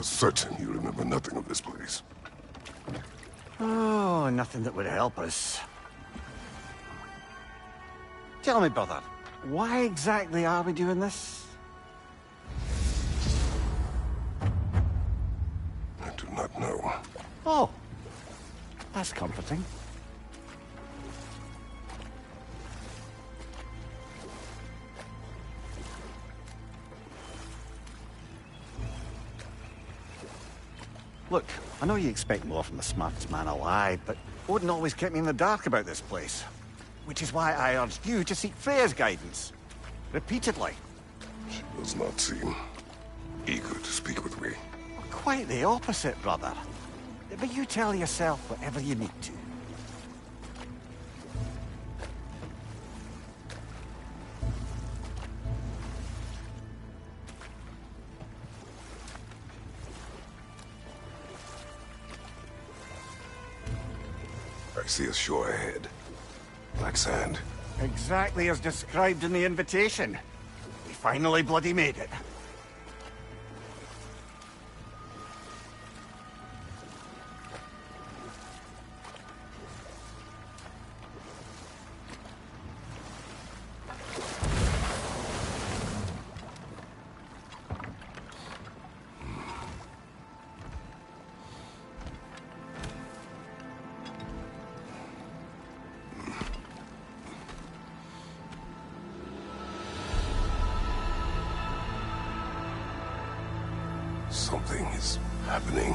certain you remember nothing of this place. Oh, nothing that would help us. Tell me, brother, why exactly are we doing this? I do not know. Oh, that's comforting. Look, I know you expect more from the smartest man alive, but Odin always kept me in the dark about this place. Which is why I urged you to seek Freya's guidance. Repeatedly. She does not seem eager to speak with me. Quite the opposite, brother. But you tell yourself whatever you need to. I see a shore ahead. Black sand. Exactly as described in the invitation. We finally bloody made it. Something is happening.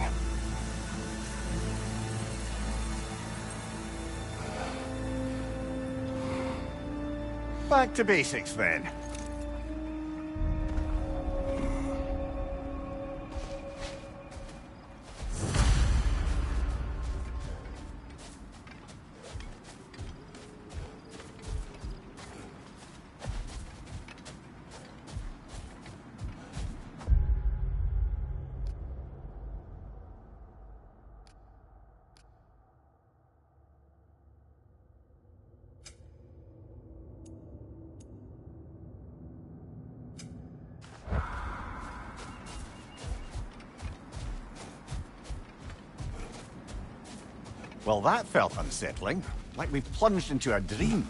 Back to basics, then. Well, that felt unsettling. Like we've plunged into a dream.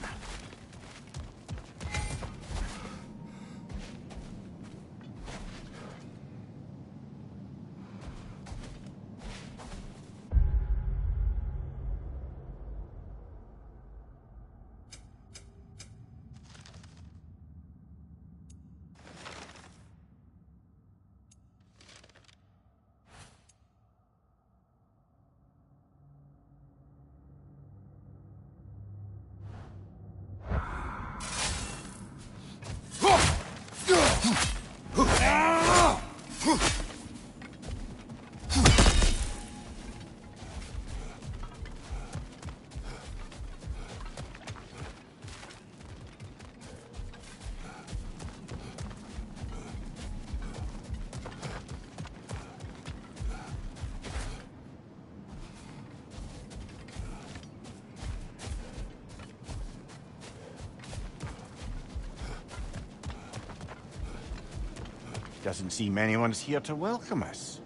Doesn't seem anyone's here to welcome us.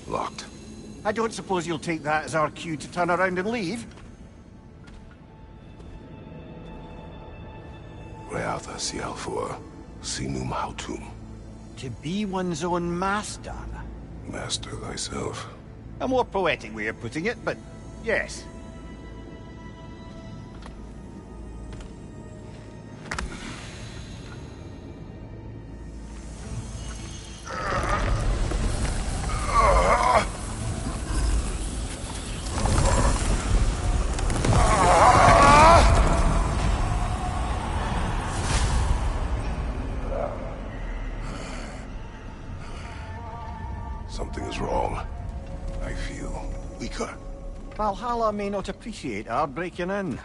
Locked. I don't suppose you'll take that as our cue to turn around and leave? Reatha Sialfur, Sinum Hautum. To be one's own master. Master thyself. A more poetic way of putting it, but yes. Something is wrong. I feel weaker. Valhalla may not appreciate our breaking in.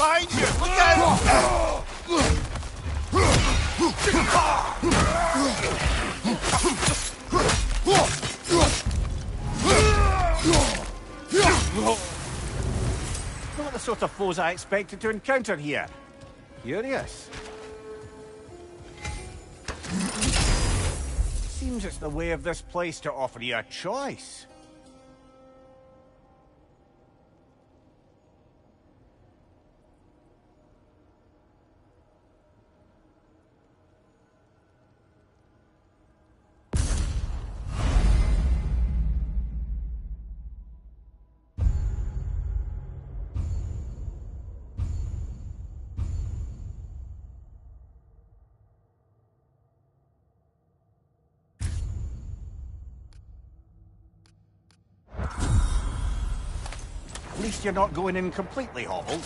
Behind you! Look out! Not the sort of foes I expected to encounter here. Curious. Seems it's the way of this place to offer you a choice. At least you're not going in completely hobbled.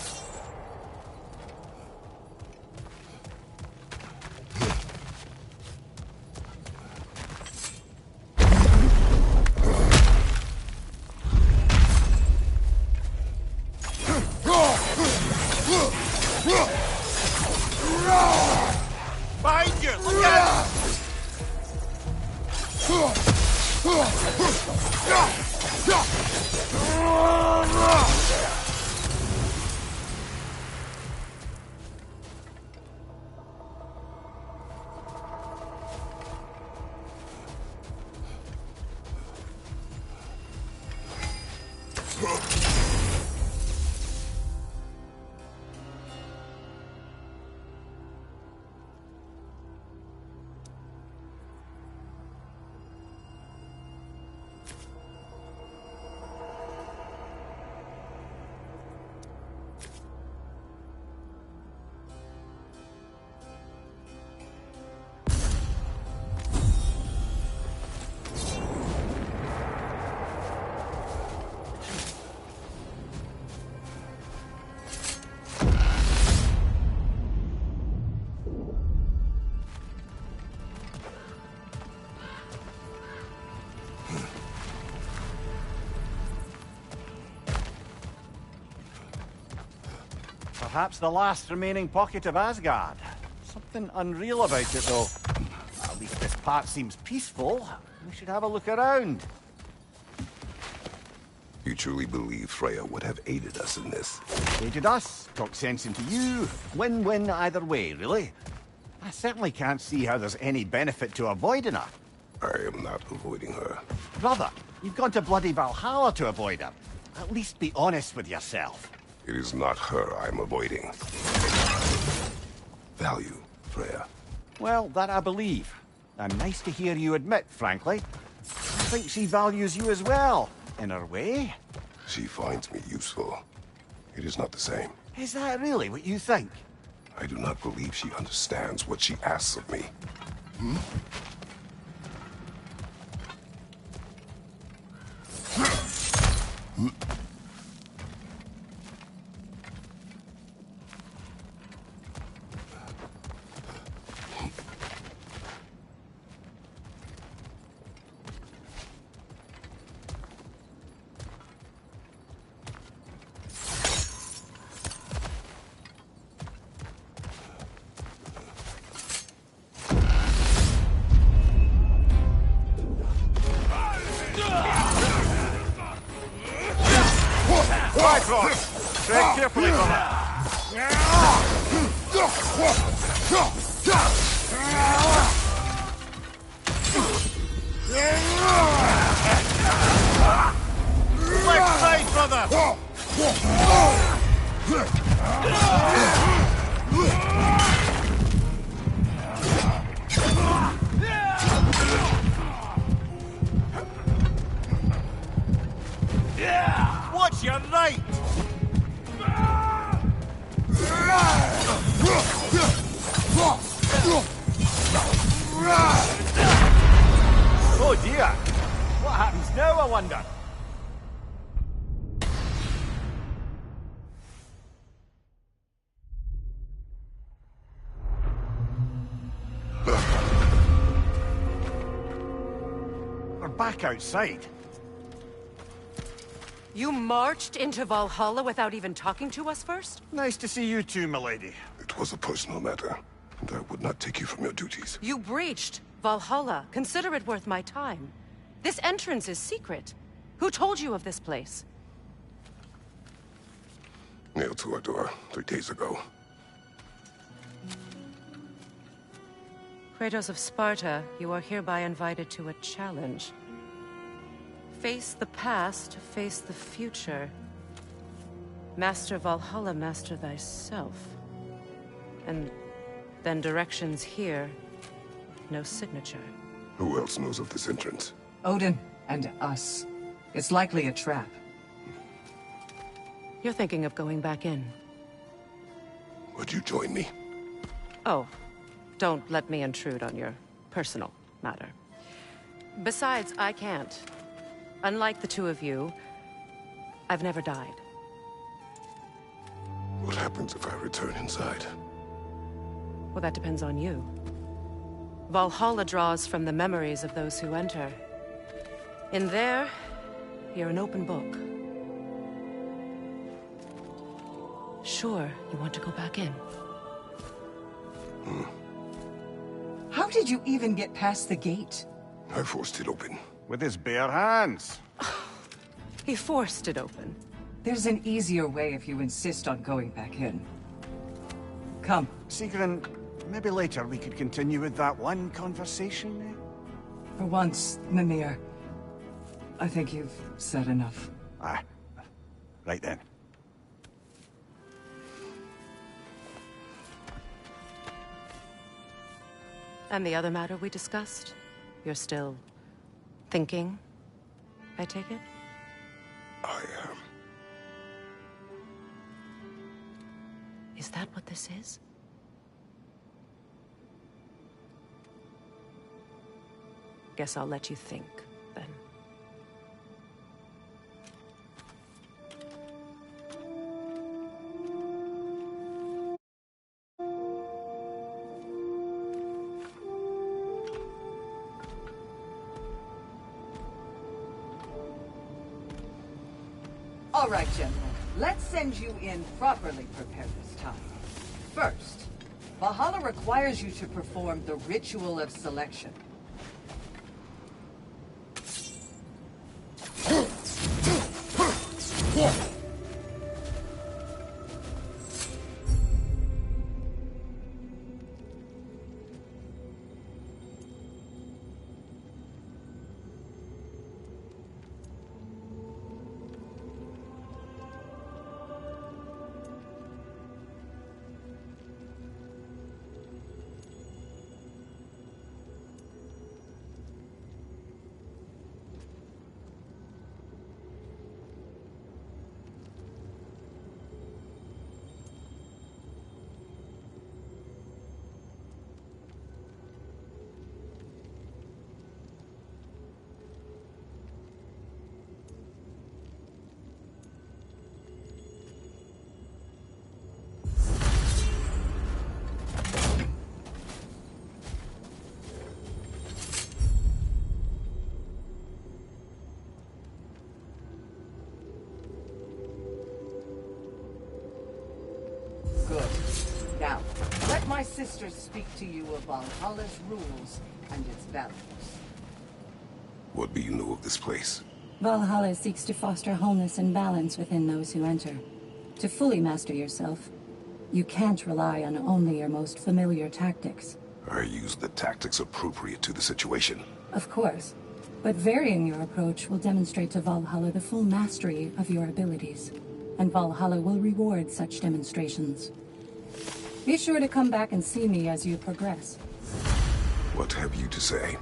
Behind you! Look out! Perhaps the last remaining pocket of Asgard. Something unreal about it, though. At least this part seems peaceful. We should have a look around. You truly believe Freya would have aided us in this? Aided us, talked sense into you. Win-win either way, really. I certainly can't see how there's any benefit to avoiding her. I am not avoiding her. Brother, you've gone to bloody Valhalla to avoid her. At least be honest with yourself. It is not her I'm avoiding. Value, Freya. Well, that I believe. And nice to hear you admit, frankly. I think she values you as well, in her way. She finds me useful. It is not the same. Is that really what you think? I do not believe she understands what she asks of me. Tread carefully, brother. Left side, brother. Watch your right. Oh dear! What happens now, I wonder? We're back outside. You marched into Valhalla without even talking to us first? Nice to see you too, milady. It was a personal matter, and I would not take you from your duties. You breached Valhalla. Consider it worth my time. This entrance is secret. Who told you of this place? Nailed to our door 3 days ago. Kratos of Sparta, you are hereby invited to a challenge. Face the past, face the future. Master Valhalla, master thyself. And then directions here, no signature. Who else knows of this entrance? Odin and us. It's likely a trap. You're thinking of going back in. Would you join me? Oh, don't let me intrude on your personal matter. Besides, I can't. Unlike the two of you, I've never died. What happens if I return inside? Well, that depends on you. Valhalla draws from the memories of those who enter. In there, you're an open book. Sure, you want to go back in. How did you even get past the gate? I forced it open. With his bare hands. He forced it open. There's an easier way if you insist on going back in. Come. Sigrun, maybe later we could continue with that one conversation, eh? For once, Mimir, I think you've said enough. Ah, right then. And the other matter we discussed? You're still thinking, I take it? I am. Is that what this is? Guess I'll let you think, then. All right, General. Let's send you in properly prepared this time. First, Valhalla requires you to perform the ritual of selection. Now, let my sisters speak to you of Valhalla's rules and its values. What do you know of this place? Valhalla seeks to foster wholeness and balance within those who enter. To fully master yourself, you can't rely on only your most familiar tactics. I use the tactics appropriate to the situation. Of course, but varying your approach will demonstrate to Valhalla the full mastery of your abilities, and Valhalla will reward such demonstrations. Be sure to come back and see me as you progress. What have you to say?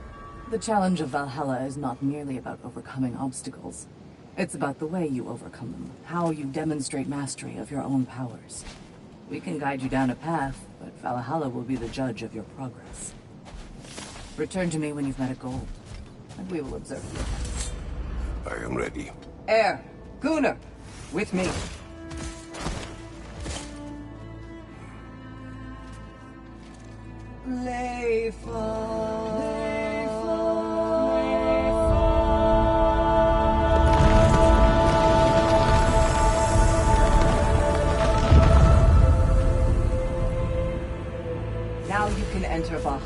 The challenge of Valhalla is not merely about overcoming obstacles. It's about the way you overcome them, how you demonstrate mastery of your own powers. We can guide you down a path, but Valhalla will be the judge of your progress. Return to me when you've met a goal, and we will observe you. I am ready. Air, Gunnar, with me. Leifa.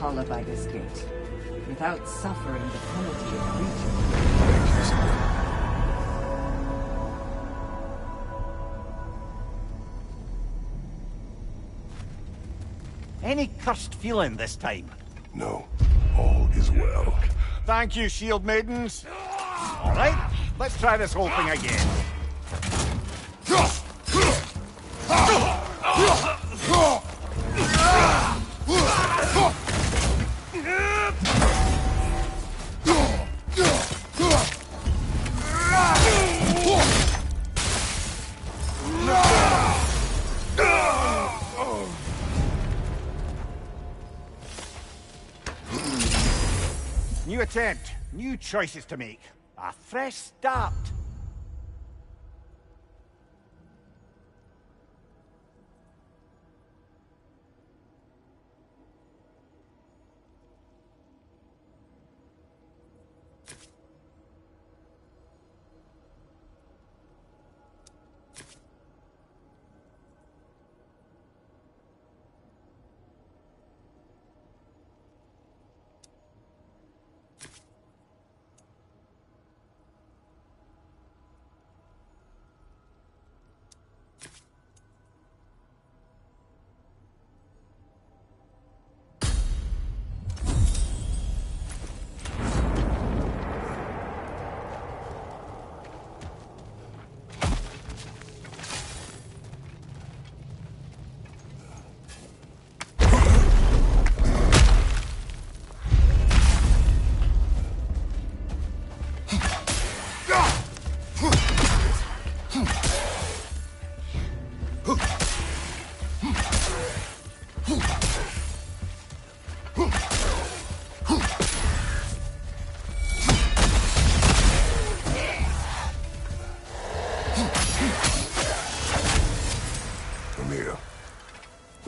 Valhalla by this gate, without suffering the penalty of breach. Thank you, Sigrid. Any cursed feeling this time? No, all is well. Thank you, shield maidens. All right, let's try this whole thing again. New attempt, new choices to make. A fresh start.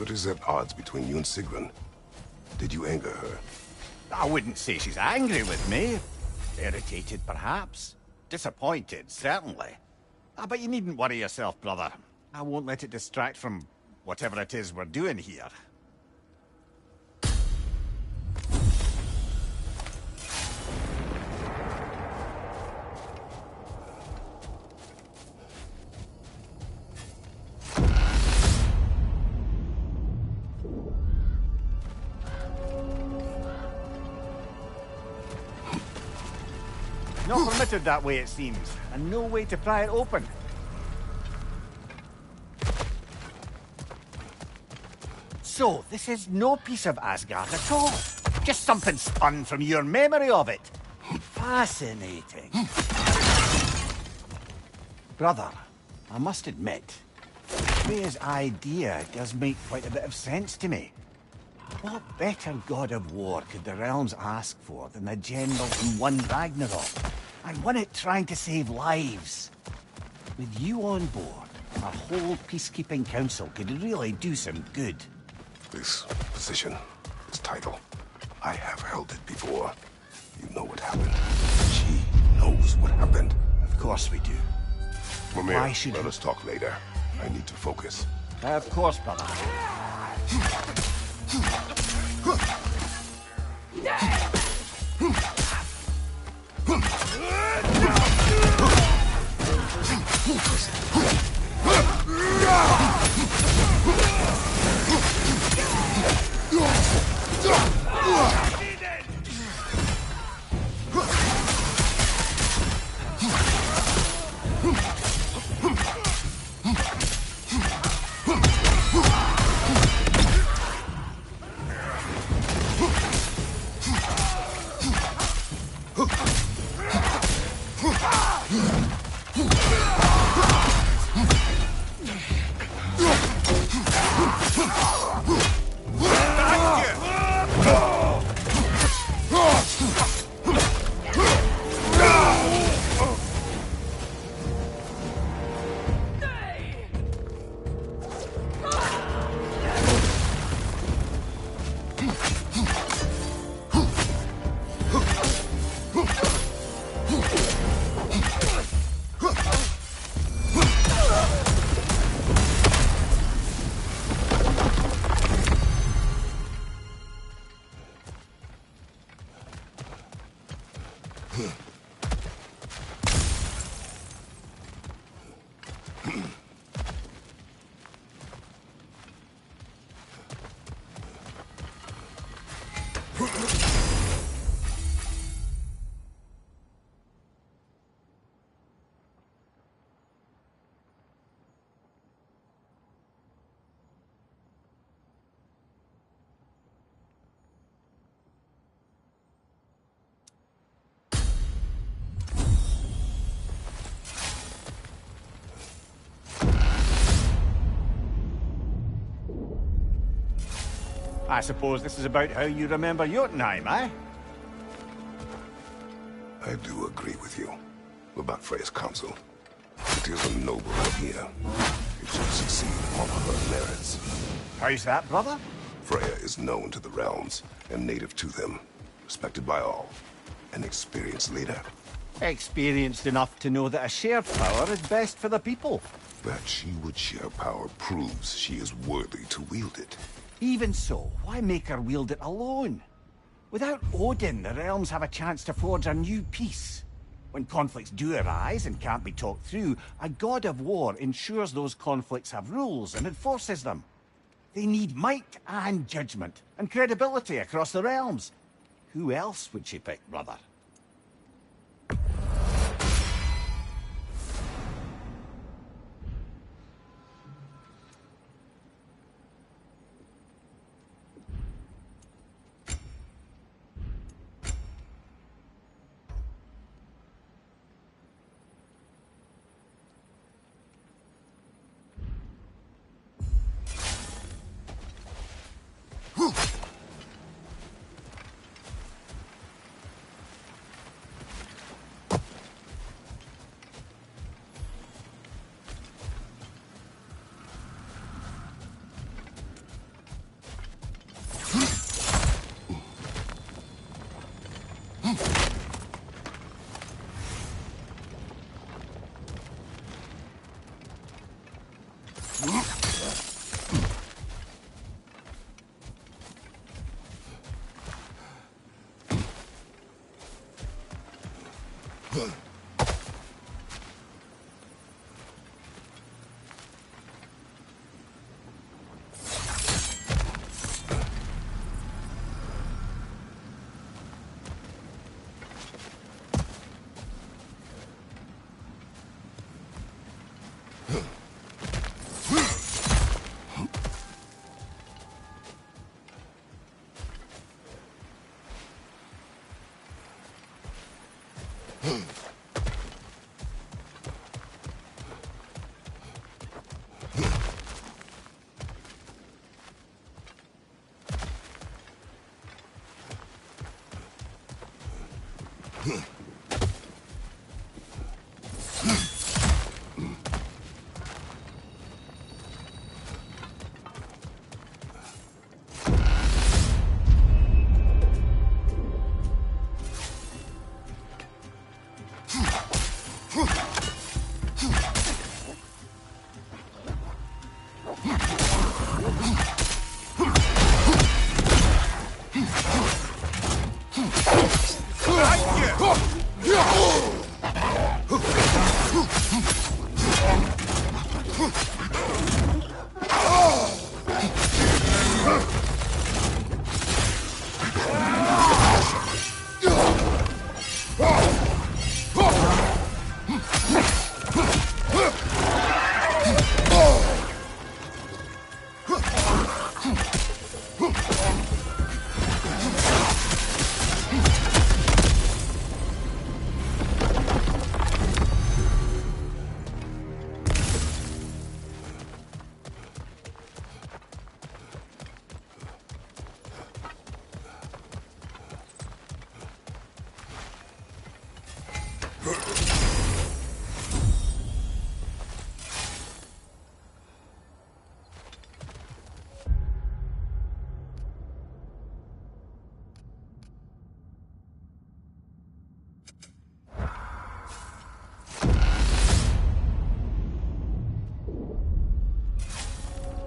What is at odds between you and Sigrun? Did you anger her? I wouldn't say she's angry with me. Irritated, perhaps. Disappointed, certainly. But you needn't worry yourself, brother. I won't let it distract from whatever it is we're doing here. Not permitted that way, it seems, and no way to pry it open. So, this is no piece of Asgard at all. Just something spun from your memory of it. Fascinating. Brother, I must admit, Freya's idea does make quite a bit of sense to me. What better god of war could the realms ask for than the general who won Ragnarok? And won it trying to save lives. With you on board, our whole peacekeeping council could really do some good. This position, this title, I have held it before. You know what happened. She knows what happened. Of course we do. Mimir, Why should let we- us talk later. I need to focus. Of course, brother. I suppose this is about how you remember Jotunheim, eh? I do agree with you about Freya's counsel. It is a noble idea. It should succeed on her merits. How's that, brother? Freya is known to the realms and native to them, respected by all. An experienced leader. Experienced enough to know that a shared power is best for the people. That she would share power proves she is worthy to wield it. Even so, why make her wield it alone? Without Odin, the realms have a chance to forge a new peace. When conflicts do arise and can't be talked through, a god of war ensures those conflicts have rules and enforces them. They need might and judgment, and credibility across the realms. Who else would she pick, brother?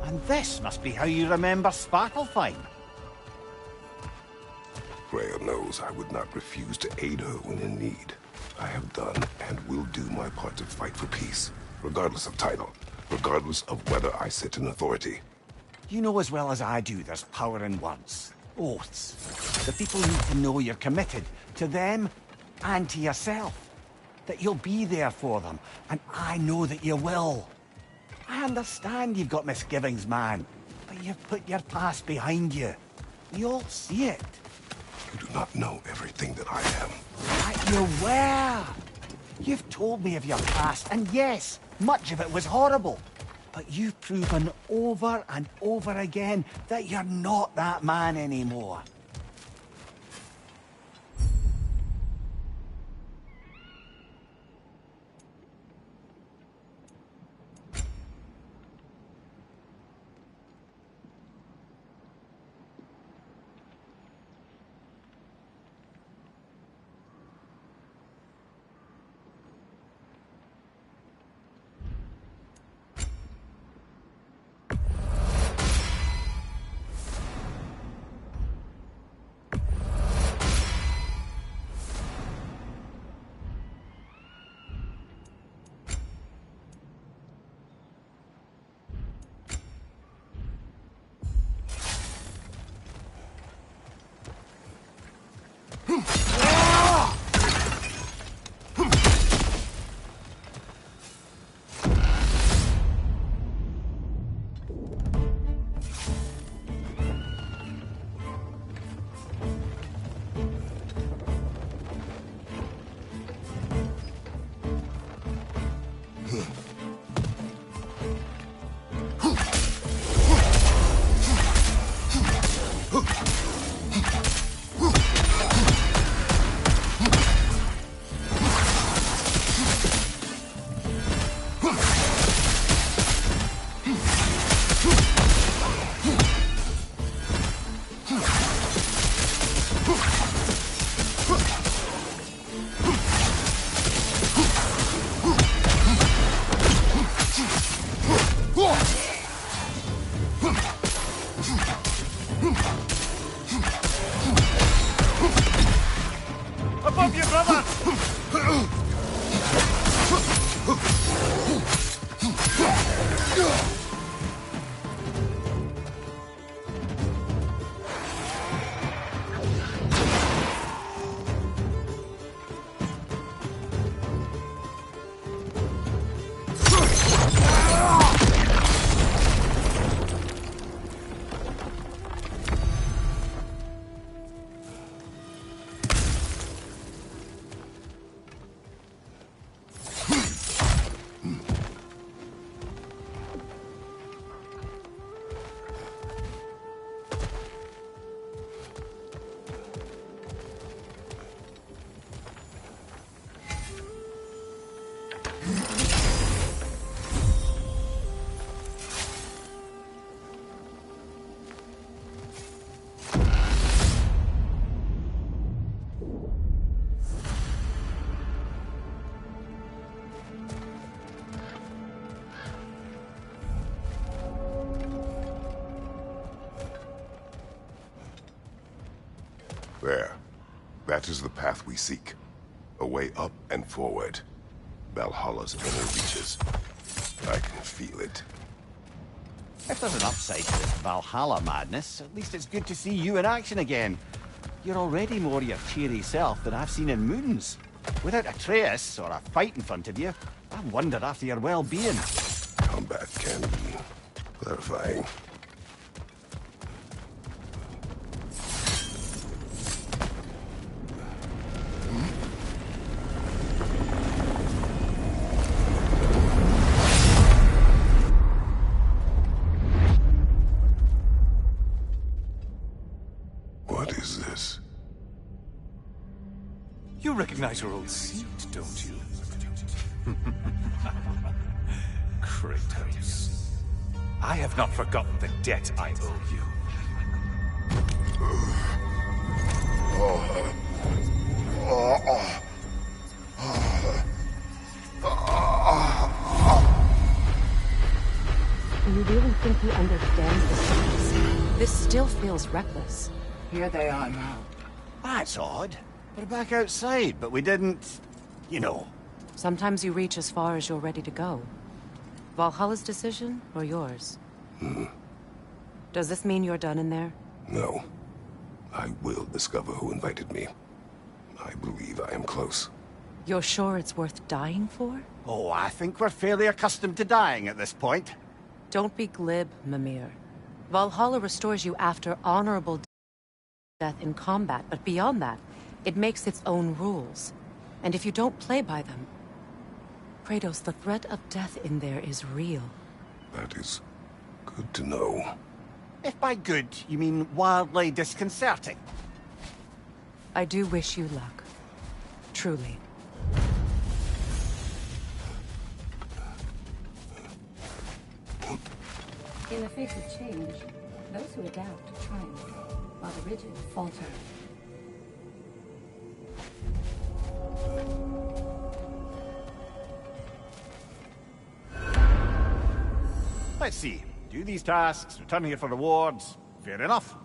And this must be how you remember Svartalfheim. Freya knows I would not refuse to aid her when in need. I have done and will do my part to fight for peace, regardless of title, regardless of whether I sit in authority. You know as well as I do there's power in words, oaths. The people need to know you're committed, to them and to yourself. That you'll be there for them, and I know that you will. I understand you've got misgivings, man, but you've put your past behind you. We all see it. You do not know everything that I am. But you were. You've told me of your past, and yes, much of it was horrible. But you've proven over and over again that you're not that man anymore. There. That is the path we seek. A way up and forward. Valhalla's inner reaches. I can feel it. If there's an upside to this Valhalla madness, at least it's good to see you in action again. You're already more your cheery self than I've seen in moons. Without Atreus, or a fight in front of you, I wondered after your well-being. Combat can be clarifying. What is this? You recognize your old seat, don't you? Kratos. I have not forgotten the debt I owe you. Do you really think he understands the stakes? This still feels reckless. Here they are now. That's odd. We're back outside, but we didn't... you know. Sometimes you reach as far as you're ready to go. Valhalla's decision, or yours? Does this mean you're done in there? No. I will discover who invited me. I believe I am close. You're sure it's worth dying for? Oh, I think we're fairly accustomed to dying at this point. Don't be glib, Mimir. Valhalla restores you after honorable death in combat, but beyond that, it makes its own rules. And if you don't play by them... Kratos, the threat of death in there is real. That is good to know. If by good you mean wildly disconcerting. I do wish you luck. Truly. In the face of change, those who adapt triumph, while the rigid falter. Let's see. Do these tasks, return here for rewards. Fair enough.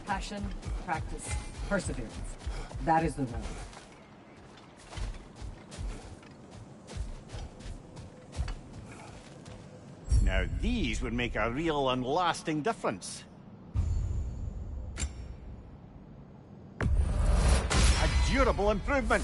Passion, practice, perseverance. That is the road. Now these would make a real and lasting difference. A durable improvement.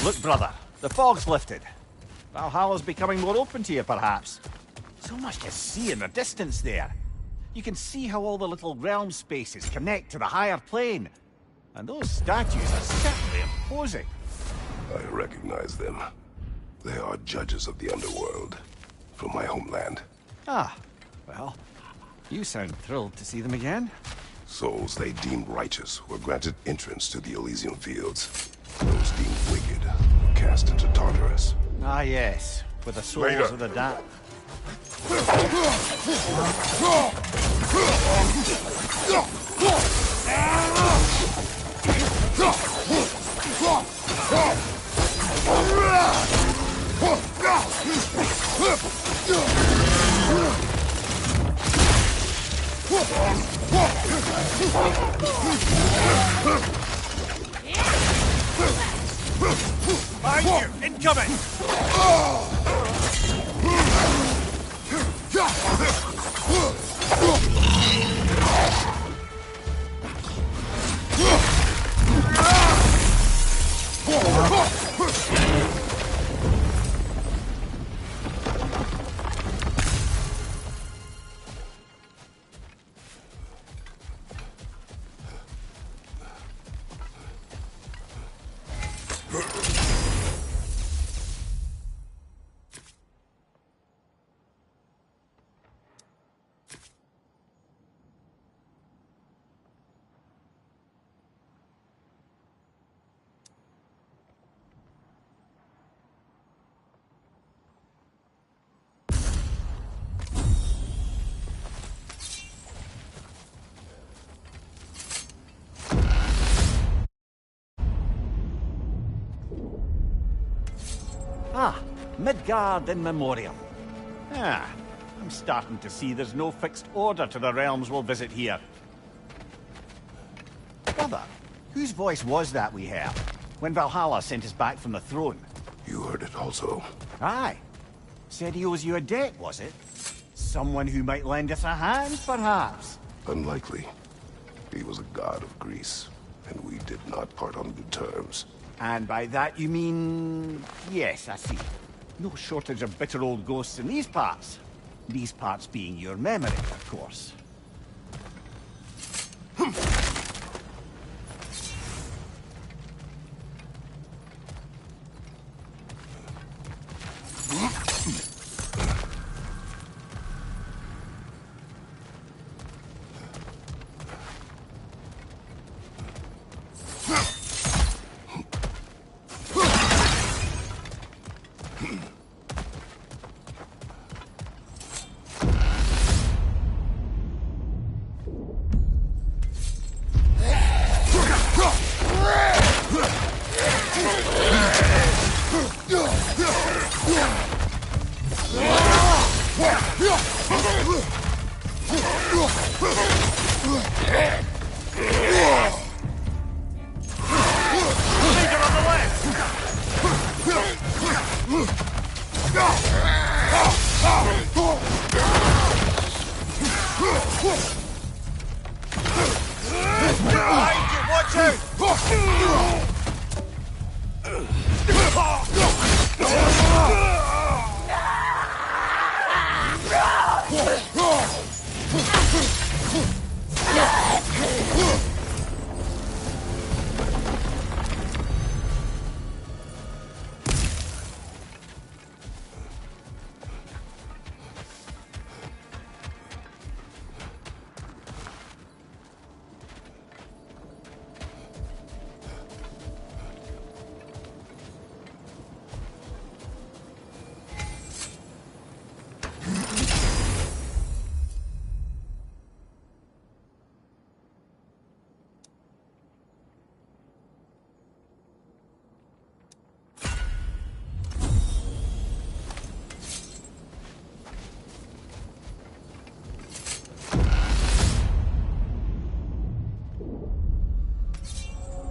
Look, brother, the fog's lifted. Valhalla's becoming more open to you, perhaps. So much to see in the distance there. You can see how all the little realm spaces connect to the higher plane. And those statues are certainly imposing. I recognize them. They are judges of the underworld, from my homeland. Ah, well, you sound thrilled to see them again. Souls they deemed righteous were granted entrance to the Elysian fields. Those deemed wicked were cast into Tartarus. Ah, yes, with the souls of the damned. Behind you! Incoming! Ah, Midgard in memoriam. Ah, I'm starting to see there's no fixed order to the realms we'll visit here. Brother, whose voice was that we heard when Valhalla sent us back from the throne? You heard it also. Aye. Said he owes you a debt, was it? Someone who might lend us a hand, perhaps? Unlikely. He was a god of Greece, and we did not part on good terms. And by that you mean... Yes, I see. No shortage of bitter old ghosts in these parts. These parts being your memory, of course.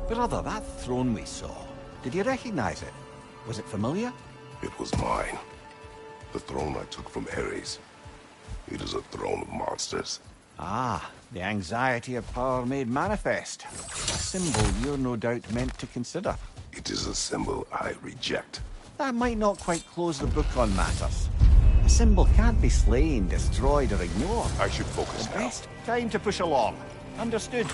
Brother, that throne we saw, did you recognize it? Was it familiar? It was mine. The throne I took from Ares. It is a throne of monsters. Ah, the anxiety of power made manifest. A symbol you're no doubt meant to consider. It is a symbol I reject. That might not quite close the book on matters. A symbol can't be slain, destroyed, or ignored. I should focus now. Best time to push along. Understood.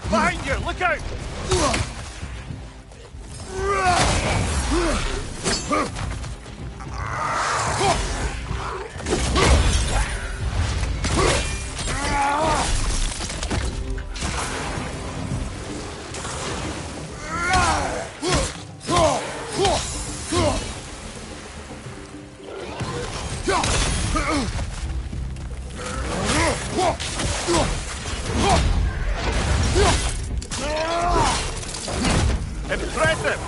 Behind you! Look out! Impressive!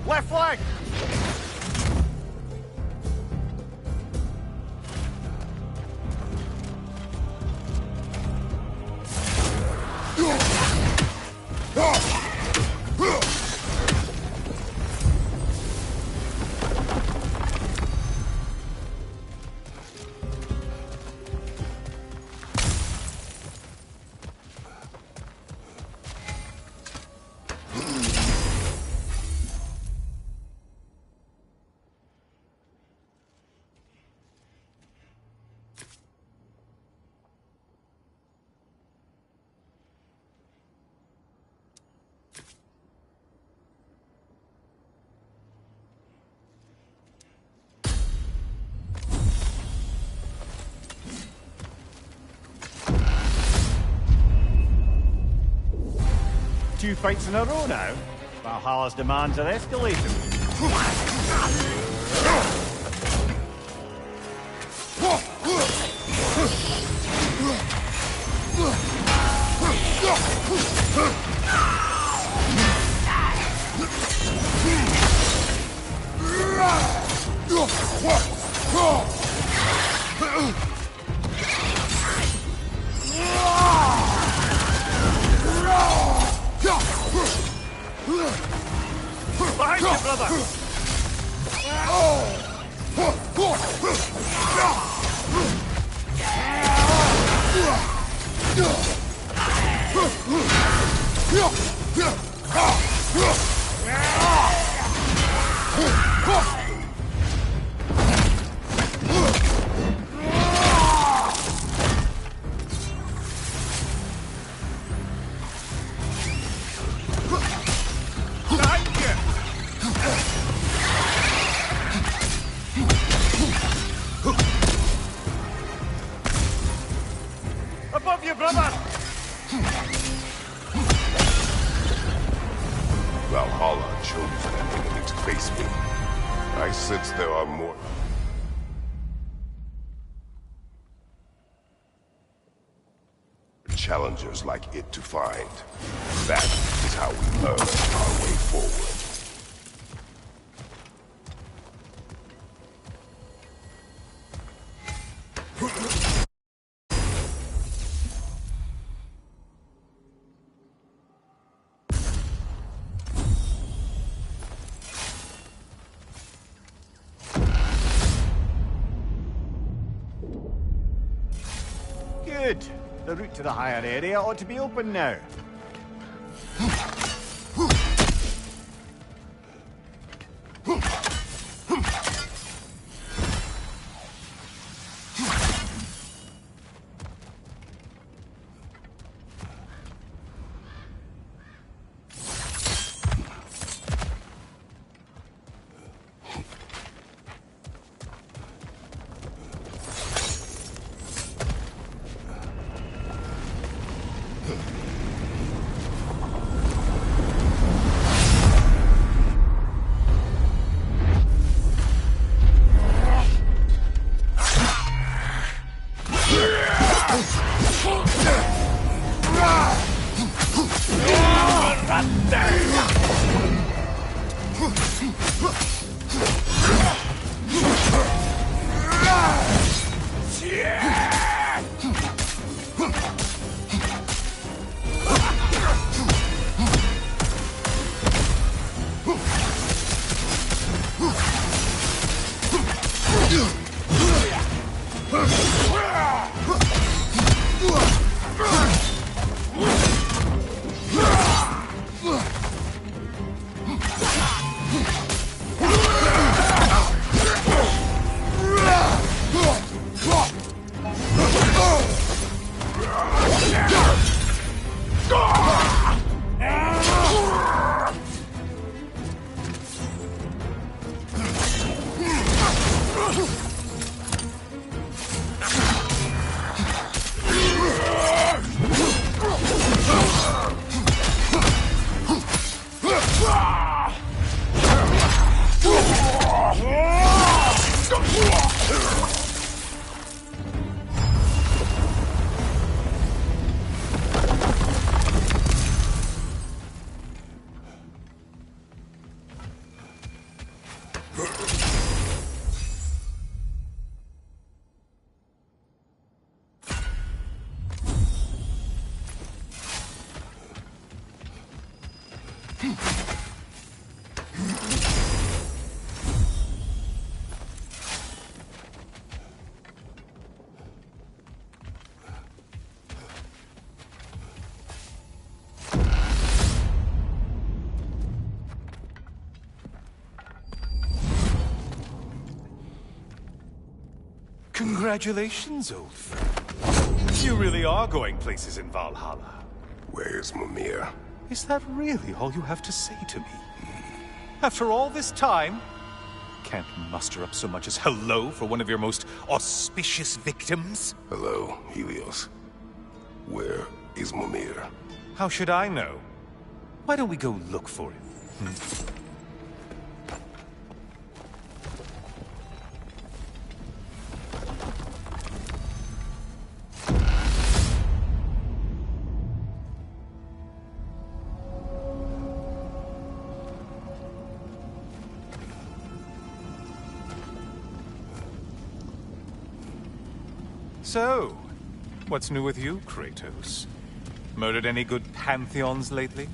Left flank! Two fights in a row now. Valhalla's demands are escalating. Behind you, brother! Above you, brother! Valhalla chose an enemy to face me. I sense there are more... challengers like it to find. That is how we earn our way forward. Good. The route to the higher area ought to be open now. Congratulations, old friend. You really are going places in Valhalla. Where's Mimir? Is that really all you have to say to me? After all this time, can't muster up so much as hello for one of your most auspicious victims? Hello, Helios. Where is Mimir? How should I know? Why don't we go look for him? So, what's new with you, Kratos? Murdered any good pantheons lately?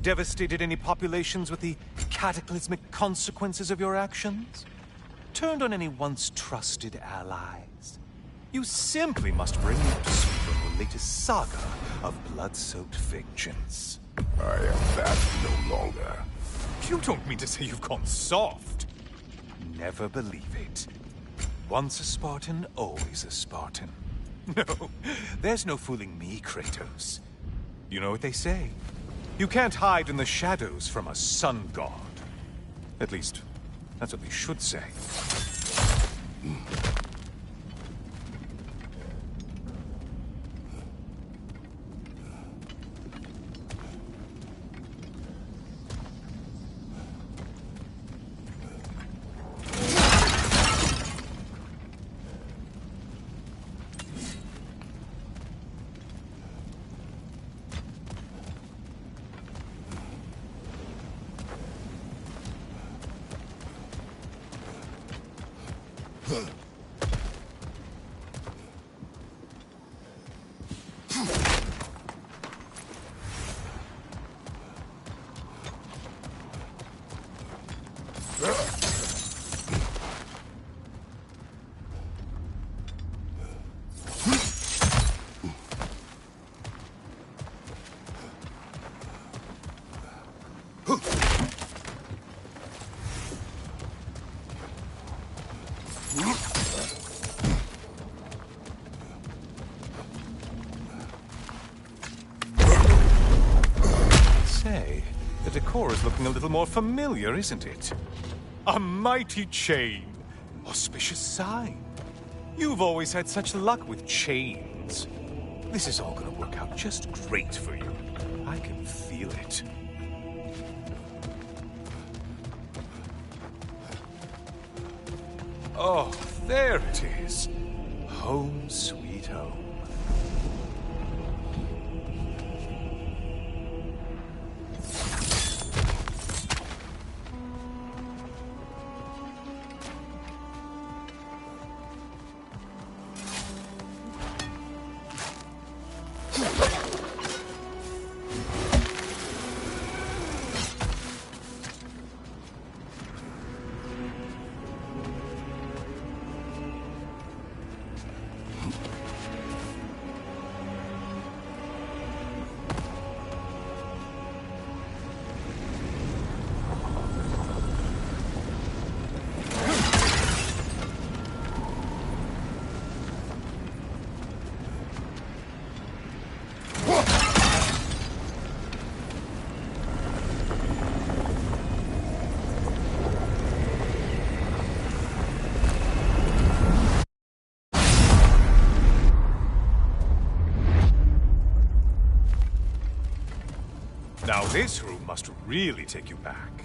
Devastated any populations with the cataclysmic consequences of your actions? Turned on any once trusted allies? You simply must bring me up to speed on the latest saga of blood-soaked vengeance. I am that no longer. You don't mean to say you've gone soft? Never believe it. Once a Spartan, always a Spartan. No, there's no fooling me, Kratos. You know what they say. You can't hide in the shadows from a sun god. At least, that's what they should say. Say, the decor is looking a little more familiar, isn't it? A mighty chain. Auspicious sign. You've always had such luck with chains. This is all gonna work out just great for you. I can feel it. Oh, there it is. Home sweet home. Now this room must really take you back.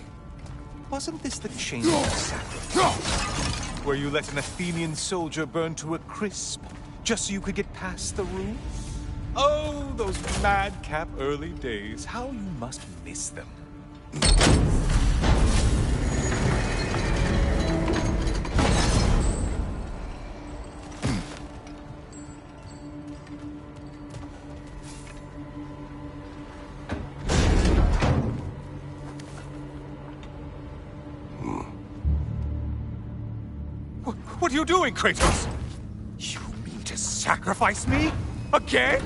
Wasn't this the Chamber of Sacrifice? Where you let an Athenian soldier burn to a crisp, just so you could get past the room? Oh, those madcap early days. How you must miss them. What are you doing, Kratos? You mean to sacrifice me? Again?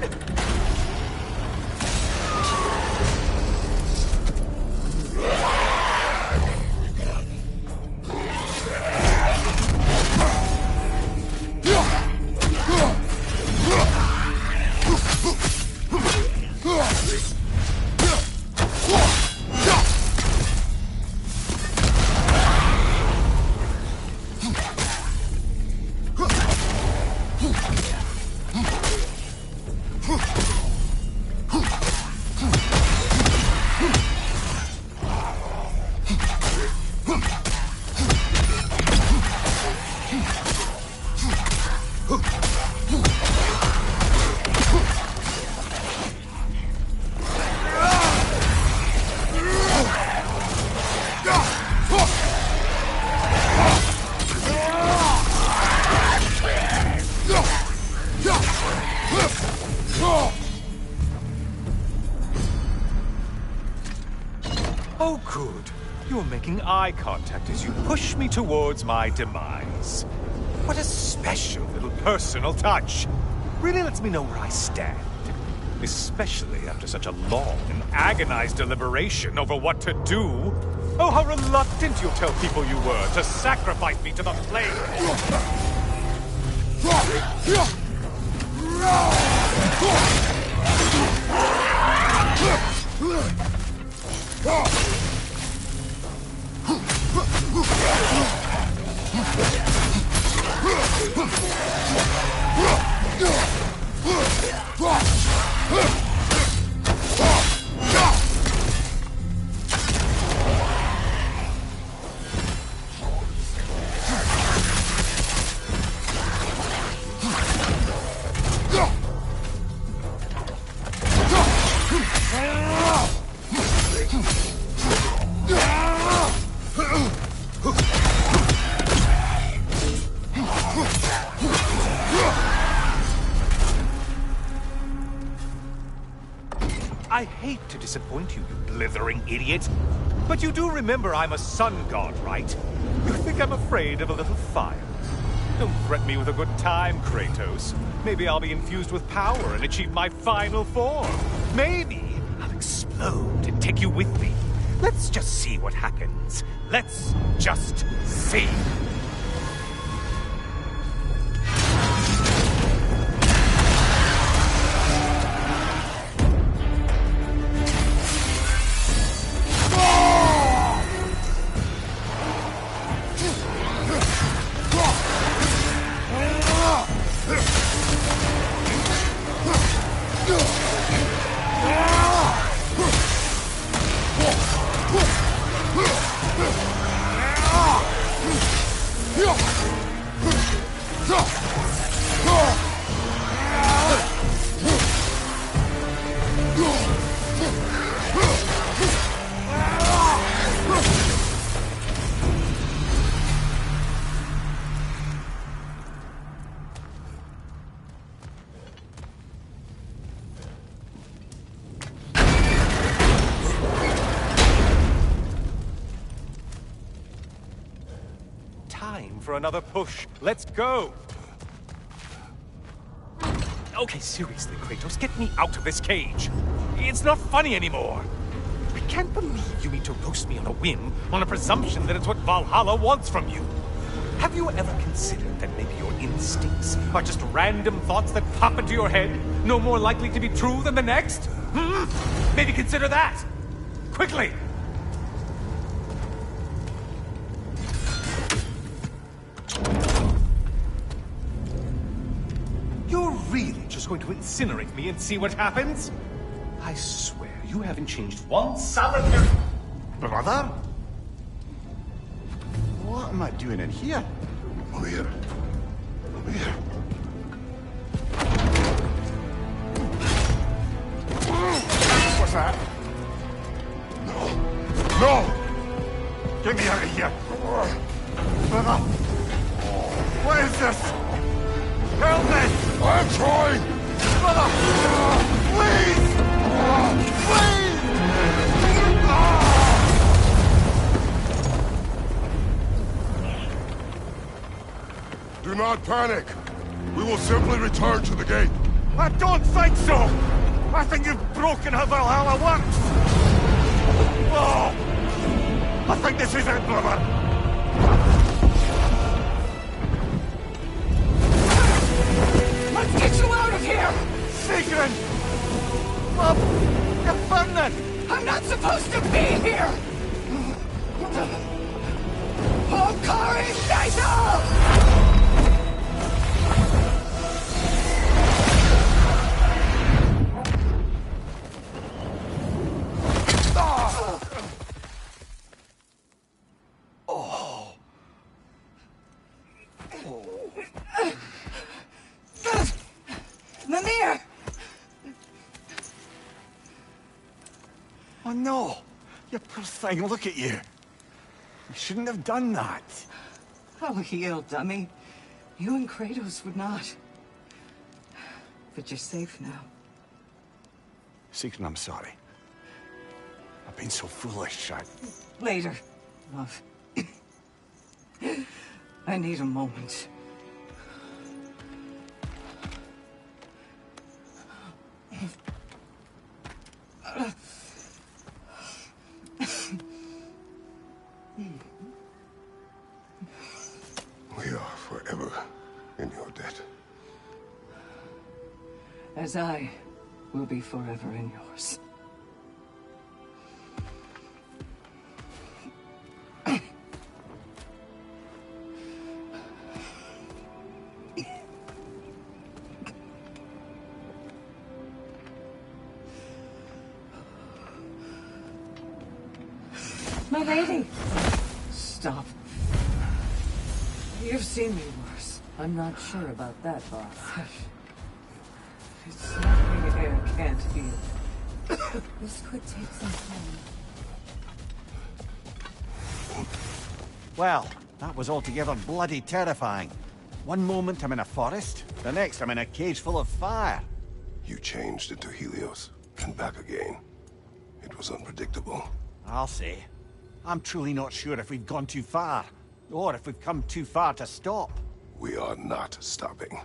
Oh, good. You're making eye contact as you push me towards my demise. What a special little personal touch. Really lets me know where I stand. Especially after such a long and agonized deliberation over what to do. Oh, how reluctant you'll tell people you were to sacrifice me to the flames. I hate to disappoint you, you blithering idiot. But you do remember I'm a sun god, right? You think I'm afraid of a little fire? Don't threaten me with a good time, Kratos. Maybe I'll be infused with power and achieve my final form. Maybe I'll explode and take you with me. Let's just see what happens. Let's just see. Time for another push. Let's go! Okay, seriously, Kratos, get me out of this cage. It's not funny anymore. I can't believe you mean to roast me on a whim, on a presumption that it's what Valhalla wants from you. Have you ever considered that maybe your instincts are just random thoughts that pop into your head, no more likely to be true than the next? Maybe consider that! Quickly! You're really just going to incinerate me and see what happens? I swear, you haven't changed one solitary... Brother? What am I doing in here? Over here. Over here. What's that? No! No! Get me out of here! Brother! What is this? Help me! I'm trying! Brother! Please! Please! Do not panic! We will simply return to the gate. I don't think so! I think you've broken how Valhalla works! Oh! I think this is it, brother! Let's get you out of here! Sigrun! Mom! You're burning! I'm not supposed to be here! Hokari Naito! Mimir! Oh no! You poor thing, look at you! You shouldn't have done that! Oh, heal, dummy. You and Kratos would not. But you're safe now. Sigrun, I'm sorry. I've been so foolish, Later, love. I need a moment. We are forever in your debt. As I will be forever in yours. My lady! Stop. You've seen me worse. I'm not sure about that, boss. It's something air can't heal. This could take some time. Well, that was altogether bloody terrifying. One moment I'm in a forest, the next I'm in a cage full of fire. You changed into Helios, and back again. It was unpredictable. I'll say. I'm truly not sure if we've gone too far, or if we've come too far to stop. We are not stopping.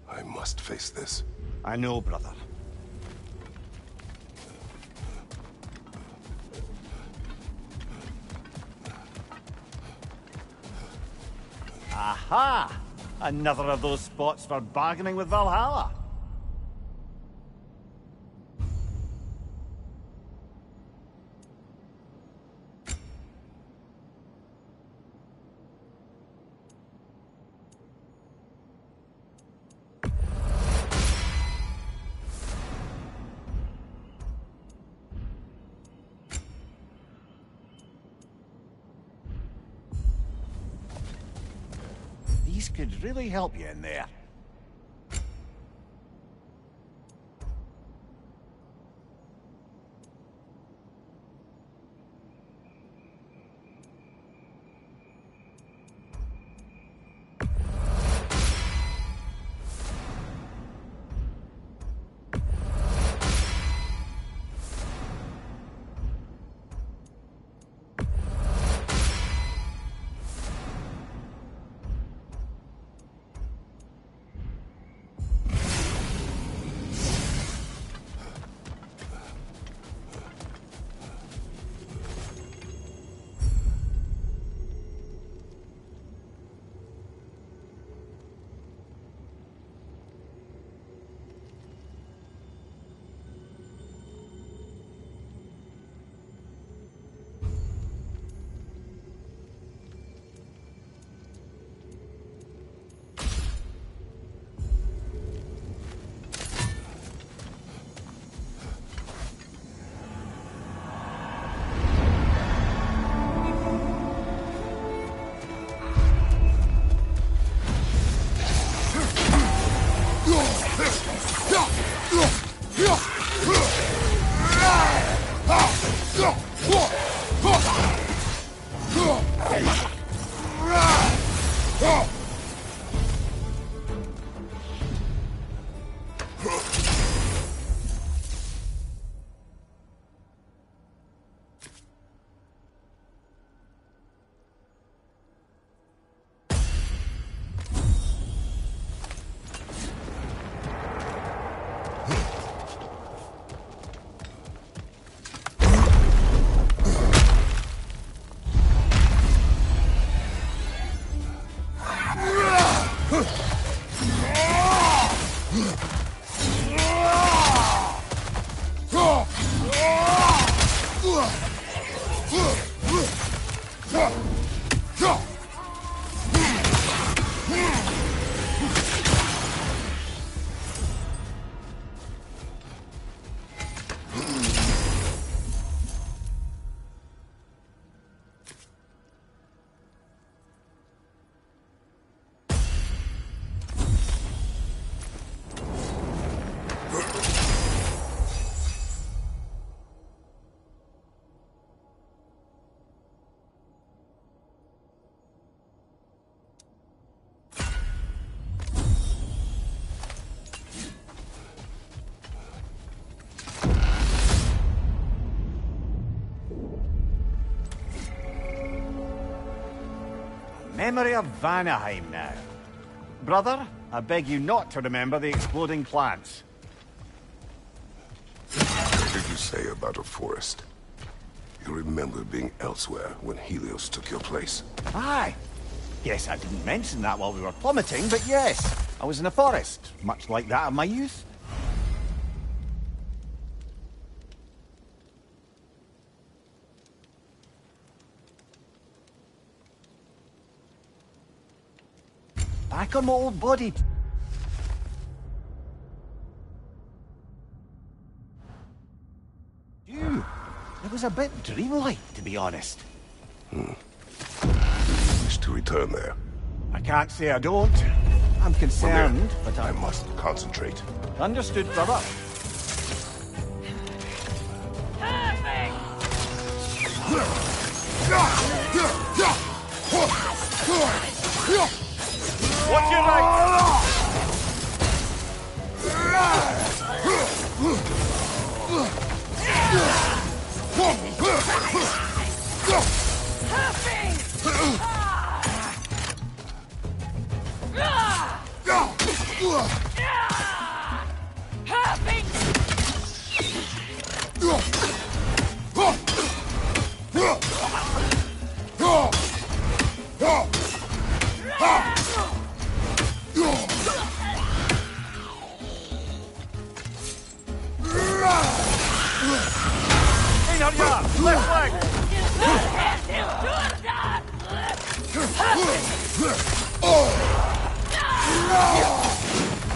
I must face this. I know, brother. Aha! Another of those spots for bargaining with Valhalla. These could really help you in there. Memory of Vanaheim now. Brother, I beg you not to remember the exploding plants. What did you say about a forest? You remember being elsewhere when Helios took your place. Aye. Yes, I didn't mention that while we were plummeting, but yes, I was in a forest, much like that of my youth. Back on my old body. Phew, it was a bit dreamlike, to be honest. Do you wish to return there? I can't say I don't. I'm concerned, but I must concentrate. Understood, brother. What's your right? Left leg!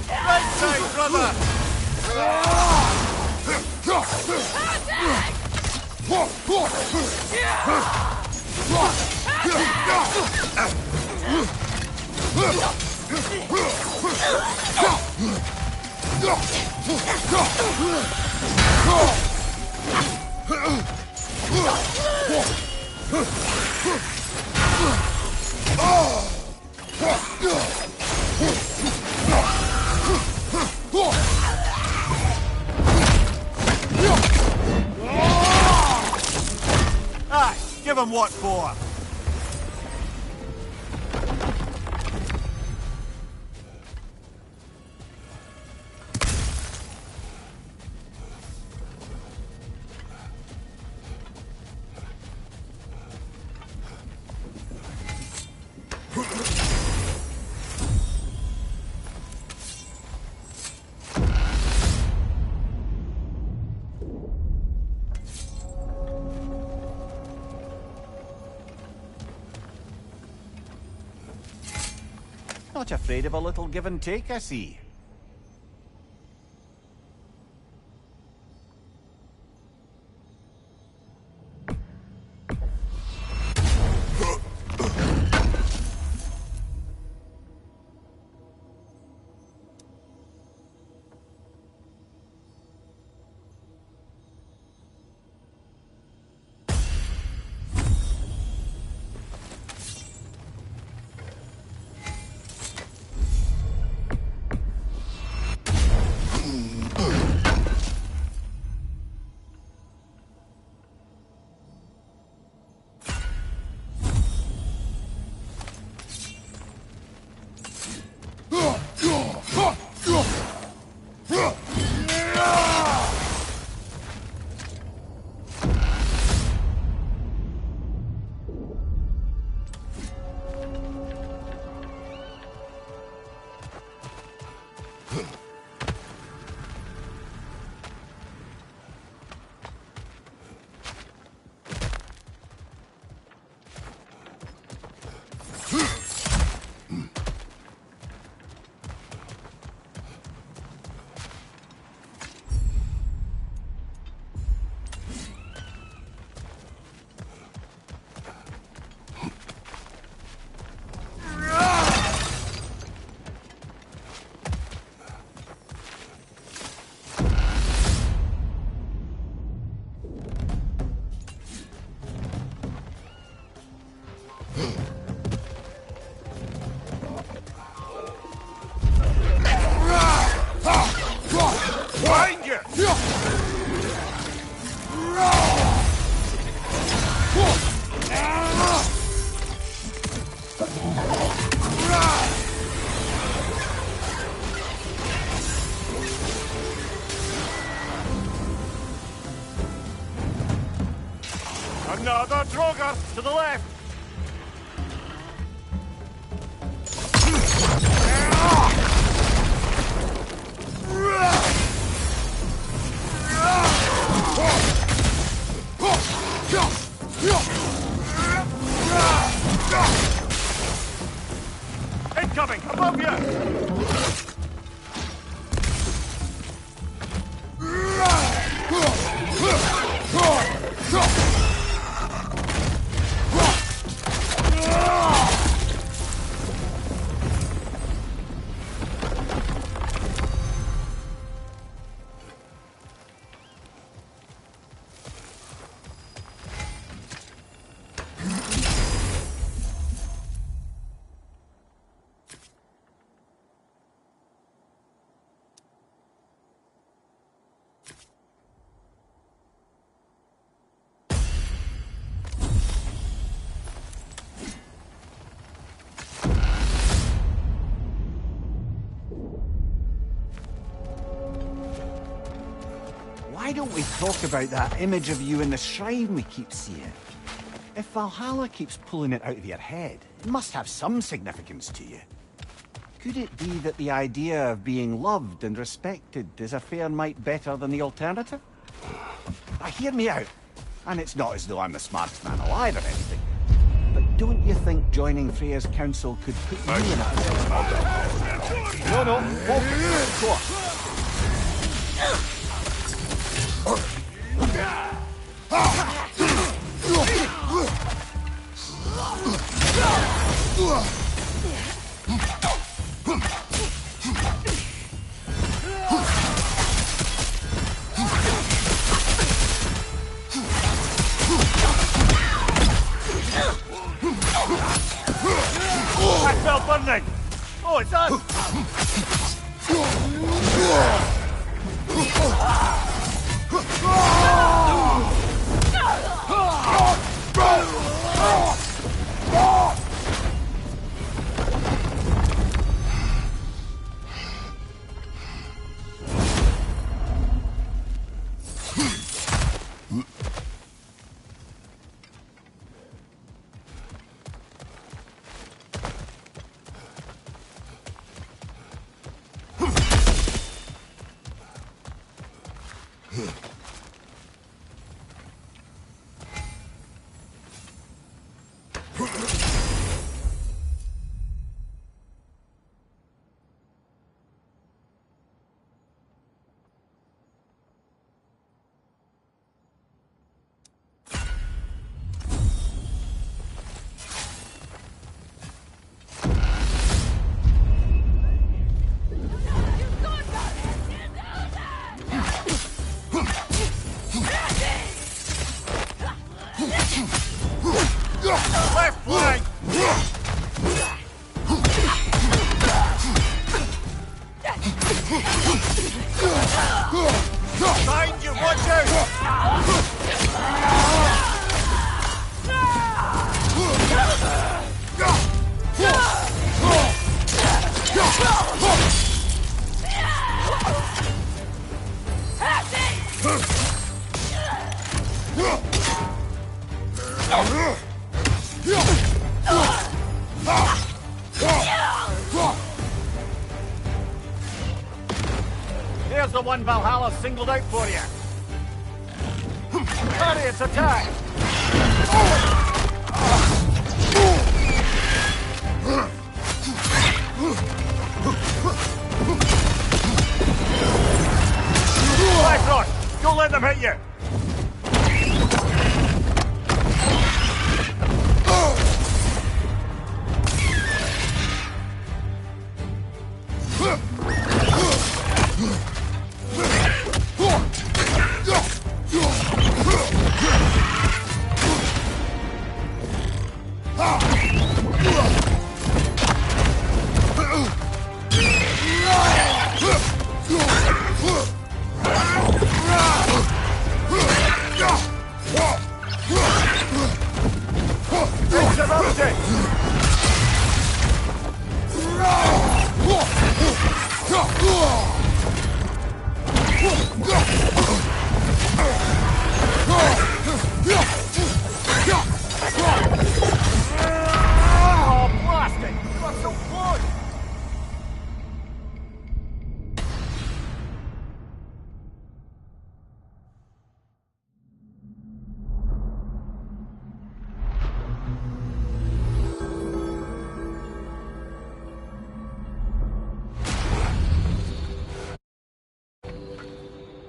Right side, brother! Aye, give him what for. Not afraid of a little give and take, I see. Another Droger! To the left! Incoming! Above you! Why don't we talk about that image of you in the shrine we keep seeing? If Valhalla keeps pulling it out of your head, it must have some significance to you. Could it be that the idea of being loved and respected is a fair mite better than the alternative? Now, hear me out. And it's not as though I'm the smartest man alive or anything. But don't you think joining Freya's council could put you in a... No, focus. Go on. I felt burning! Oh, it's us! Left flank! Behind you, watch out! Here's the one Valhalla singled out for you. Atreus, attack! Bifrost, don't let them hit you!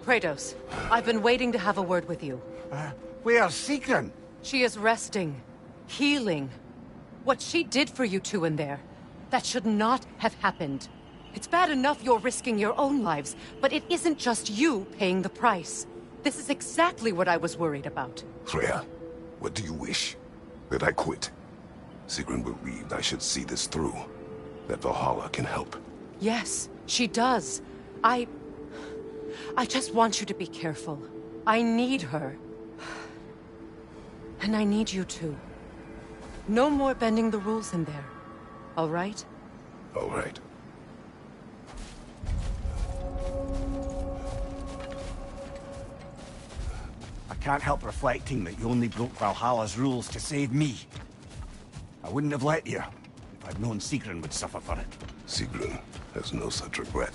Kratos, I've been waiting to have a word with you. Where's Sigrun? She is resting, healing. What she did for you two in there, that should not have happened. It's bad enough you're risking your own lives, but it isn't just you paying the price. This is exactly what I was worried about. Freya, what do you wish? That I quit? Sigrun believed I should see this through. That Valhalla can help. Yes, she does. I just want you to be careful. I need her. And I need you too. No more bending the rules in there. All right? All right. I can't help reflecting that you only broke Valhalla's rules to save me. I wouldn't have let you if I'd known Sigrun would suffer for it. Sigrun has no such regret.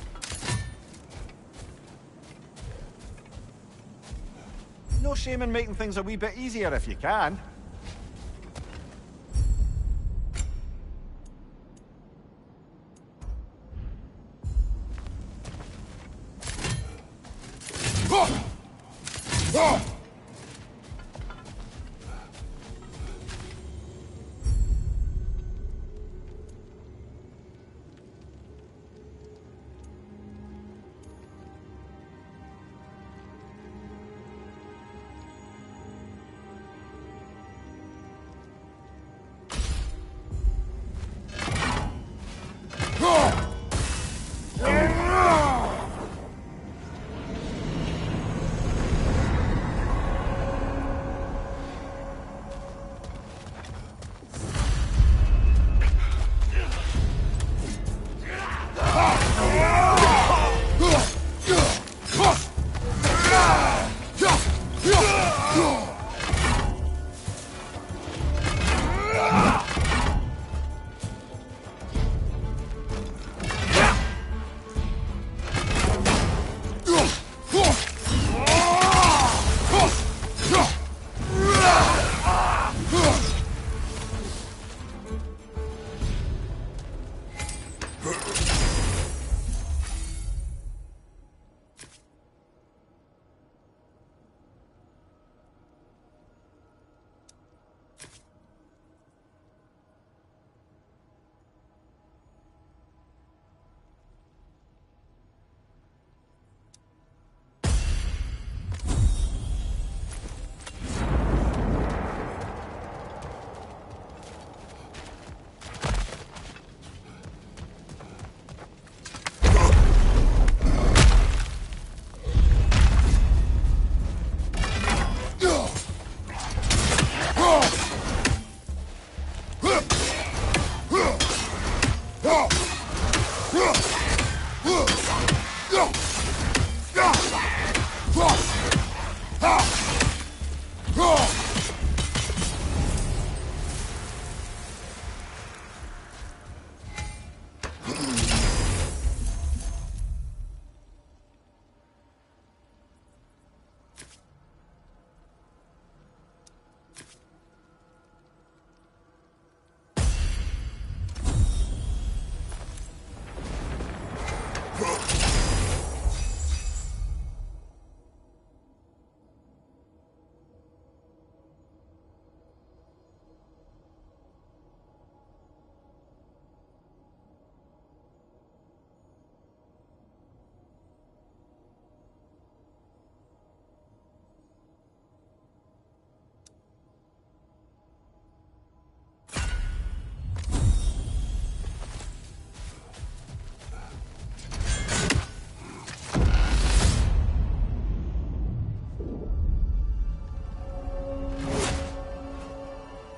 No shame in making things a wee bit easier if you can.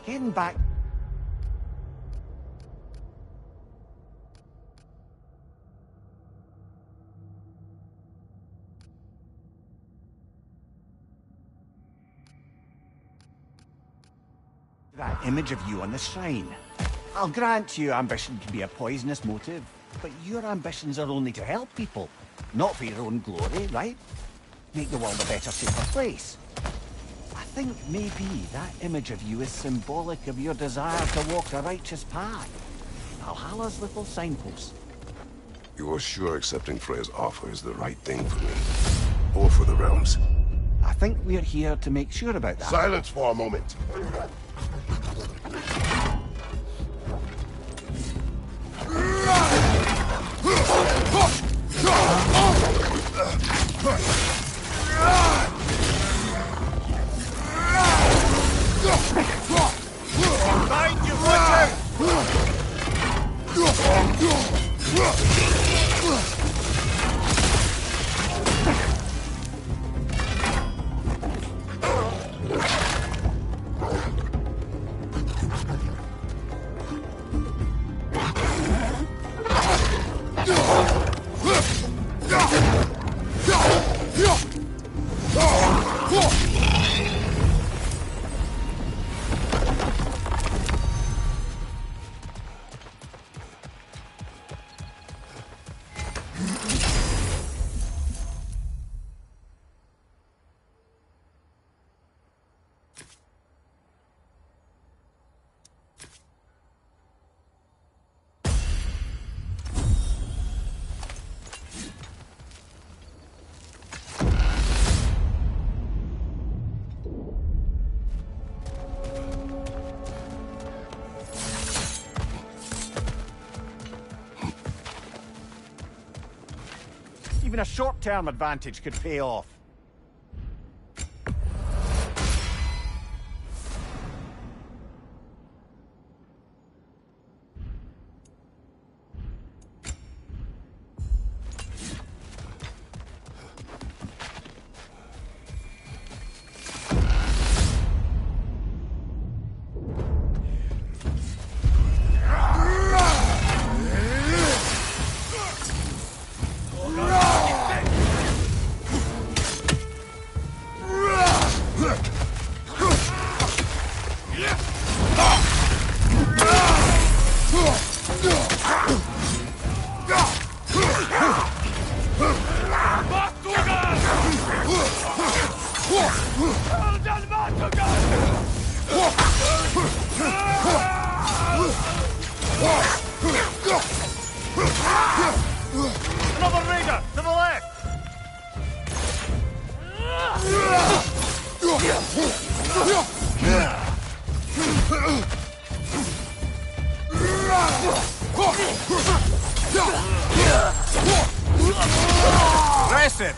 Getting back... that image of you on the shrine. I'll grant you ambition can be a poisonous motive, but your ambitions are only to help people, not for your own glory, right? Make the world a better, safer place. I think maybe that image of you is symbolic of your desire to walk a righteous path. Valhalla's little signpost. You're sure accepting Freya's offer is the right thing for me? or for the realms? I think we're here to make sure about that. Silence for a moment. Mind you, watch out! Even a short-term advantage could pay off. Another raider to the left! Aggressive!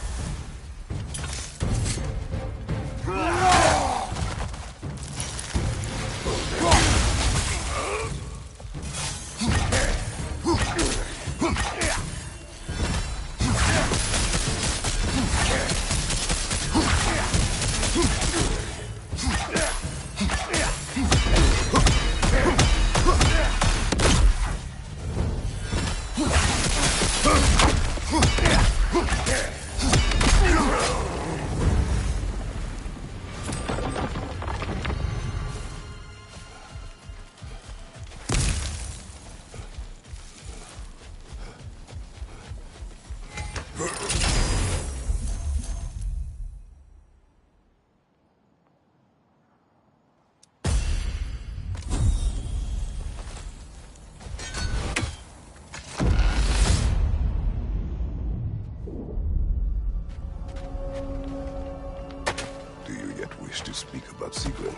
To speak about Sigrun.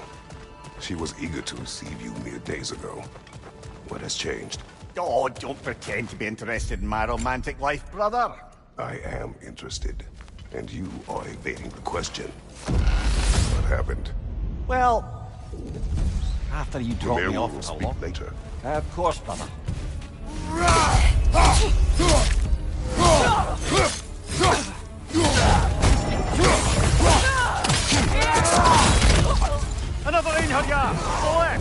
She was eager to receive you mere days ago. What has changed? Oh, don't pretend to be interested in my romantic life, brother. I am interested, and you are evading the question. What happened? Well, after you dropped me off will in a speak lock. later. Of course, brother. Another Einherjar! Forward!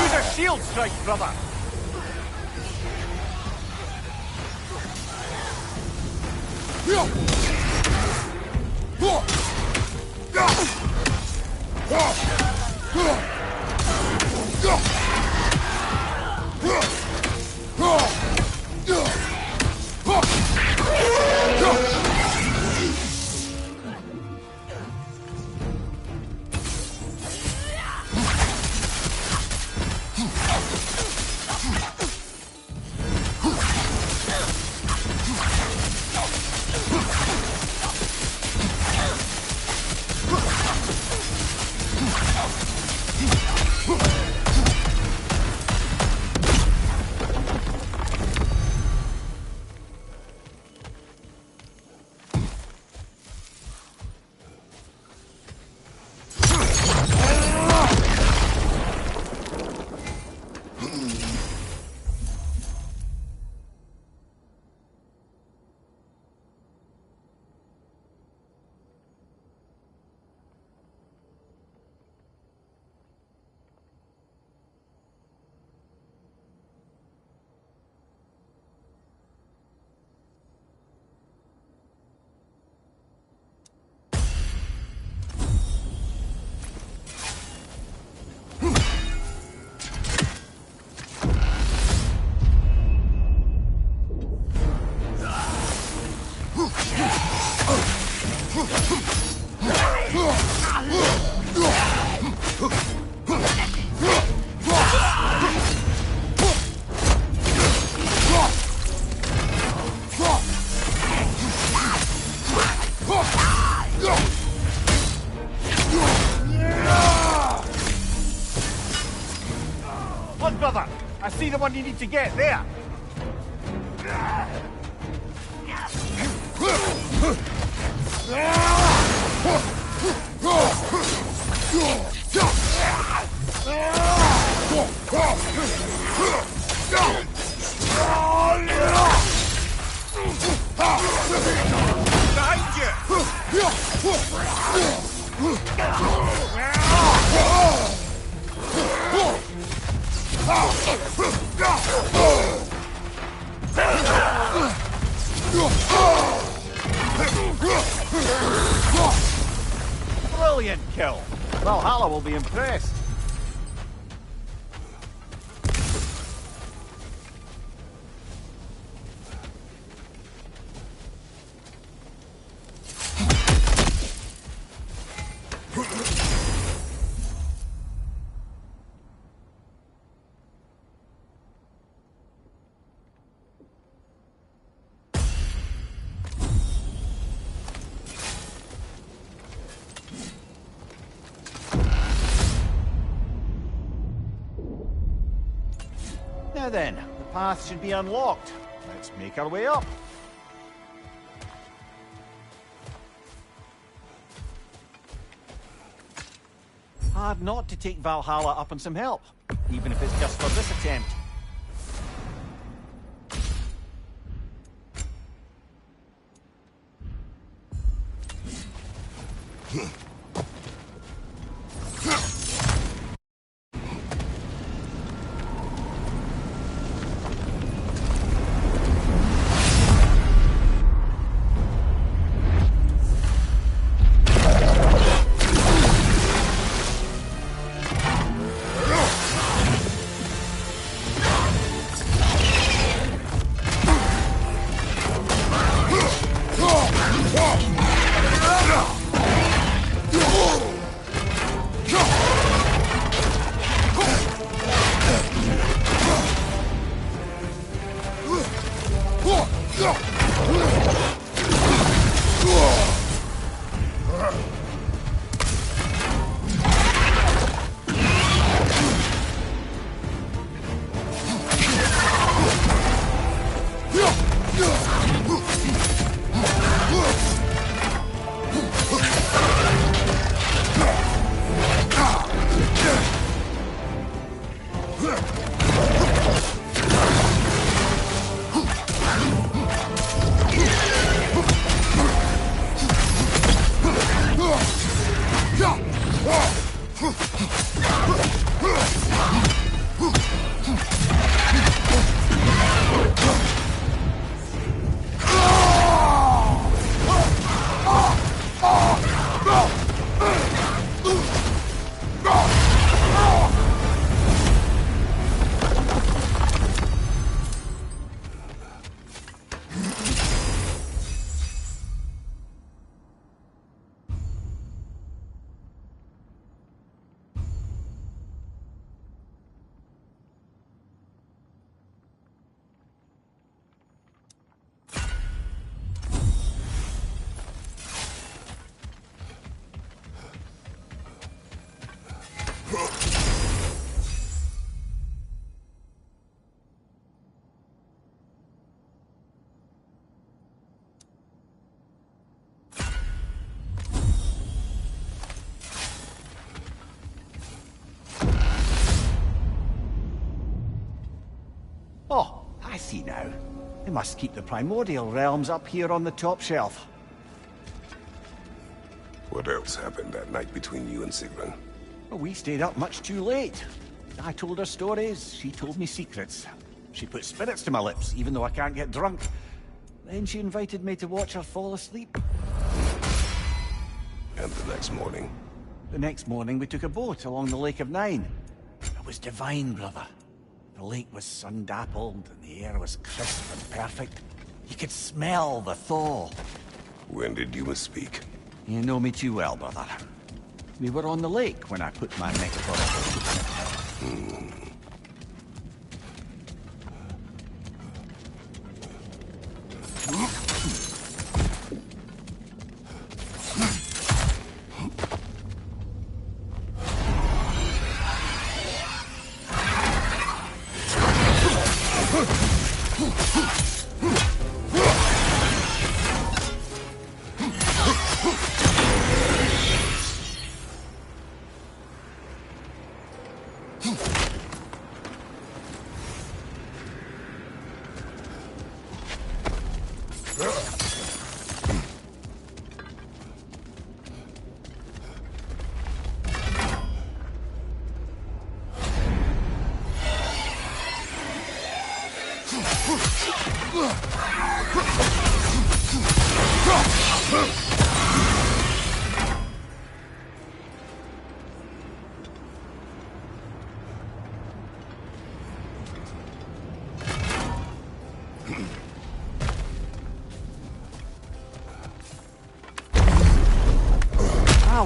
Use a shield strike, brother! Look, brother! I see the one you need to get there! Behind Brilliant kill! Valhalla will be impressed. Now then, the path should be unlocked. Let's make our way up. Hard not to take Valhalla up on some help, even if it's just for this attempt. Oh, I see now. They must keep the primordial realms up here on the top shelf. What else happened that night between you and Sigrun? Well, we stayed up much too late. I told her stories, she told me secrets. She put spirits to my lips, even though I can't get drunk. Then she invited me to watch her fall asleep. And the next morning? The next morning we took a boat along the Lake of Nine. It was divine, brother. The lake was sun-dappled and the air was crisp and perfect. You could smell the thaw. When did you speak? You know me too well, brother. We were on the lake when I put my metaphor.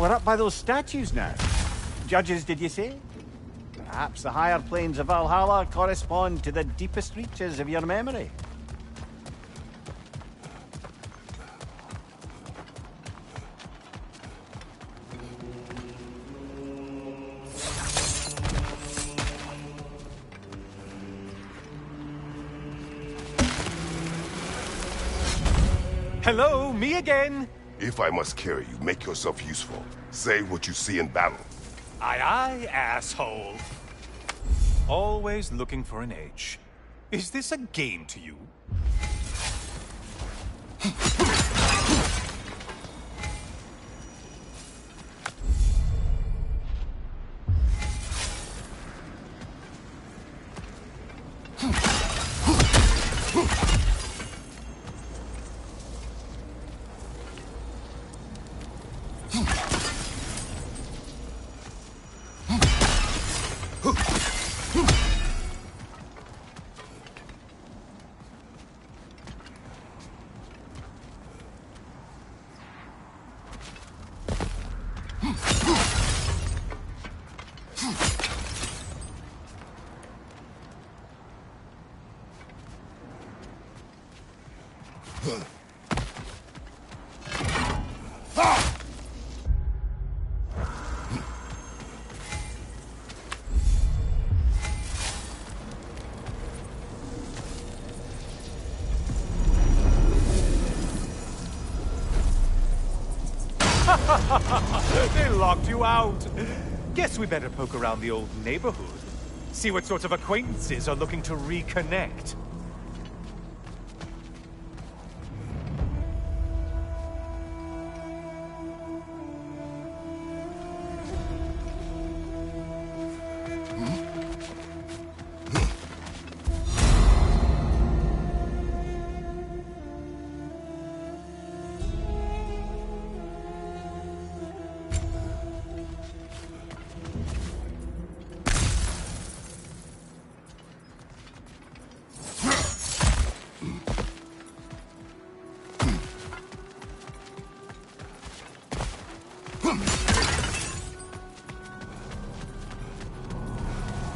We're up by those statues now. Judges, did you say? Perhaps the higher planes of Valhalla correspond to the deepest reaches of your memory. Hello, me again! If I must carry you, make yourself useful. Say what you see in battle. Aye, aye, asshole. Always looking for an edge. Is this a game to you? They locked you out. Guess we better poke around the old neighborhood. See what sorts of acquaintances are looking to reconnect.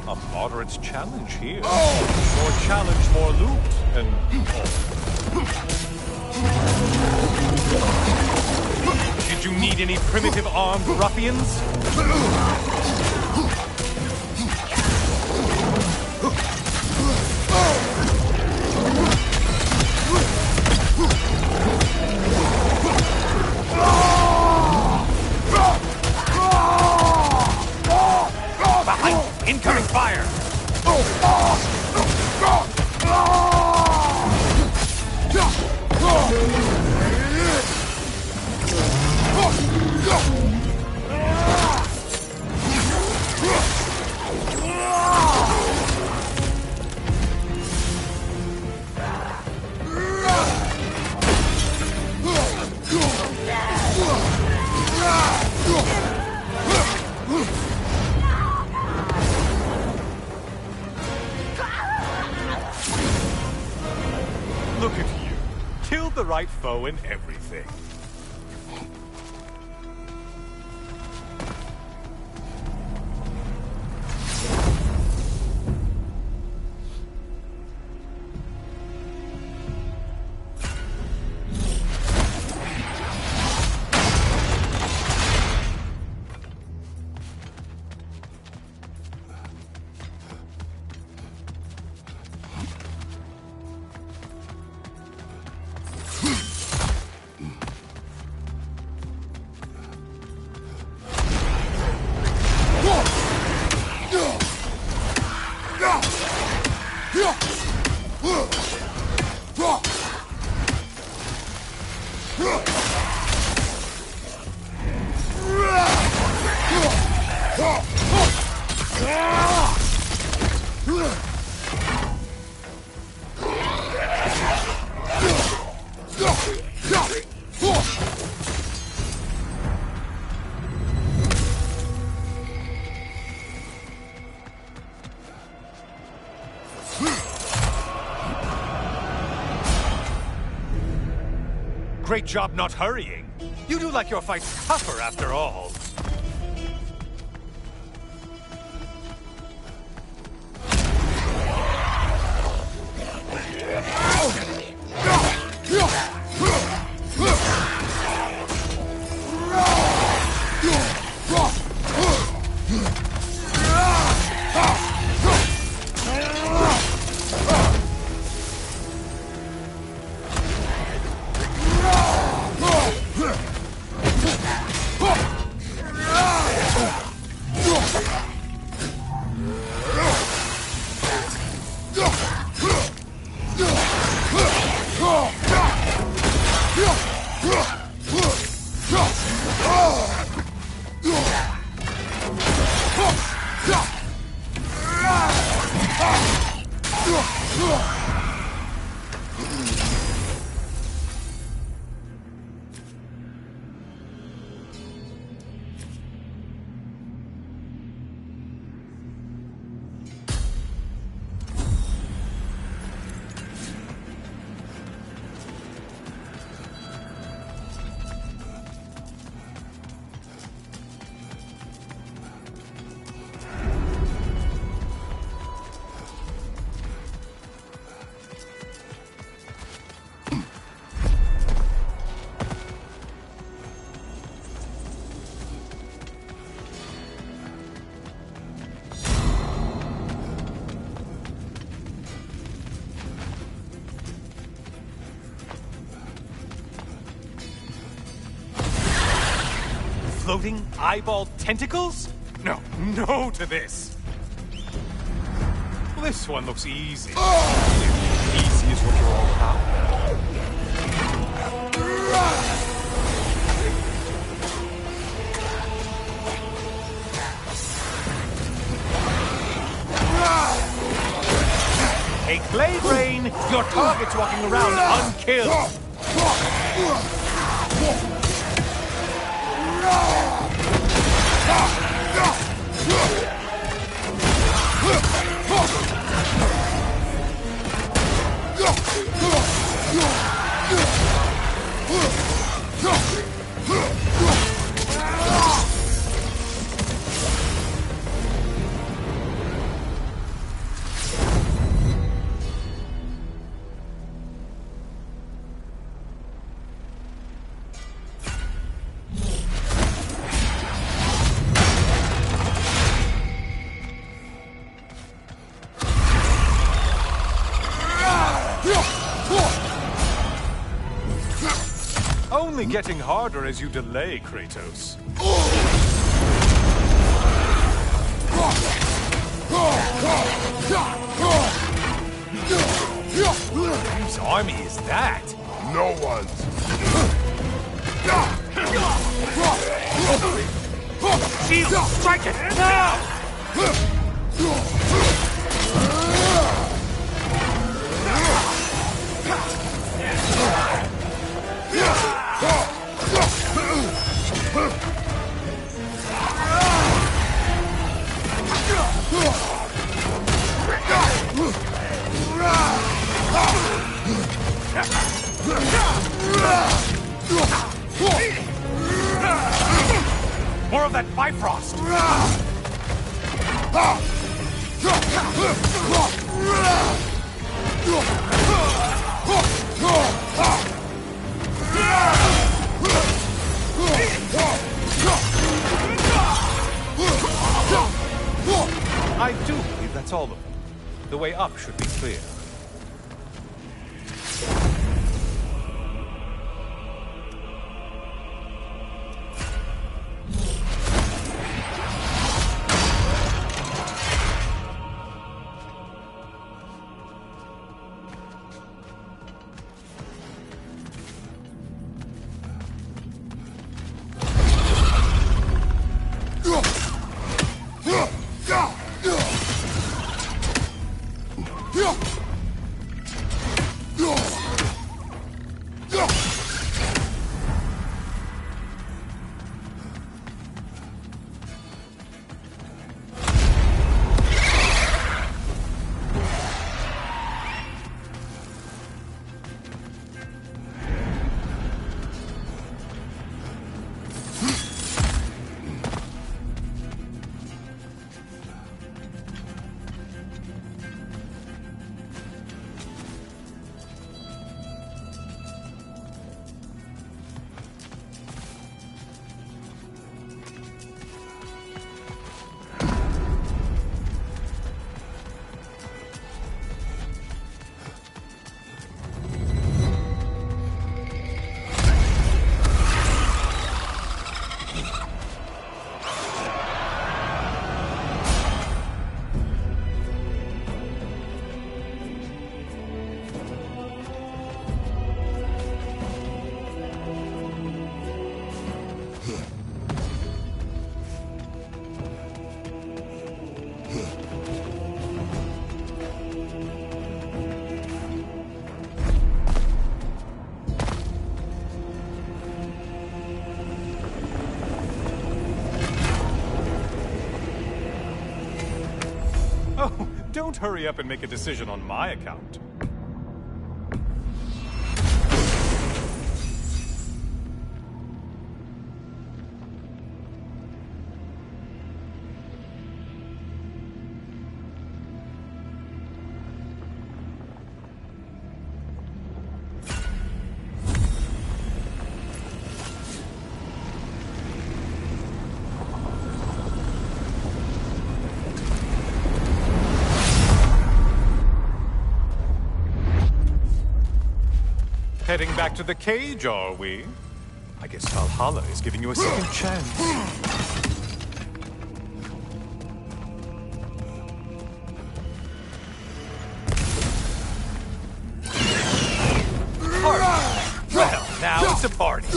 A moderate challenge here. More challenge, more loot, and Did you need any primitive armed ruffians? Incoming fire! Look at you. Killed the right foe and everything. Great job not hurrying. You do like your fights tougher after all. Floating eyeball tentacles? No, no to this. This one looks easy. Easy is what you're all about. Acclaimed Rain, your target's walking around unkilled. Only getting harder as you delay, Kratos. Whose army is that? No one's. Shield, strike it now! More of that Bifrost! I do believe that's all of them. The way up should be clear. don't hurry up and make a decision on my account. Heading back to the cage, are we? I guess Valhalla is giving you a second chance. Party! Well, now it's a party.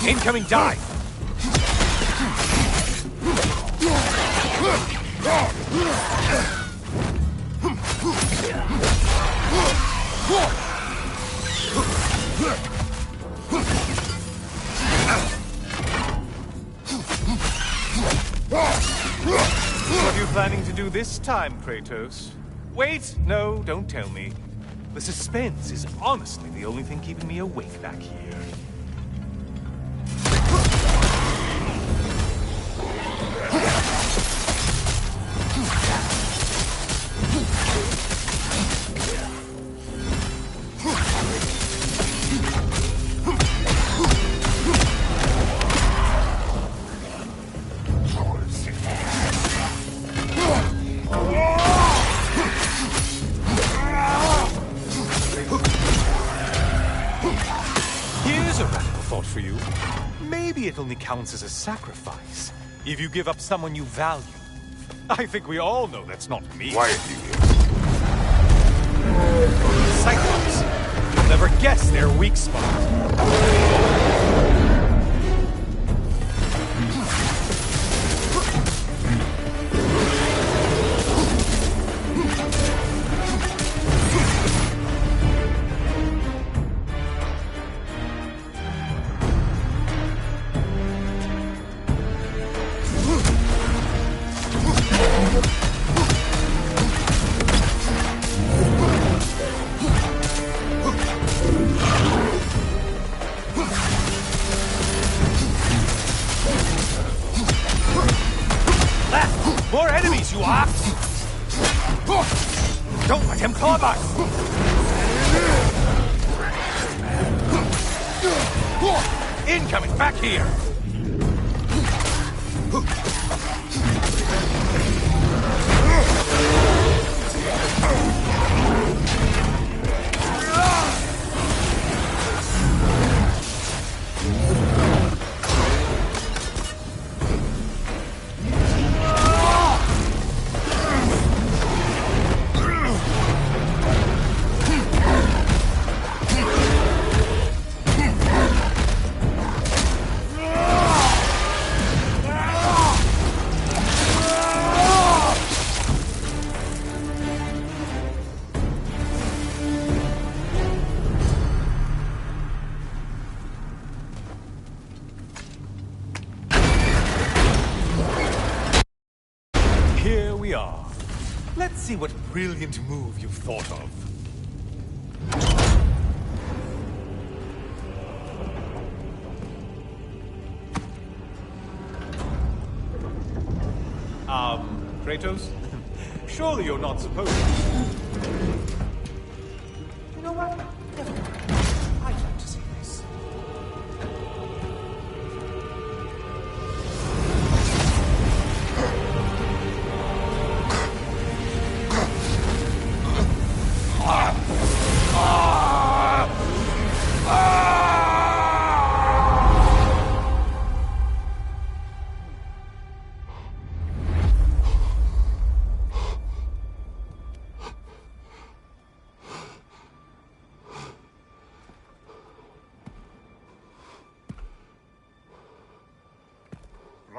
Incoming dive! What are you planning to do this time, Kratos? Wait! No, don't tell me. The suspense is honestly the only thing keeping me awake back here. For you. Maybe it only counts as a sacrifice if you give up someone you value. I think we all know that's not me. Quiet, you. Cyclops. You'll never guess their weak spot. More enemies, you ox! Don't let him club us! Incoming, back here! Here we are. Let's see what brilliant move you've thought of. Kratos? Surely you're not supposed to. You know what? Never mind. I'd like to see this.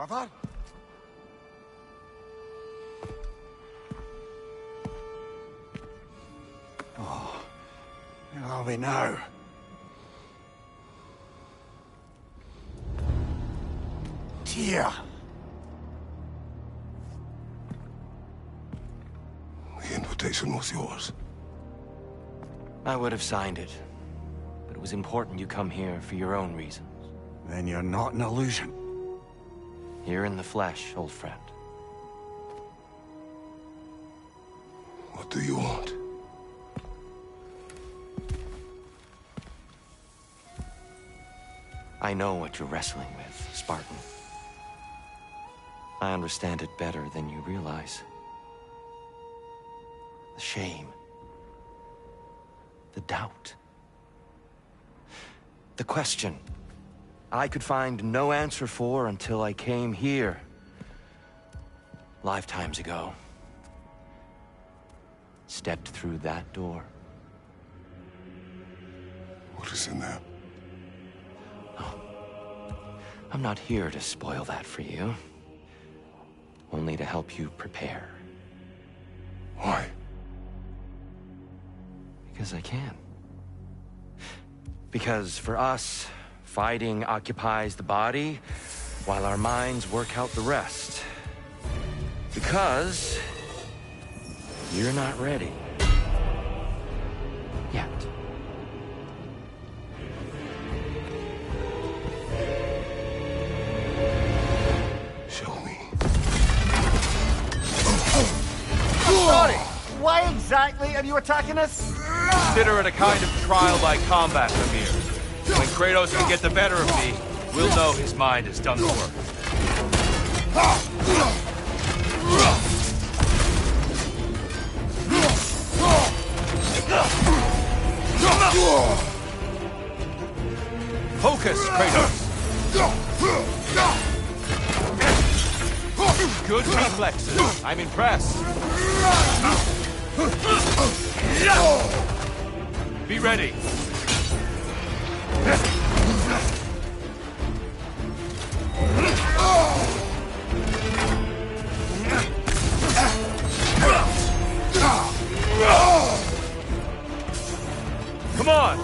brother? Oh, where are we now? Tyr! The invitation was yours. I would have signed it, but it was important you come here for your own reasons. Then you're not an illusion. Here in the flesh, old friend. What do you want? I know what you're wrestling with, Spartan. I understand it better than you realize. The shame. The doubt. The question I could find no answer for until I came here. Lifetimes ago. Stepped through that door. What is in there? I'm not here to spoil that for you. Only to help you prepare. Why? Because I can. Because for us, fighting occupies the body, while our minds work out the rest. Because you're not ready. Yet. Show me. Sorry! Why exactly are you attacking us? Consider it a kind of trial by combat, Amir. When Kratos can get the better of me, we'll know his mind has done the work. Focus, Kratos! Good reflexes. I'm impressed. Be ready. Come on!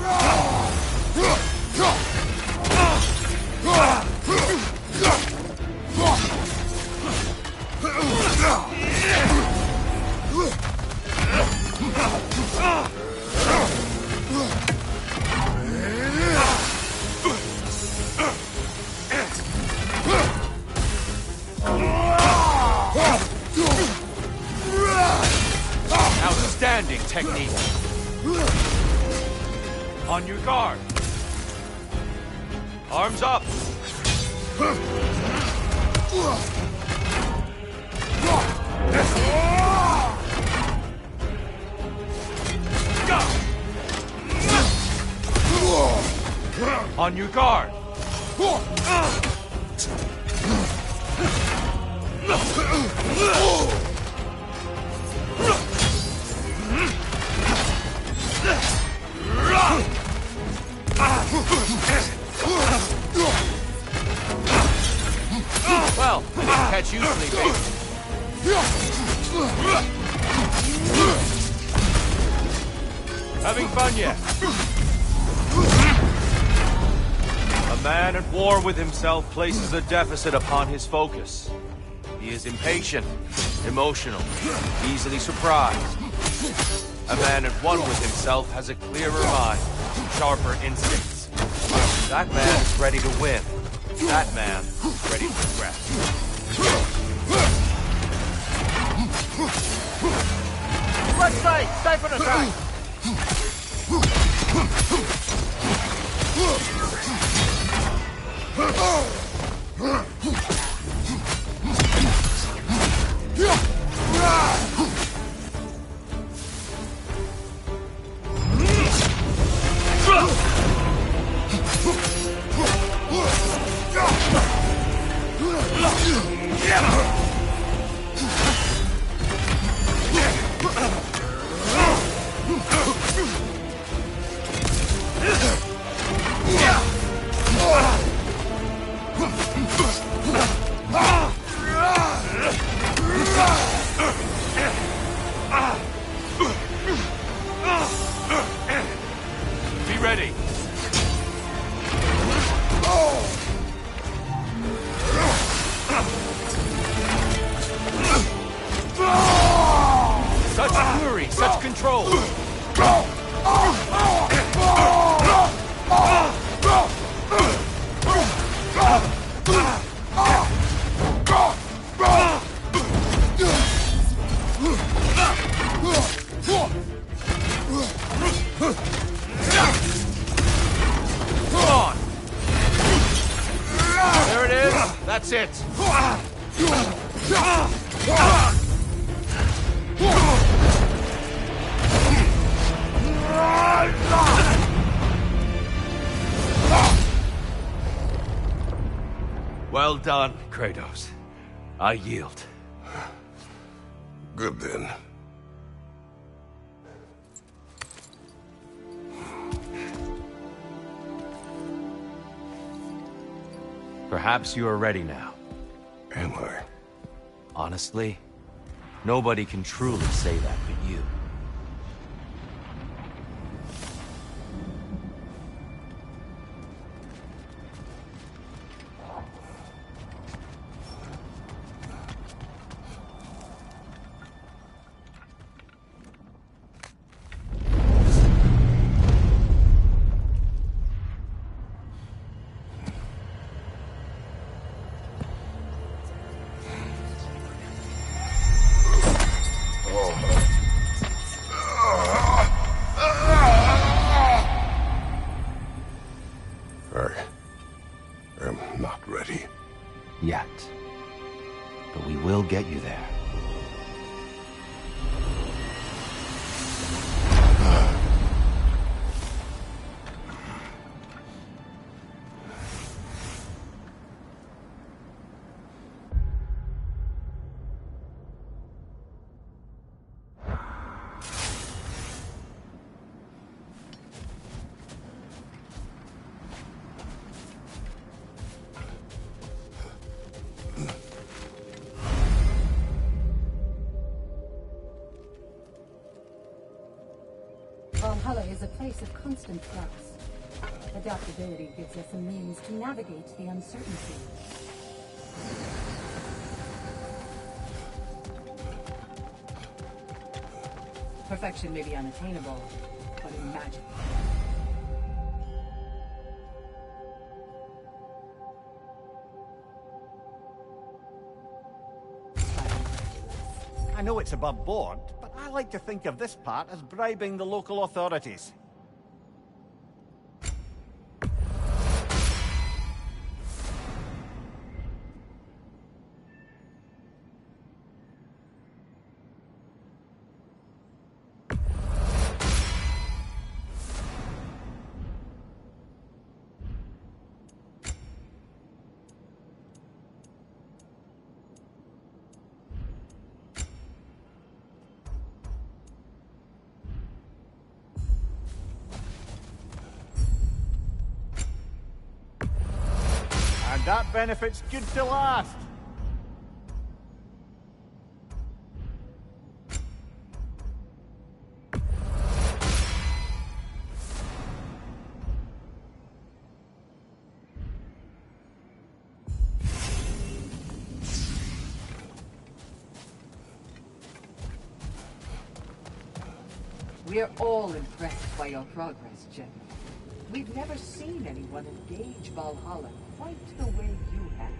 Outstanding technique. On your guard. Arms up. On your guard. Well, catch you sleeping. Having fun yet? A man at war with himself places a deficit upon his focus. He is impatient, emotional, easily surprised. A man at one with himself has a clearer mind, sharper instincts. That man is ready to win. That man is ready to progress. Let's stay for the attack! take such control? Come on! There it is. That's it. Well done, Kratos. I yield. Good then. Perhaps you are ready now. Am I? Honestly, nobody can truly say that but you. I am not ready. Yet. But we will get you there. Valhalla is a place of constant flux. Adaptability gives us a means to navigate the uncertainty. Perfection may be unattainable, but imagine. I know it's above board, but I like to think of this part as bribing the local authorities. And that benefit's good to last. We're all impressed by your progress, General. We've never seen anyone engage Valhalla quite the way you have.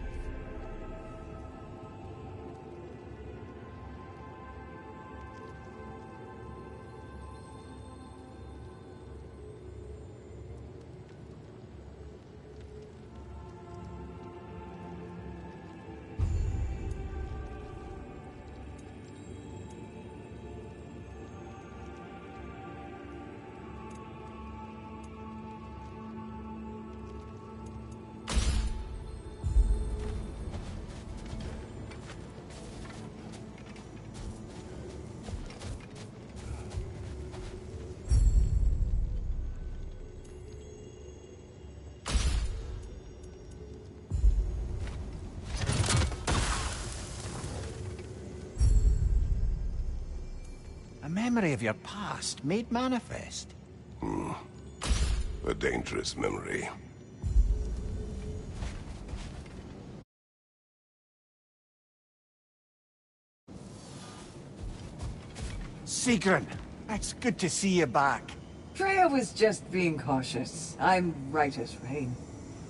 A memory of your past made manifest. A dangerous memory. Sigrun, it's good to see you back. Freya was just being cautious. I'm right as rain.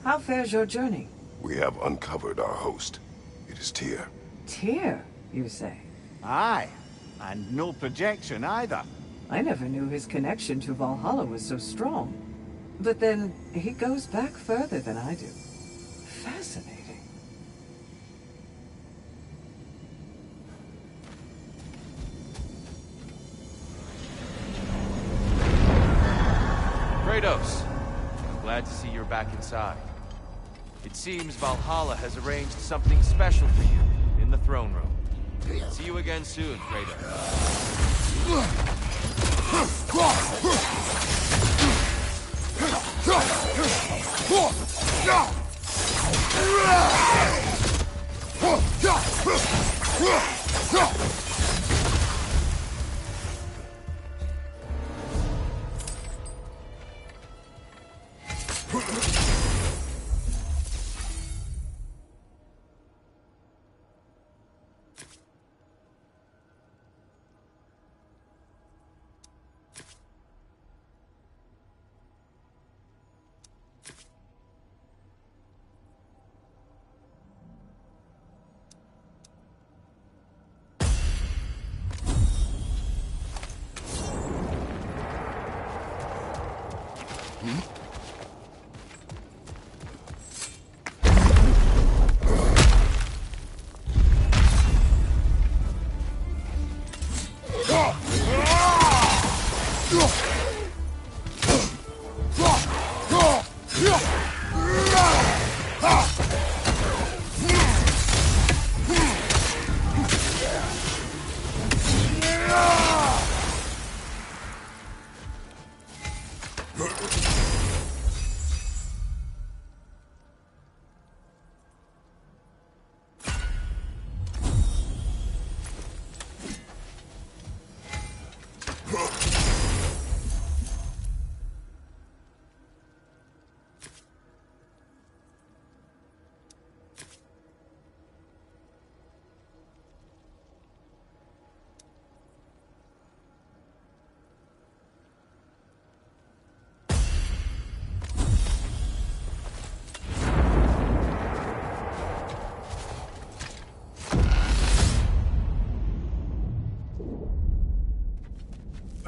How fares your journey? We have uncovered our host. It is Tyr. Tyr, you say? Aye, and no projection either. I never knew his connection to Valhalla was so strong. But then, he goes back further than I do. Fascinating. Kratos, glad to see you're back inside. It seems Valhalla has arranged something special for you in the throne room. See you again soon, Kratos.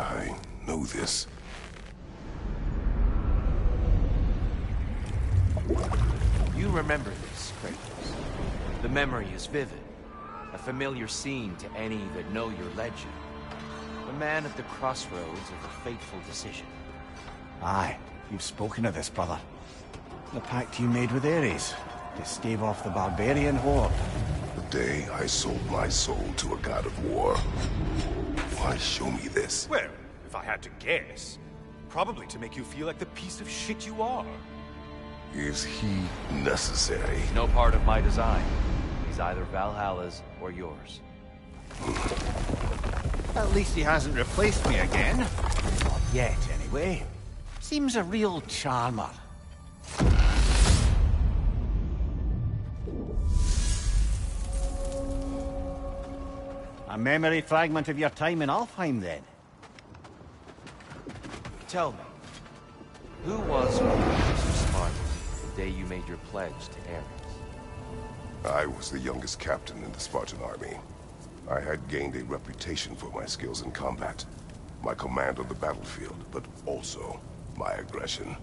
I know this. You remember this, Kratos. The memory is vivid. A familiar scene to any that know your legend. The man at the crossroads of a fateful decision. Aye, you've spoken of this, brother. The pact you made with Ares, to stave off the barbarian horde. The day I sold my soul to a god of war. Why show me this? Well, if I had to guess, probably to make you feel like the piece of shit you are. Is he necessary? He's no part of my design. He's either Valhalla's or yours. At least he hasn't replaced me again. Not yet, anyway. Seems a real charmer. A memory fragment of your time in Alfheim, then? Tell me, who was House of Sparta the day you made your pledge to Ares? I was the youngest captain in the Spartan army. I had gained a reputation for my skills in combat, my command on the battlefield, but also my aggression.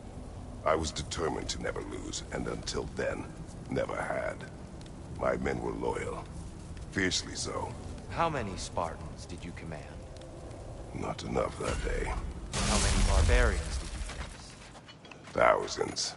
I was determined to never lose, and until then, never had. My men were loyal, fiercely so. How many Spartans did you command? Not enough that day. How many barbarians did you face? Thousands.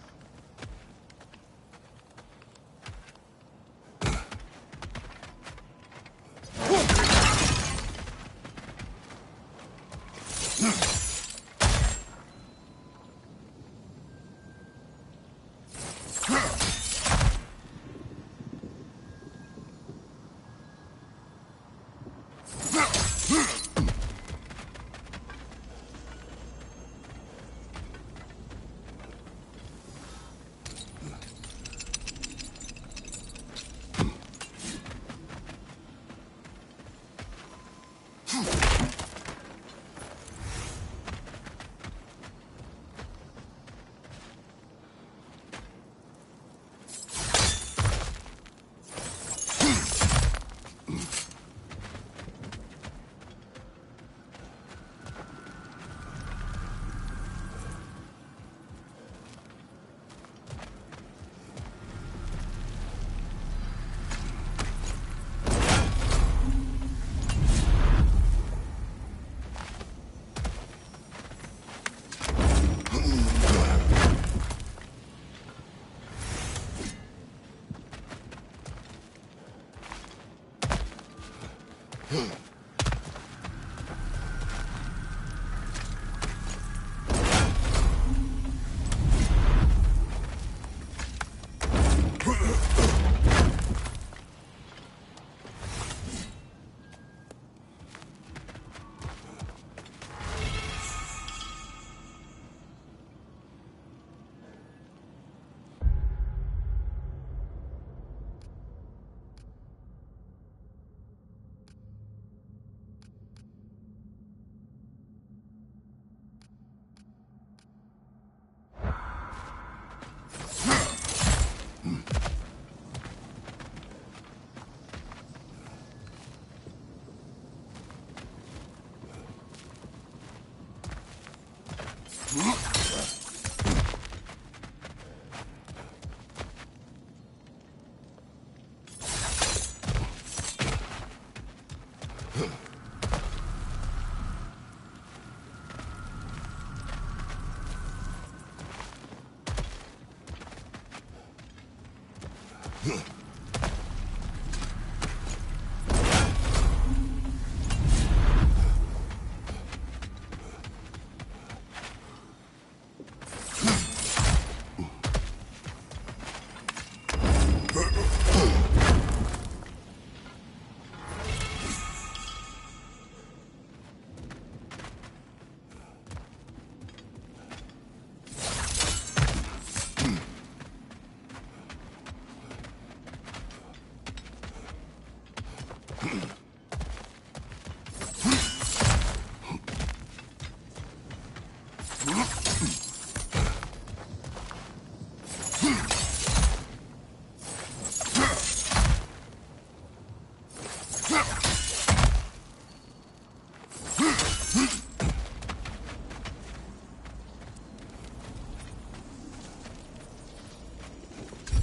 A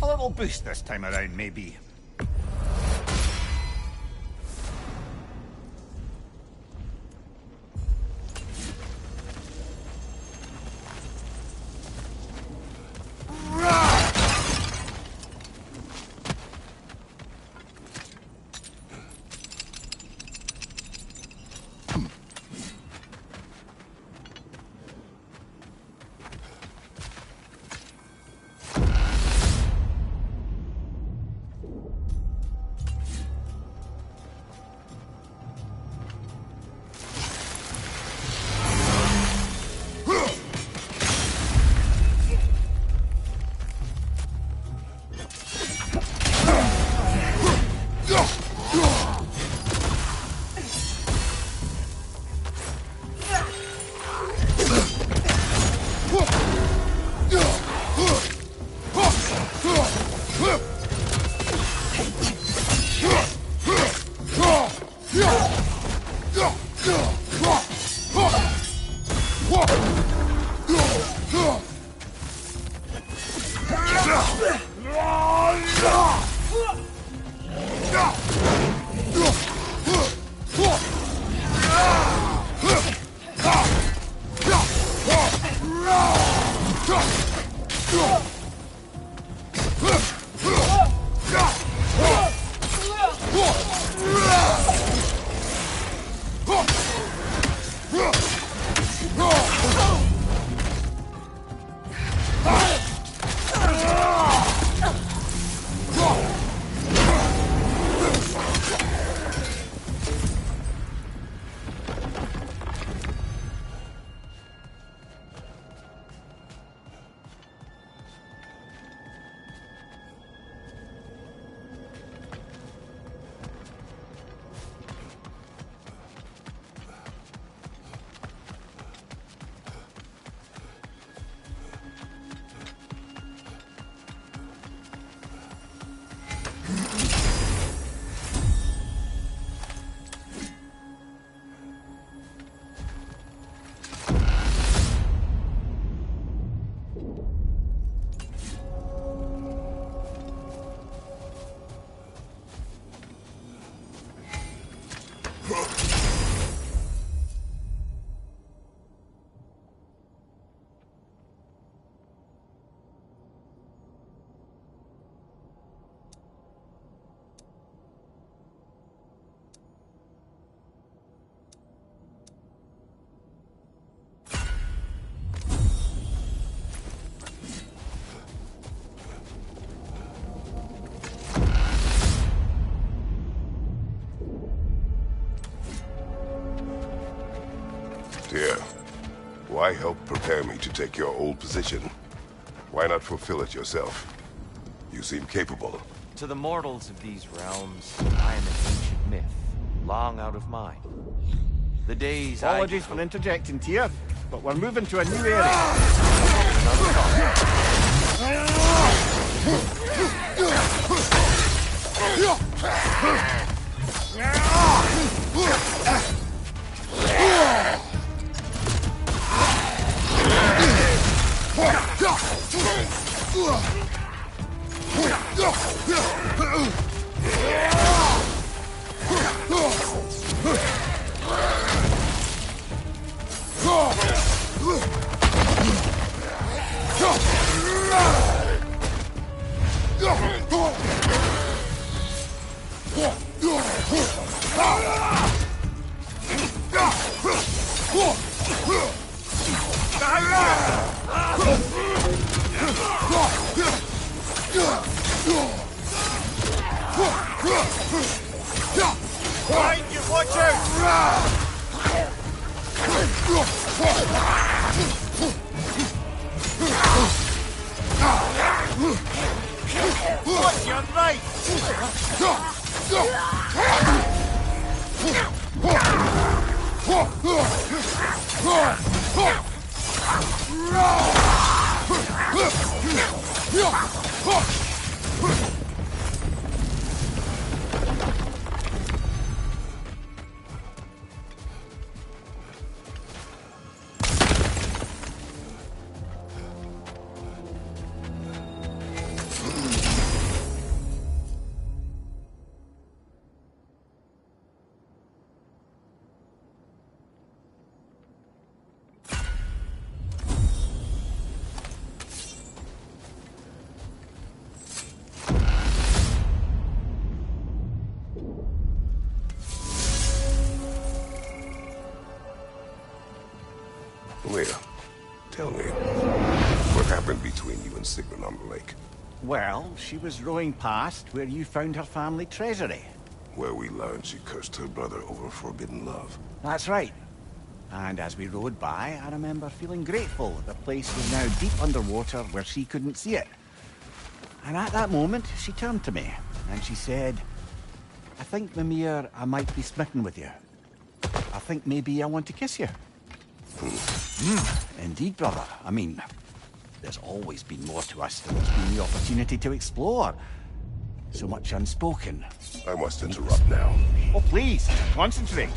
little boost this time around, maybe. Dear, why help prepare me to take your old position? Why not fulfill it yourself? You seem capable. To the mortals of these realms, I am an ancient myth, long out of mind. The days Apologies for interjecting, Tyr, but we're moving to a new area. Leah, tell me, what happened between you and Sigrun on the lake? Well, she was rowing past where you found her family treasury. Where we learned she cursed her brother over forbidden love. That's right. And as we rowed by, I remember feeling grateful that the place was now deep underwater where she couldn't see it. And at that moment, she turned to me, and she said, I think, Mimir, I might be smitten with you. I think maybe I want to kiss you. Indeed, brother. I mean, there's always been more to us than there's been the opportunity to explore. So much unspoken. I must interrupt now. Oh, please, concentrate.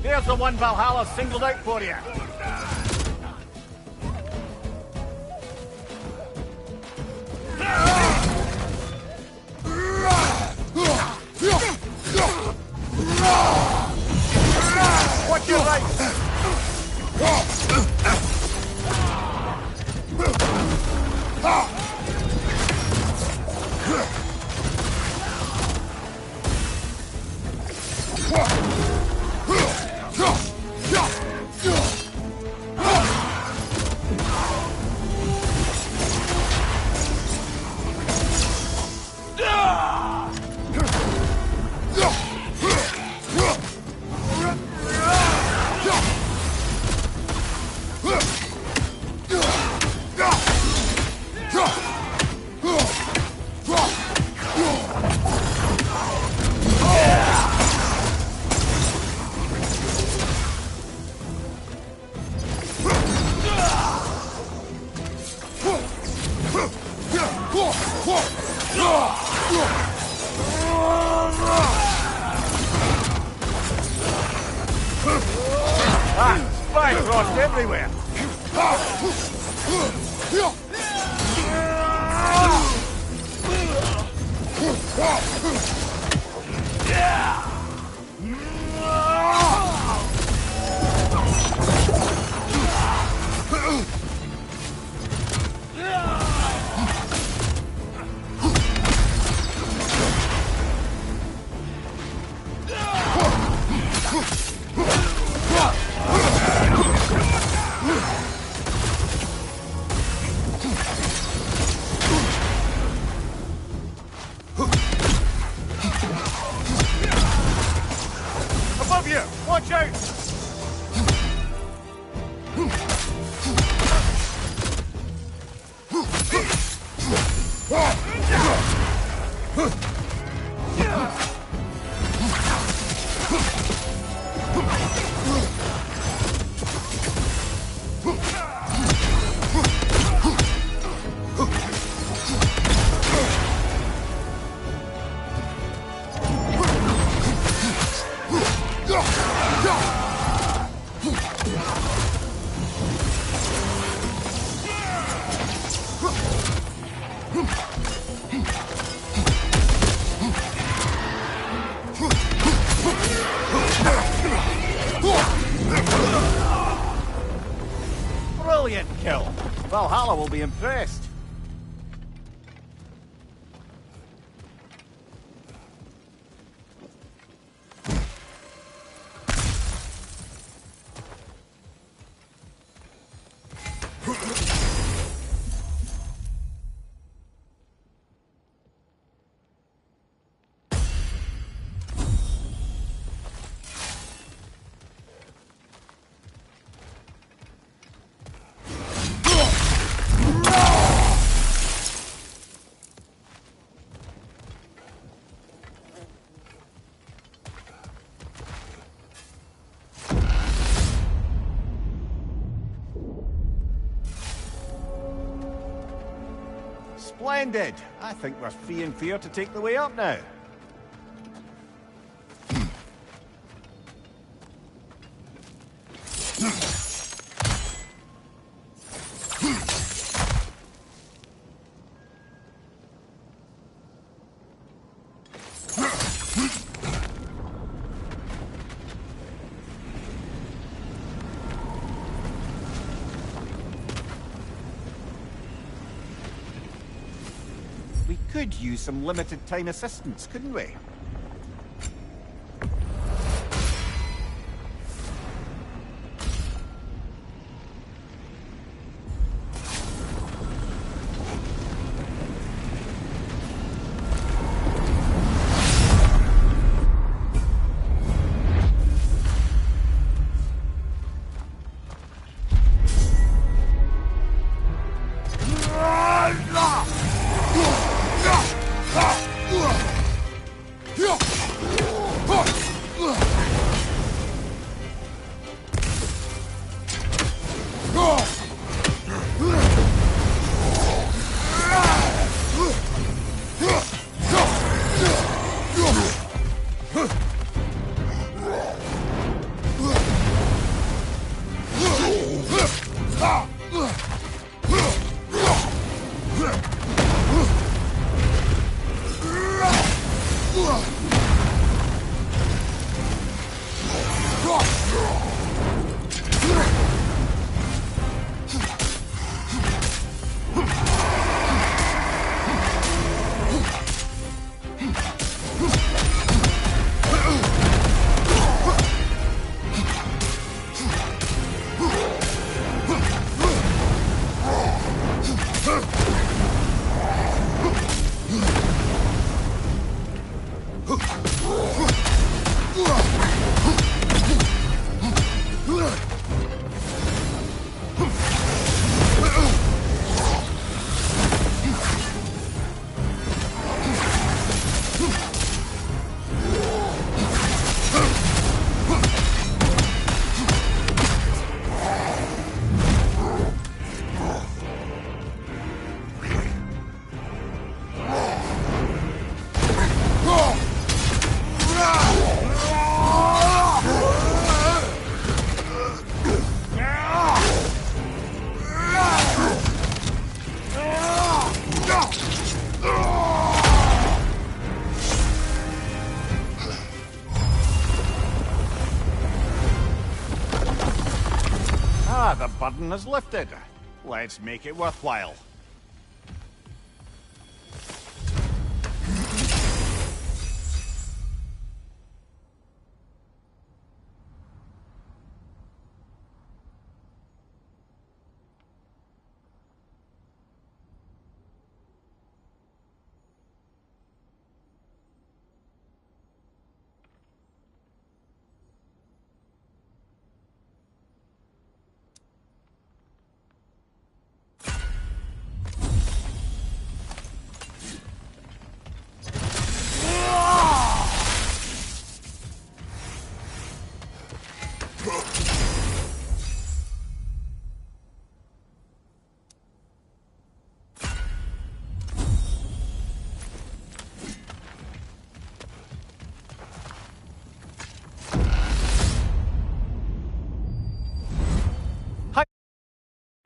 There's the one Valhalla singled out for you. Watch your right. Spine frost everywhere. Above you! Watch out! Valhalla will be impressed. Splendid! I think we're free and fair to take the way up now. We could use some limited time assistance, couldn't we? The burden is lifted. Let's make it worthwhile.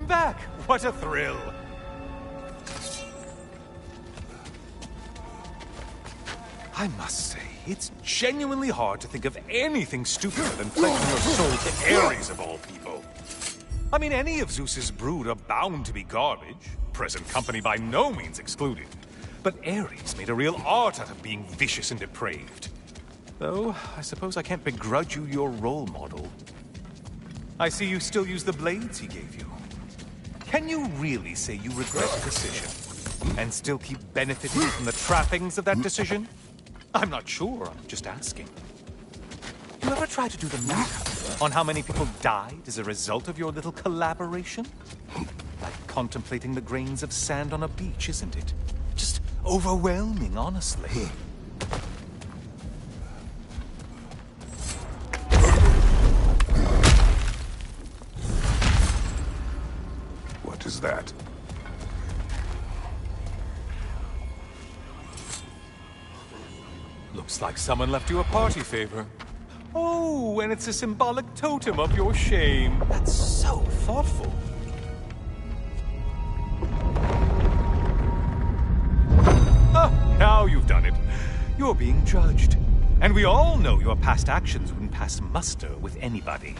Back! What a thrill! I must say, it's genuinely hard to think of anything stupider than pledging your soul to Ares of all people. I mean, any of Zeus's brood are bound to be garbage, present company by no means excluded. But Ares made a real art out of being vicious and depraved. Though, I suppose I can't begrudge you your role model. I see you still use the blades he gave you. Can you really say you regret a decision, and still keep benefiting from the trappings of that decision? I'm not sure, I'm just asking. You ever try to do the math on how many people died as a result of your little collaboration? Like contemplating the grains of sand on a beach, isn't it? Just overwhelming, honestly. What is that? Looks like someone left you a party favor. Oh, and it's a symbolic totem of your shame. That's so thoughtful. Ah, now you've done it. You're being judged. And we all know your past actions wouldn't pass muster with anybody.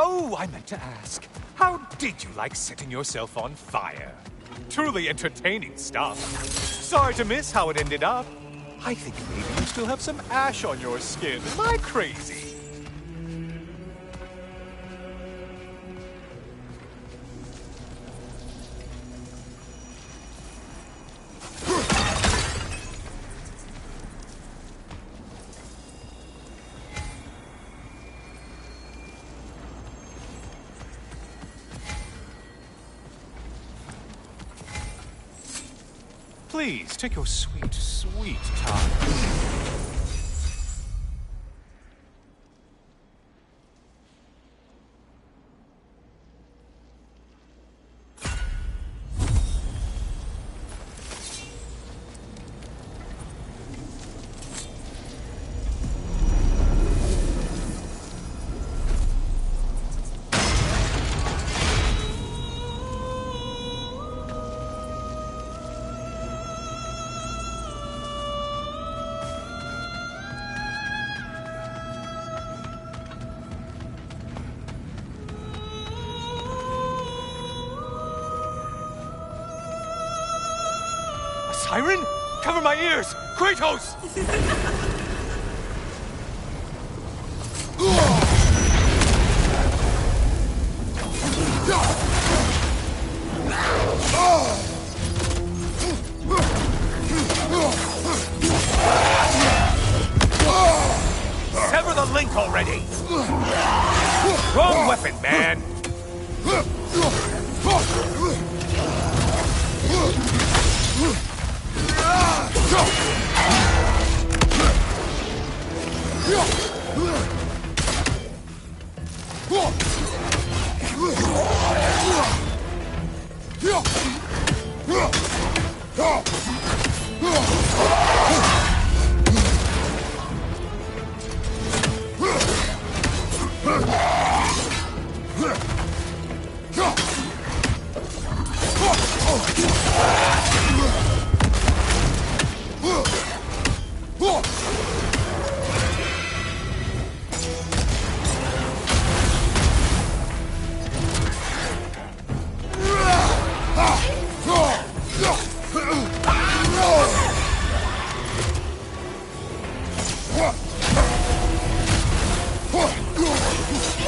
Oh, I meant to ask. How did you like setting yourself on fire? Truly entertaining stuff. Sorry to miss how it ended up. I think maybe you still have some ash on your skin. Am I crazy? Please, take your sweet, sweet time. Siren? Cover my ears! Kratos! Sever the link already! Wrong weapon, man!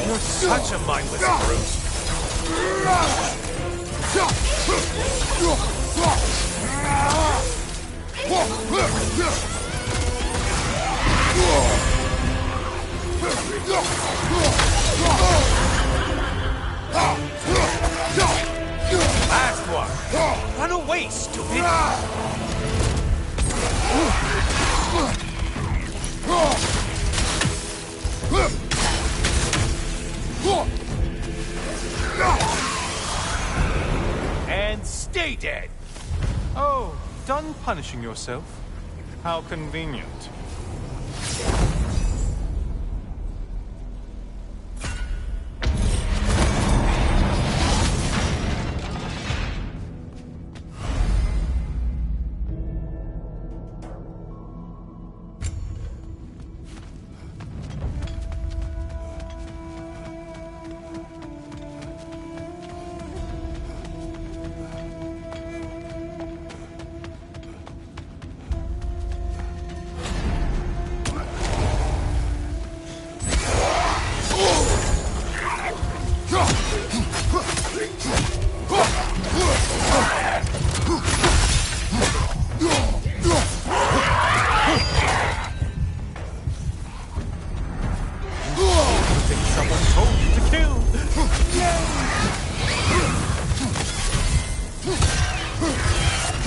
You're such a mindless brute. Last one. Run away, stupid. And stay dead. Oh, done punishing yourself? How convenient.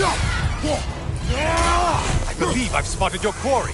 I believe I've spotted your quarry.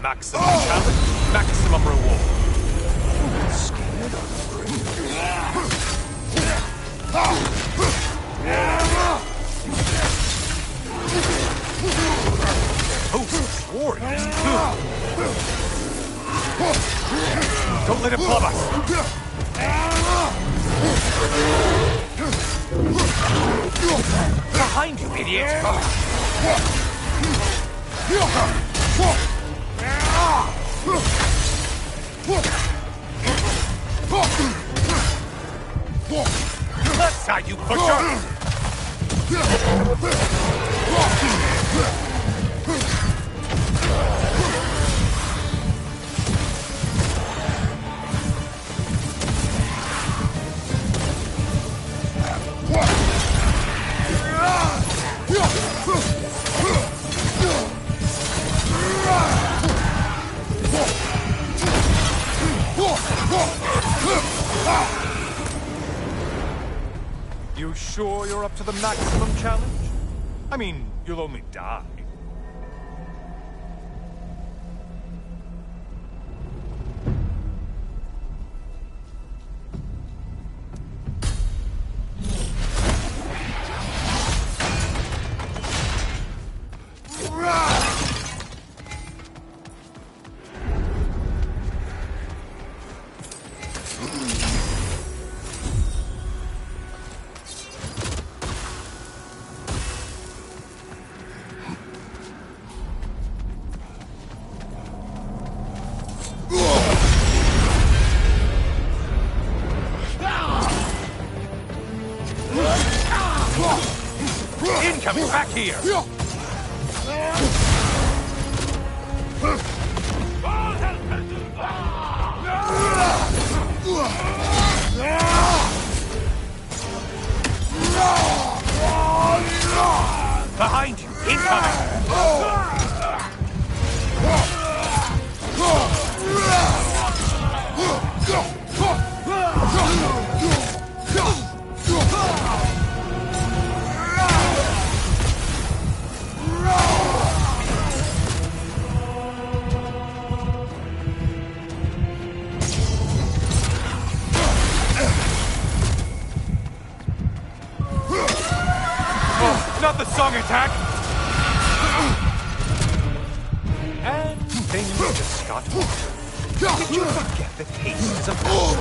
Maximum challenge, maximum reward. Scared Host warriors. Don't let him club us. Behind you, idiot. Left side, you butcher! You sure you're up to the maximum challenge? I mean, you'll only die. Incoming back here! Behind you! Incoming! Not the song attack! And things just got worse. Did you forget that haste is a virtue?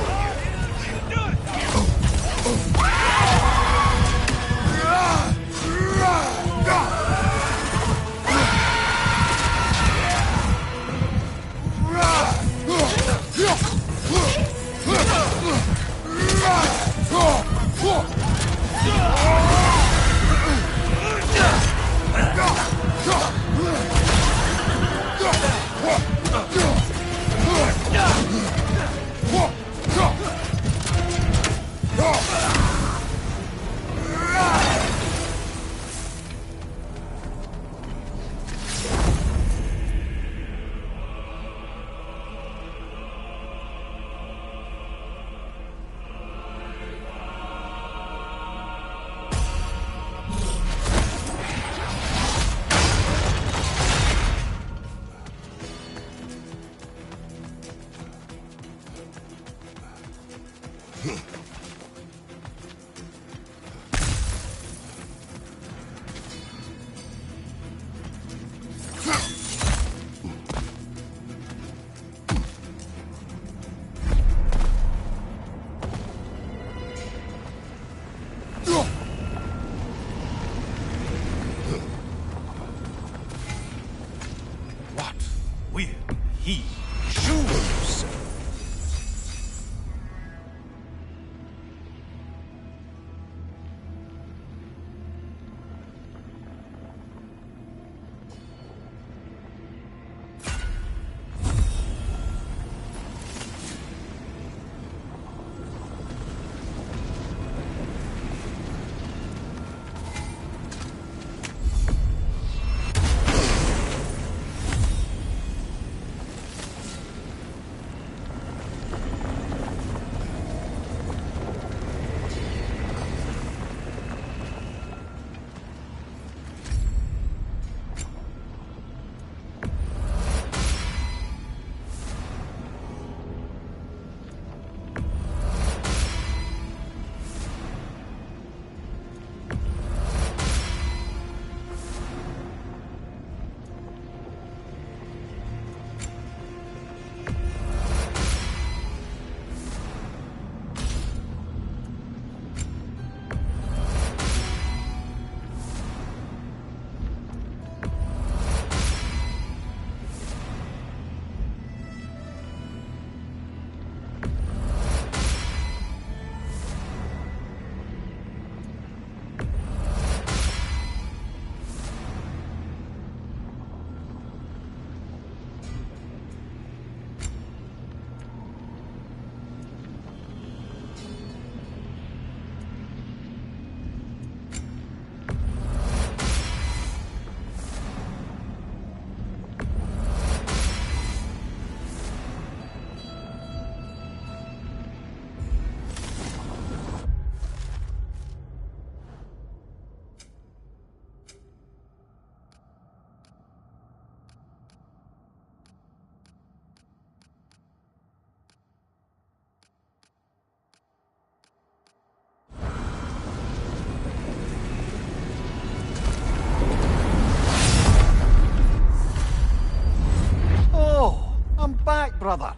brother.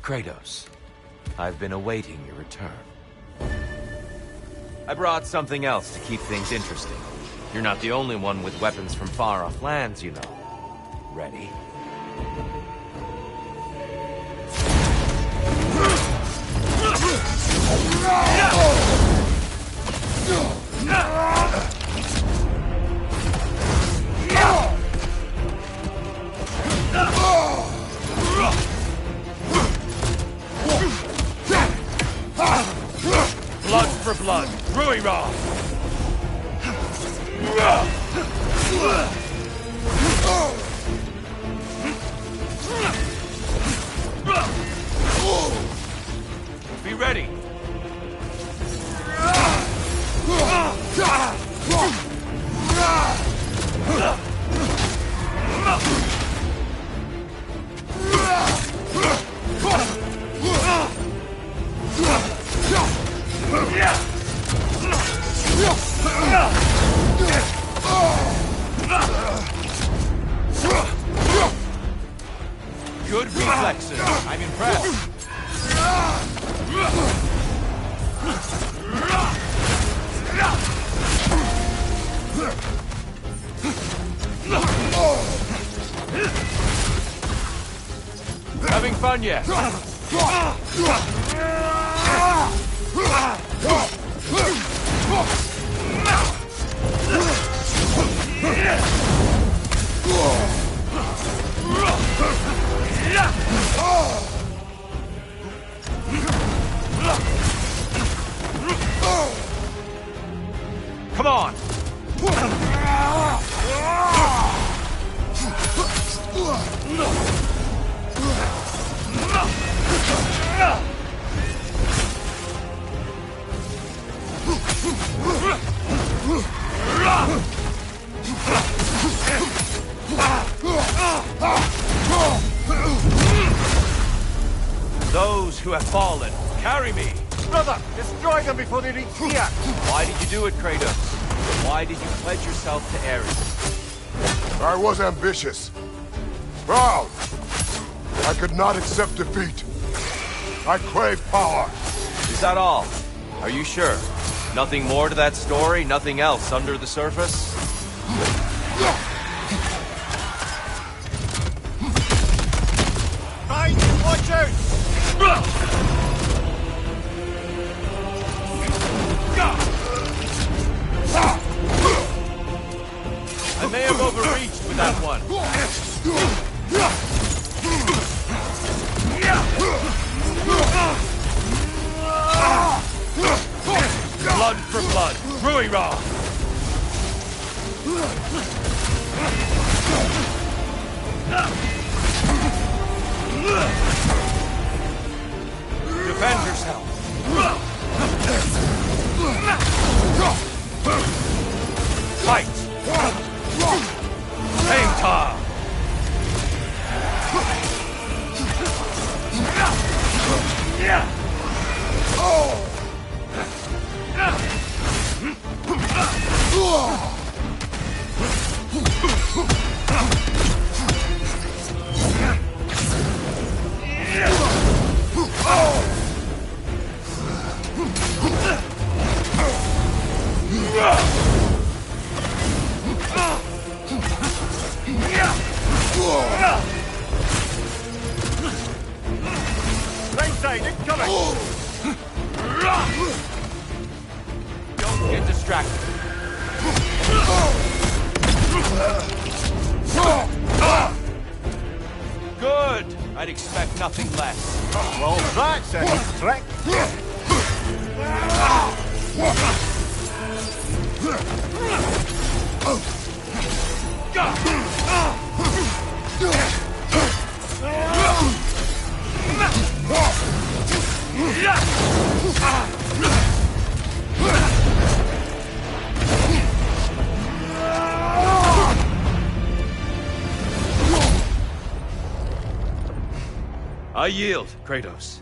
Kratos, I've been awaiting your return. I brought something else to keep things interesting. You're not the only one with weapons from far-off lands, you know. Ready? Blood for blood, Rui-Ra! Be ready! Good reflexes. I'm impressed. Having fun yet? Come on! Those who have fallen, carry me! Brother, destroy them before they reach here! Why did you do it, Kratos? Why did you pledge yourself to Ares? I was ambitious. Proud. I could not accept defeat. I crave power. Is that all? Are you sure? Nothing more to that story? Nothing else under the surface? Fine, watch out! I may have overreached with that one. Blood for blood, Rui-Ra! Defend yourself! Fight! Hang time! Right side, incoming! Don't get distracted. Good! I'd expect nothing less. Well, that's a neat trick. I yield, Kratos.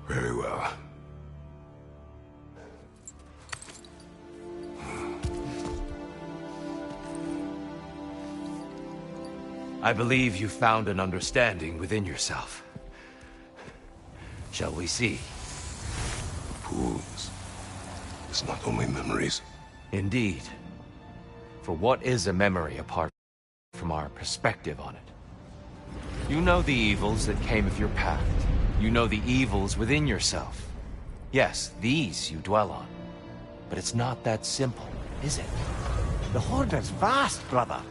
Very well. I believe you found an understanding within yourself. Shall we see? Fools. It's not only memories. Indeed. For what is a memory apart from our perspective on it? You know the evils that came of your path. You know the evils within yourself. Yes, these you dwell on. But it's not that simple, is it? The Horde is vast, brother.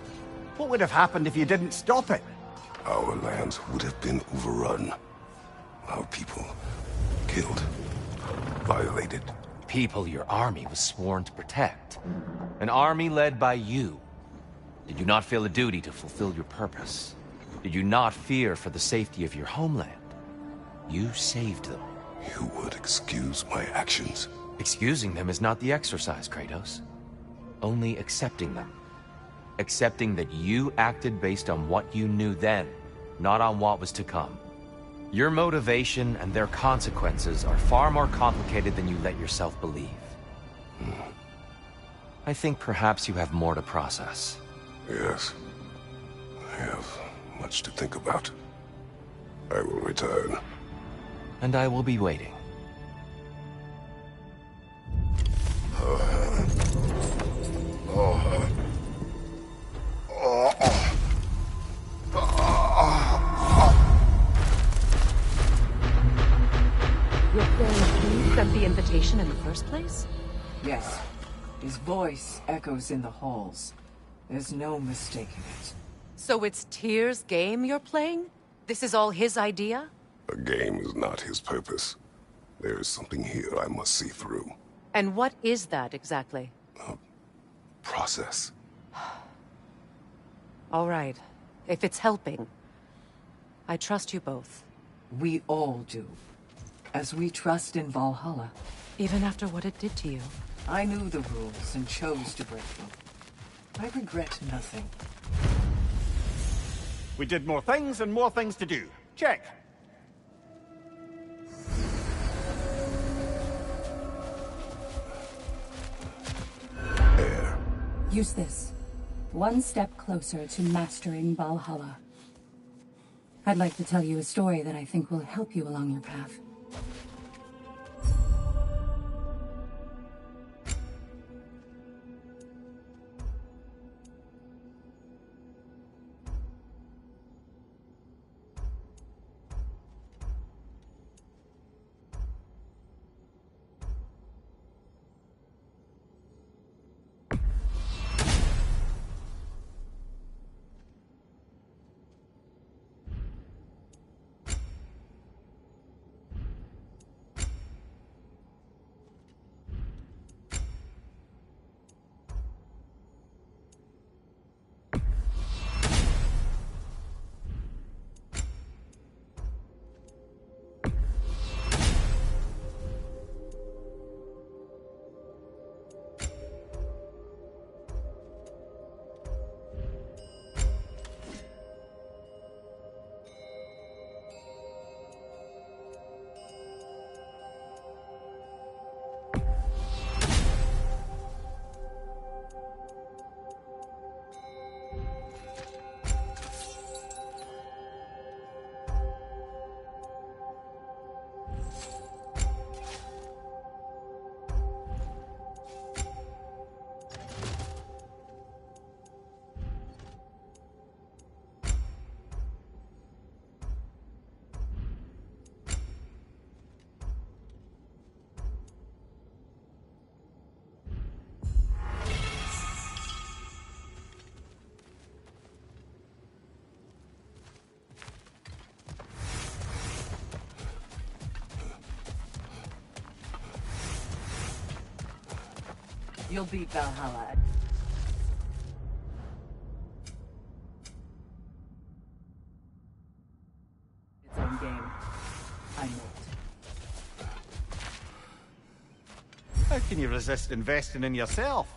What would have happened if you didn't stop it? Our lands would have been overrun. Our people killed, violated. People your army was sworn to protect. An army led by you. Did you not feel a duty to fulfill your purpose? Did you not fear for the safety of your homeland? You saved them. You would excuse my actions. Excusing them is not the exercise, Kratos. Only accepting them. Accepting that you acted based on what you knew then, not on what was to come. Your motivation and their consequences are far more complicated than you let yourself believe. I think perhaps you have more to process. Yes. I have much to think about. I will return. And I will be waiting. Your friend sent the invitation in the first place? Yes. His voice echoes in the halls. There's no mistaking it. So it's Tyr's game you're playing? This is all his idea? A game is not his purpose. There is something here I must see through. And what is that exactly? Process. All right. If it's helping, I trust you both. We all do. As we trust in Valhalla. Even after what it did to you. I knew the rules and chose to break them. I regret nothing. We did more things and more things to do. Check. Air. Use this. One step closer to mastering Valhalla. I'd like to tell you a story that I think will help you along your path. You'll beat Valhalla. Its own game. I know it. How can you resist investing in yourself?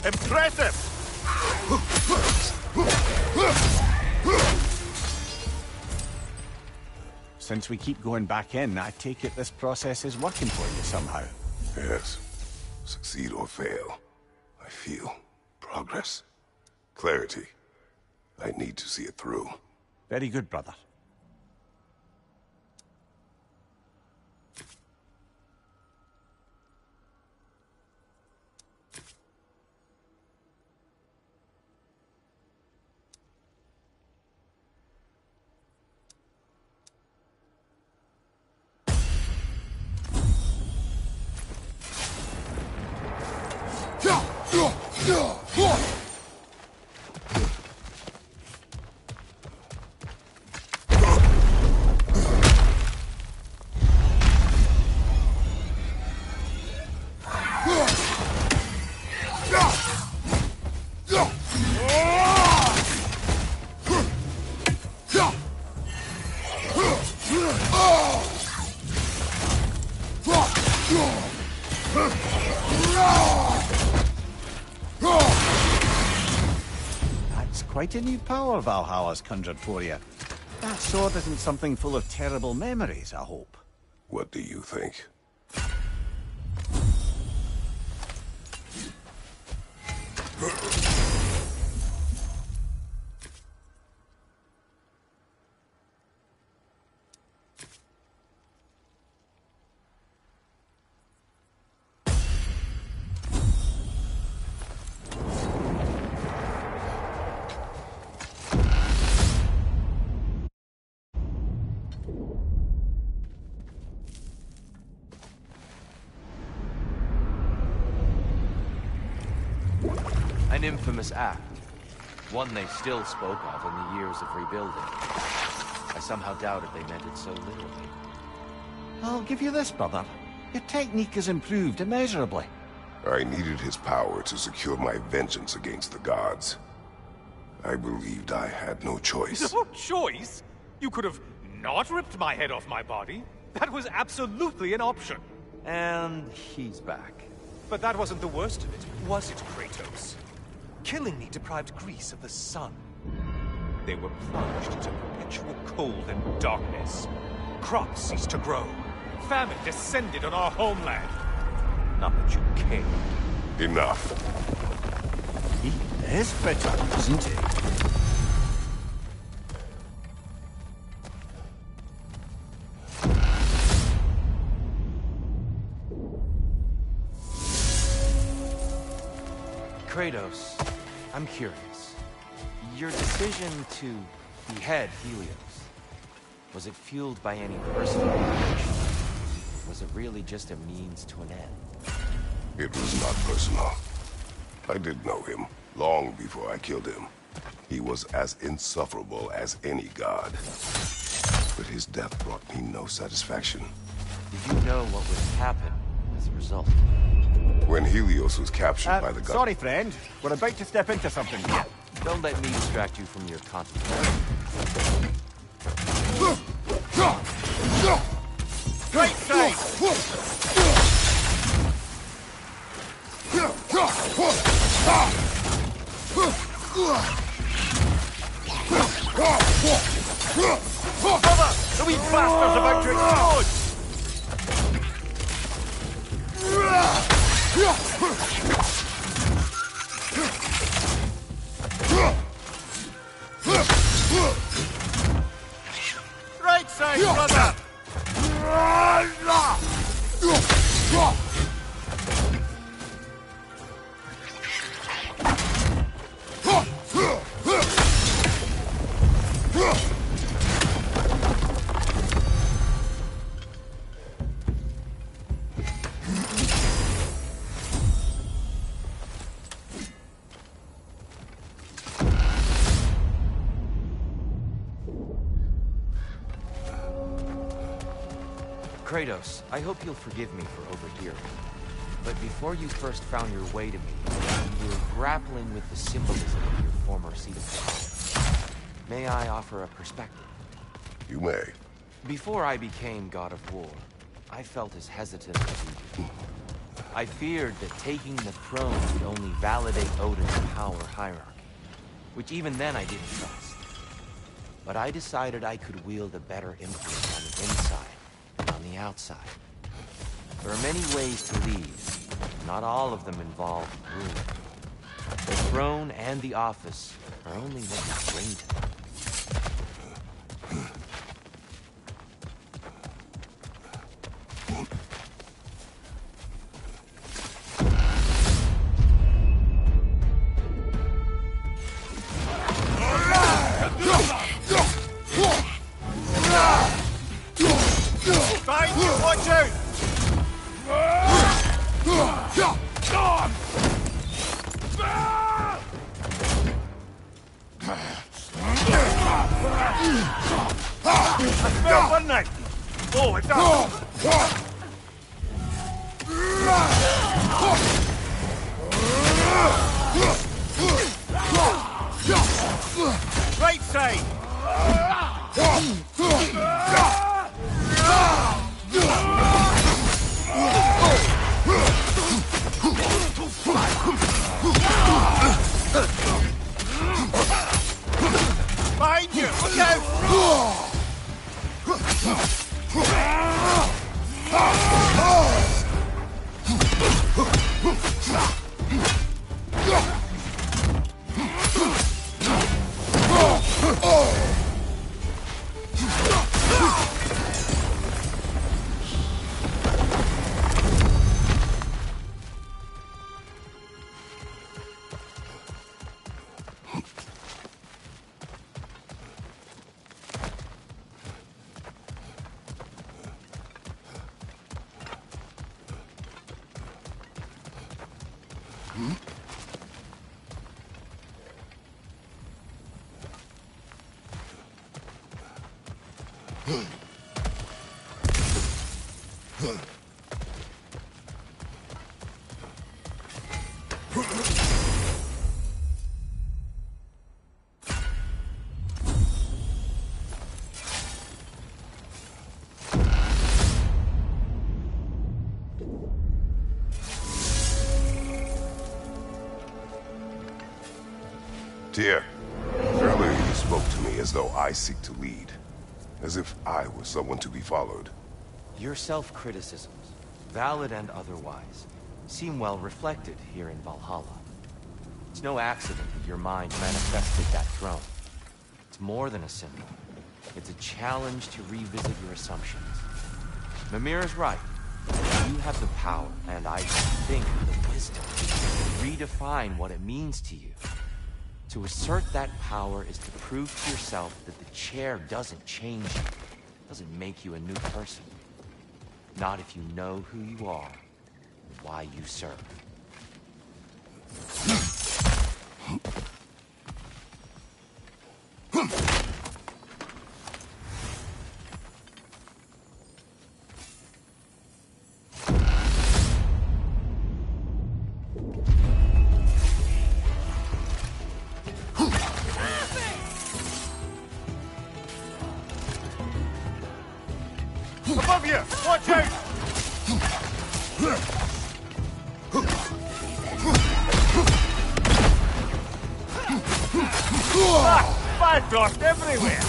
Impressive! Since we keep going back in, I take it this process is working for you somehow. Yes. Succeed or fail, I feel progress. Clarity. I need to see it through. Very good, brother. That's quite a new power Valhalla's conjured for you. That sword isn't something full of terrible memories, I hope. What do you think? An infamous act. One they still spoke of in the years of rebuilding. I somehow doubted they meant it so literally. I'll give you this, brother. Your technique has improved immeasurably. I needed his power to secure my vengeance against the gods. I believed I had no choice. No choice? You could have not ripped my head off my body. That was absolutely an option. And he's back. But that wasn't the worst of it, was it, Kratos? Killing me deprived Greece of the sun. They were plunged into perpetual cold and darkness. Crops ceased to grow. Famine descended on our homeland. Not that you cared. Enough. He is bitter, isn't he? Kratos, I'm curious. Your decision to behead Helios, was it fueled by any personal motivation? Was it really just a means to an end? It was not personal. I did know him, long before I killed him. He was as insufferable as any god. But his death brought me no satisfaction. Did you know what would happen as a result? When Helios was captured by the gods... Sorry, friend. We're about to step into something here. Don't let me distract you from your contemplation. Right side! Brother! The wee bastard's about to explode! Right side, brother! Kratos, I hope you'll forgive me for overhearing. But before you first found your way to me, you were grappling with the symbolism of your former seat of power. May I offer a perspective? You may. Before I became God of War, I felt as hesitant as you did. I feared that taking the throne would only validate Odin's power hierarchy, which even then I didn't trust. But I decided I could wield a better influence on the inside than on the outside. There are many ways to lead. Not all of them involve rule. The throne and the office are only what you bring to them. Right side! Behind you! Look out! Tyr, earlier you spoke to me as though I seek to lead, as if I were someone to be followed. Your self-criticisms, valid and otherwise, seem well reflected here in Valhalla. It's no accident that your mind manifested that throne. It's more than a symbol. It's a challenge to revisit your assumptions. Mimir is right. You have the power, and I think the wisdom, to redefine what it means to you. To assert that power is to prove to yourself that the chair doesn't change you, doesn't make you a new person. Not if you know who you are and why you serve. Above you! Watch out! Bad dust everywhere!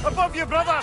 Above you, brother!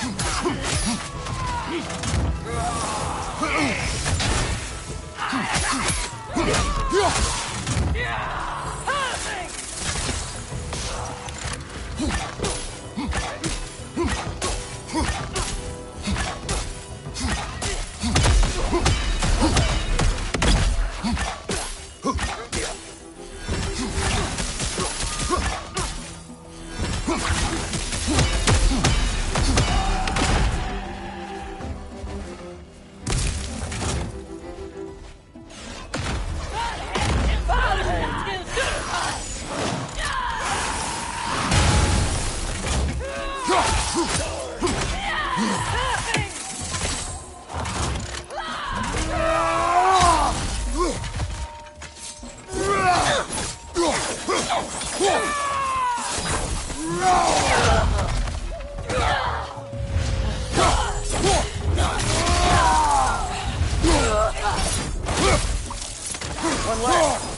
One left.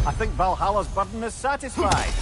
I think Valhalla's burden is satisfied.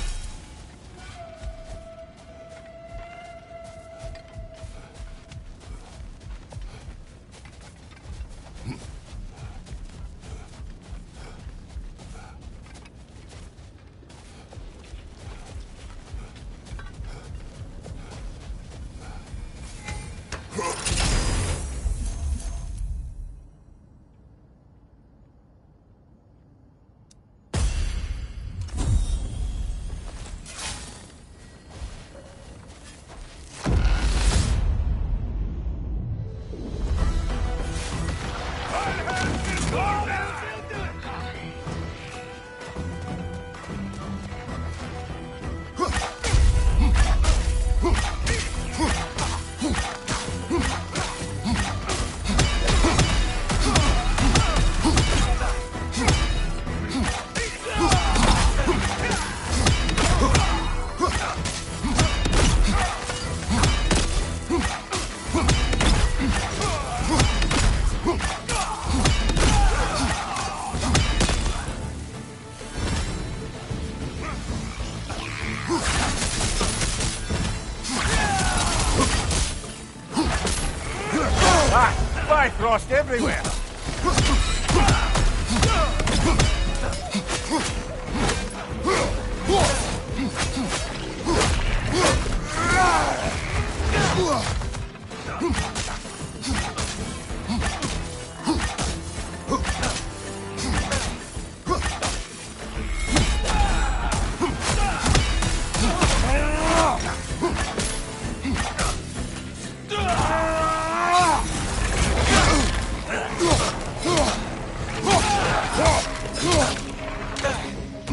Bifrost everywhere!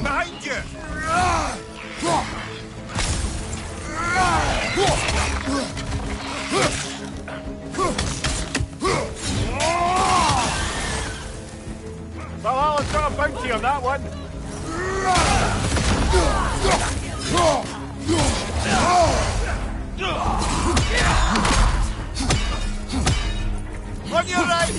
Behind you! Valhalla's got a bounty on that one. On your right!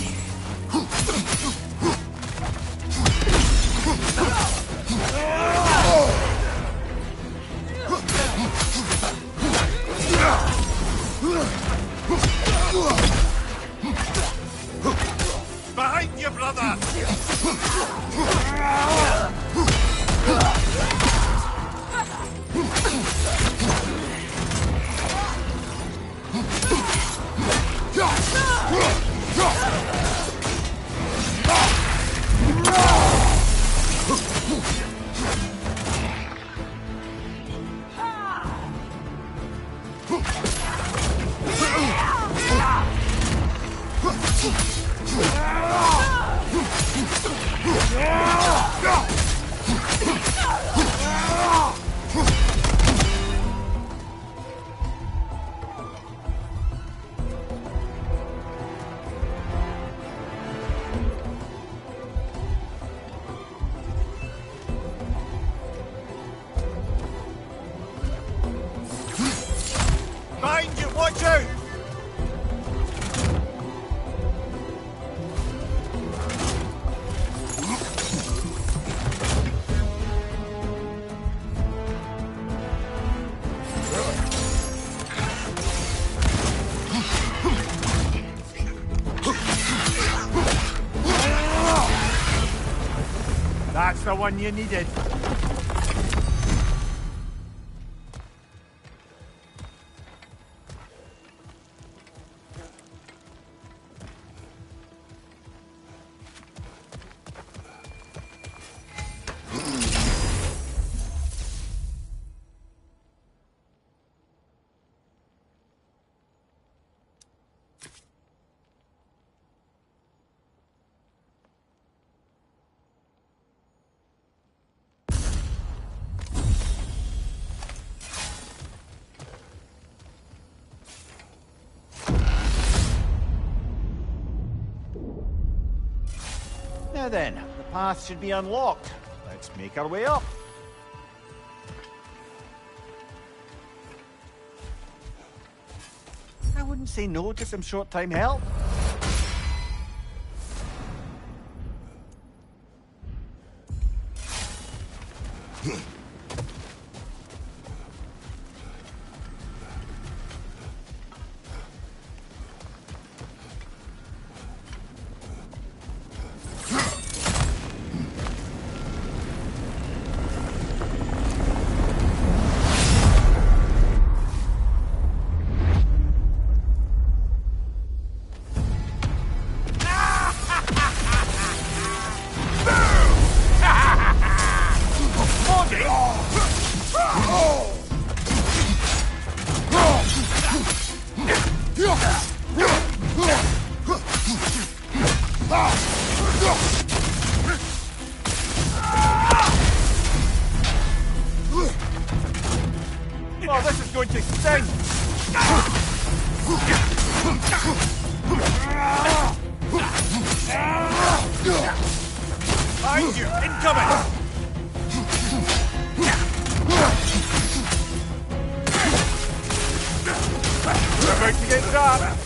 Behind you, brother! the one you needed. Now then, the path should be unlocked. Let's make our way up. I wouldn't say no to some short-time help. Oh, this is going to sting! Behind you! Incoming! We're about to get trapped!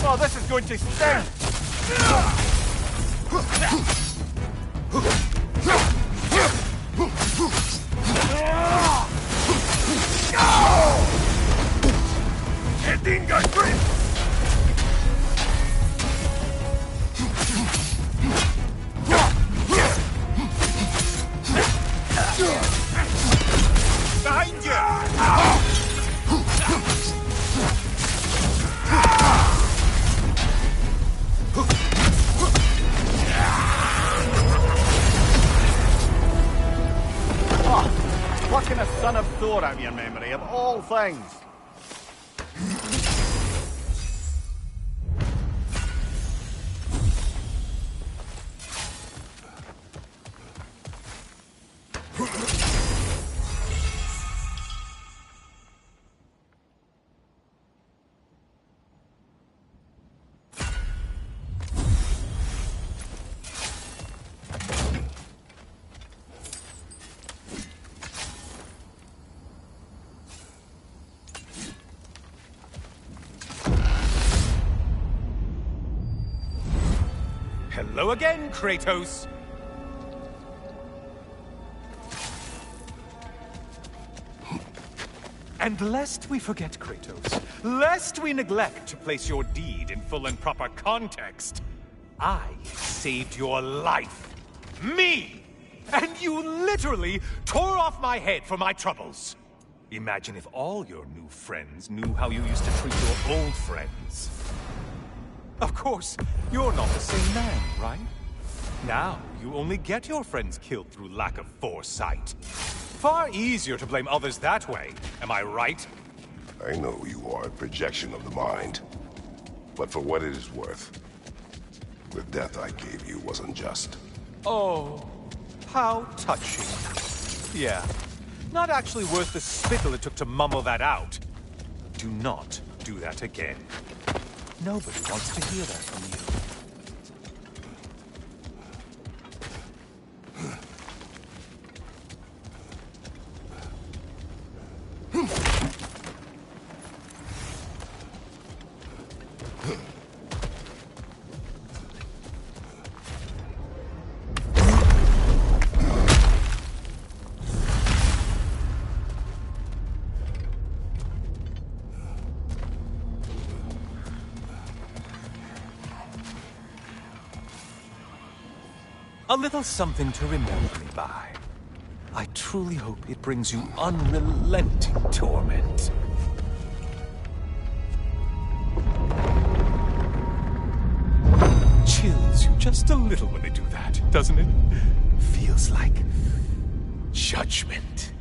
Oh, this is going to sting! Behind you! Plucking a son of Thor out of your memory, of all things. Hello again, Kratos! And lest we forget, Kratos, lest we neglect to place your deed in full and proper context, I saved your life. Me! And you literally tore off my head for my troubles. Imagine if all your new friends knew how you used to treat your old friends. Of course, you're not the same man, right? Now, you only get your friends killed through lack of foresight. far easier to blame others that way, am I right? I know you are a projection of the mind. But for what it is worth, the death I gave you was unjust. Oh, how touching. Yeah, not actually worth the spittle it took to mumble that out. Do not do that again. Nobody wants to hear that from you. A little something to remember me by. I truly hope it brings you unrelenting torment. Chills you just a little when they do that, doesn't it? Feels like judgment.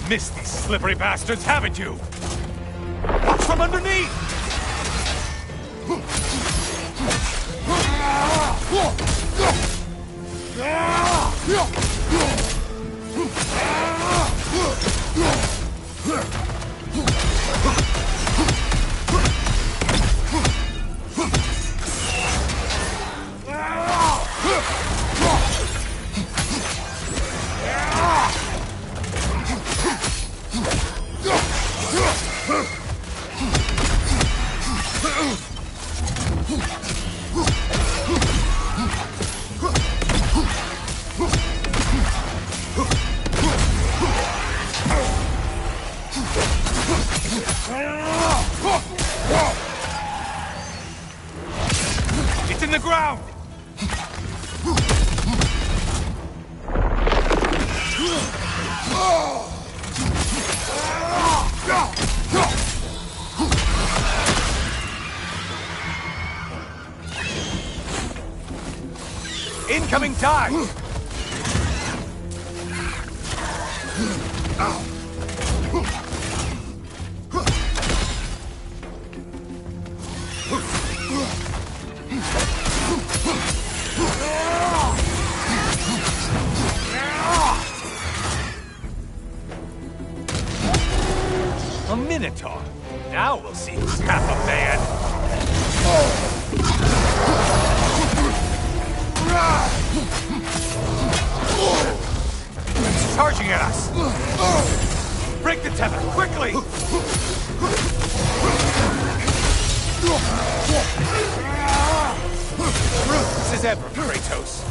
Missed these slippery bastards, haven't you? Watch from underneath! It's in the ground! Incoming dive! A Minotaur. Now we'll see who's half a man. It's charging at us. Break the tether, quickly! This is ever, Kratos.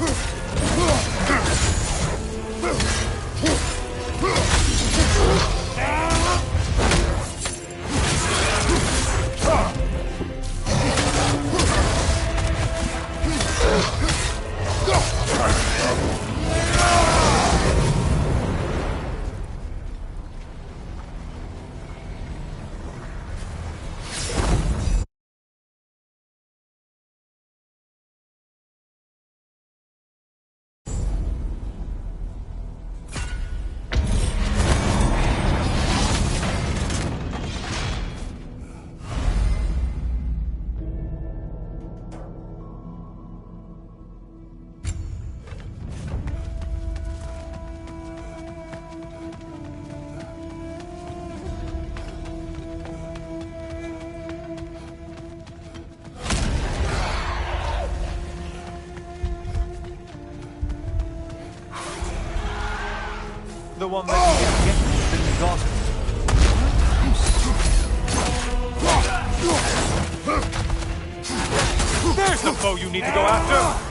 The one that has yet been gotten. There's the foe you need to go after!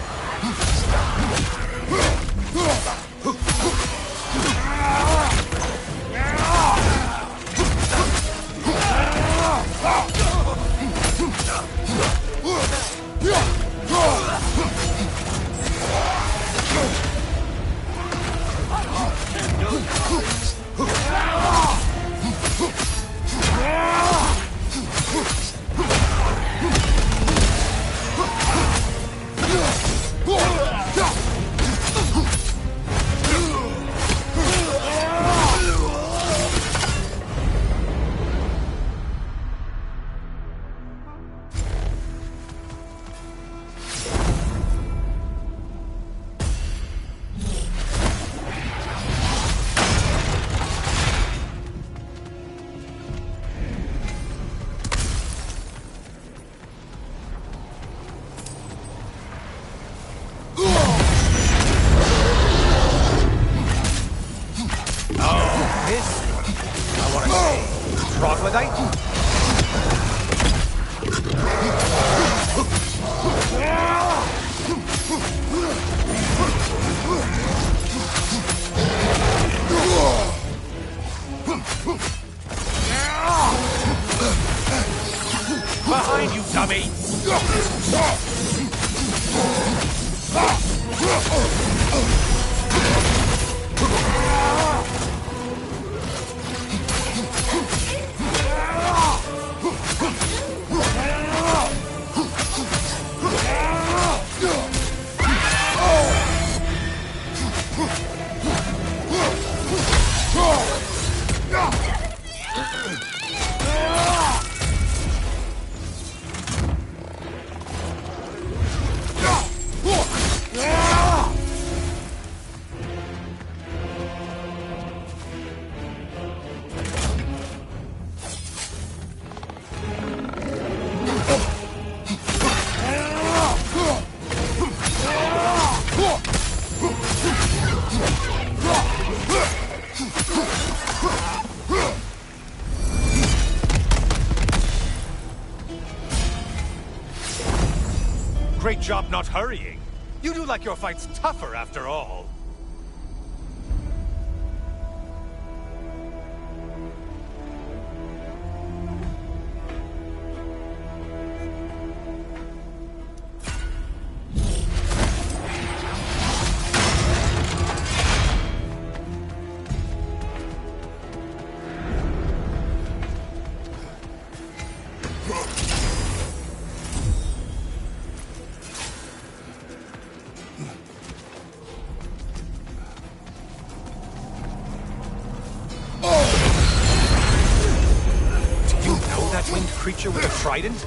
Behind you, dummy! Great job not hurrying. You do like your fight's tougher after all. Creature with a trident?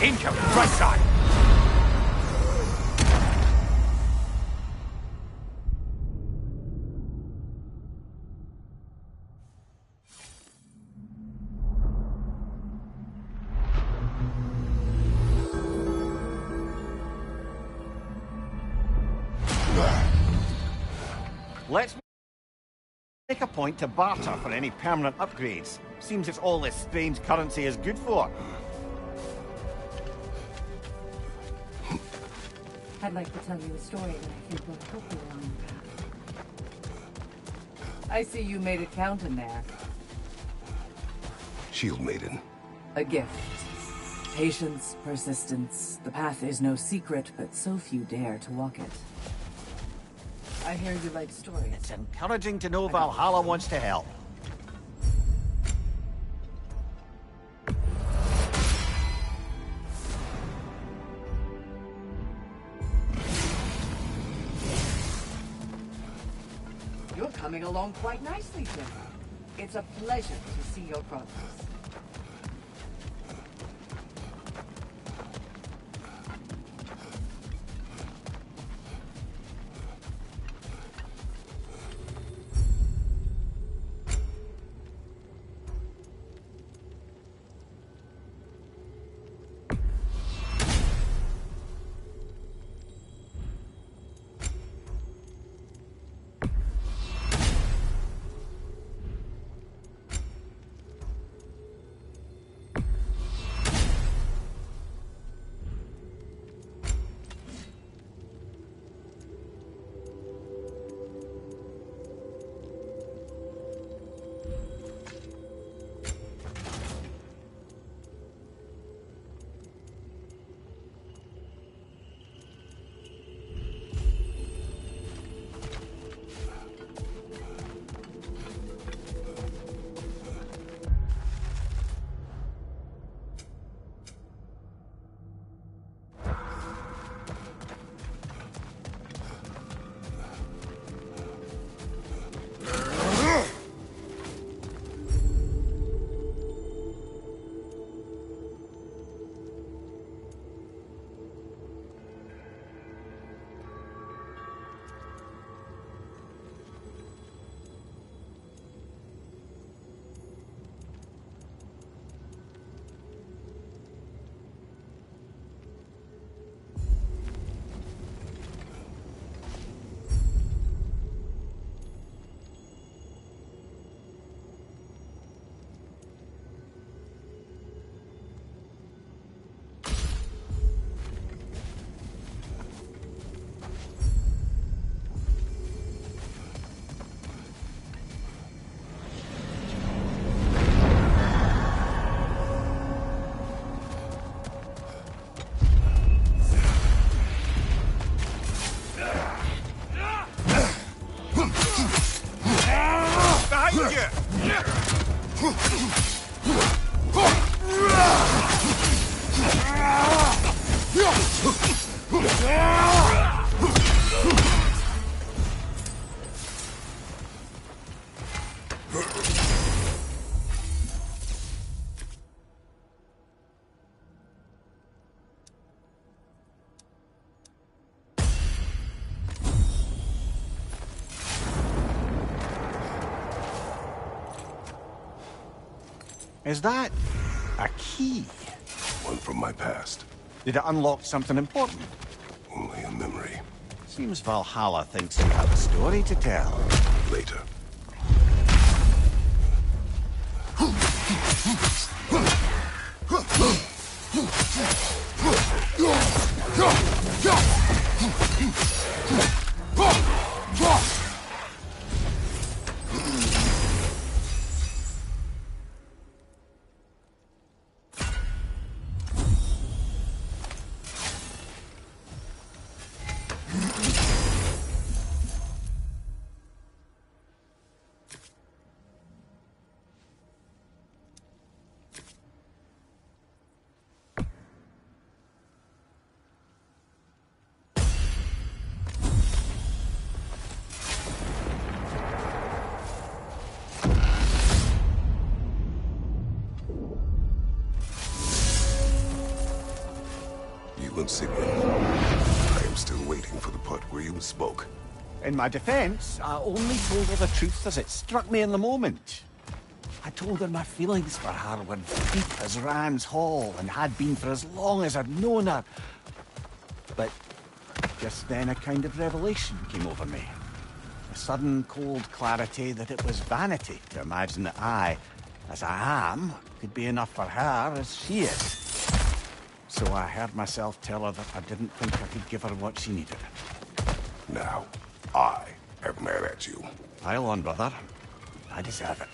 Incoming, right side! Let's make a point to barter for any permanent upgrades. Seems it's all this strange currency is good for. I'd like to tell you a story that I think will help you along the path. I see you made it count in there. Shield Maiden. A gift. Patience, persistence. The path is no secret, but so few dare to walk it. I hear you like stories. It's encouraging to know Valhalla wants to help. coming along quite nicely, Tim. It's a pleasure to see your progress. Is that a key? One from my past. Did it unlock something important? Only a memory. Seems Valhalla thinks you have a story to tell. Later. I am still waiting for the part where you spoke. In my defense, I only told her the truth as it struck me in the moment. I told her my feelings for her were deep as Rand's Hall and had been for as long as I'd known her. But just then a kind of revelation came over me. A sudden cold clarity that it was vanity to imagine that I, as I am, could be enough for her as she is. So I heard myself tell her that I didn't think I could give her what she needed. Now, I am mad at you. Pile on, brother. I deserve it.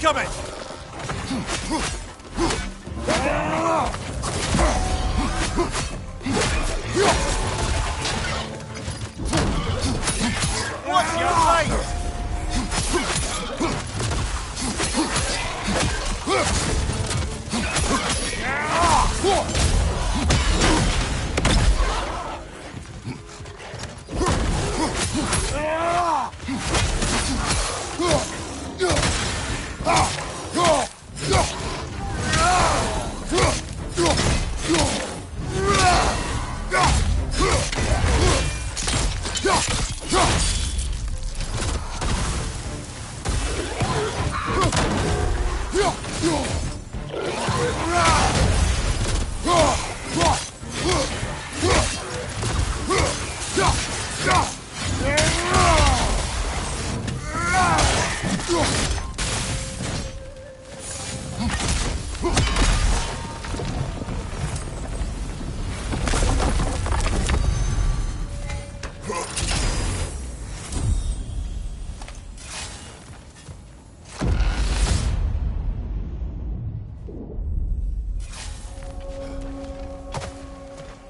incoming! What's your light?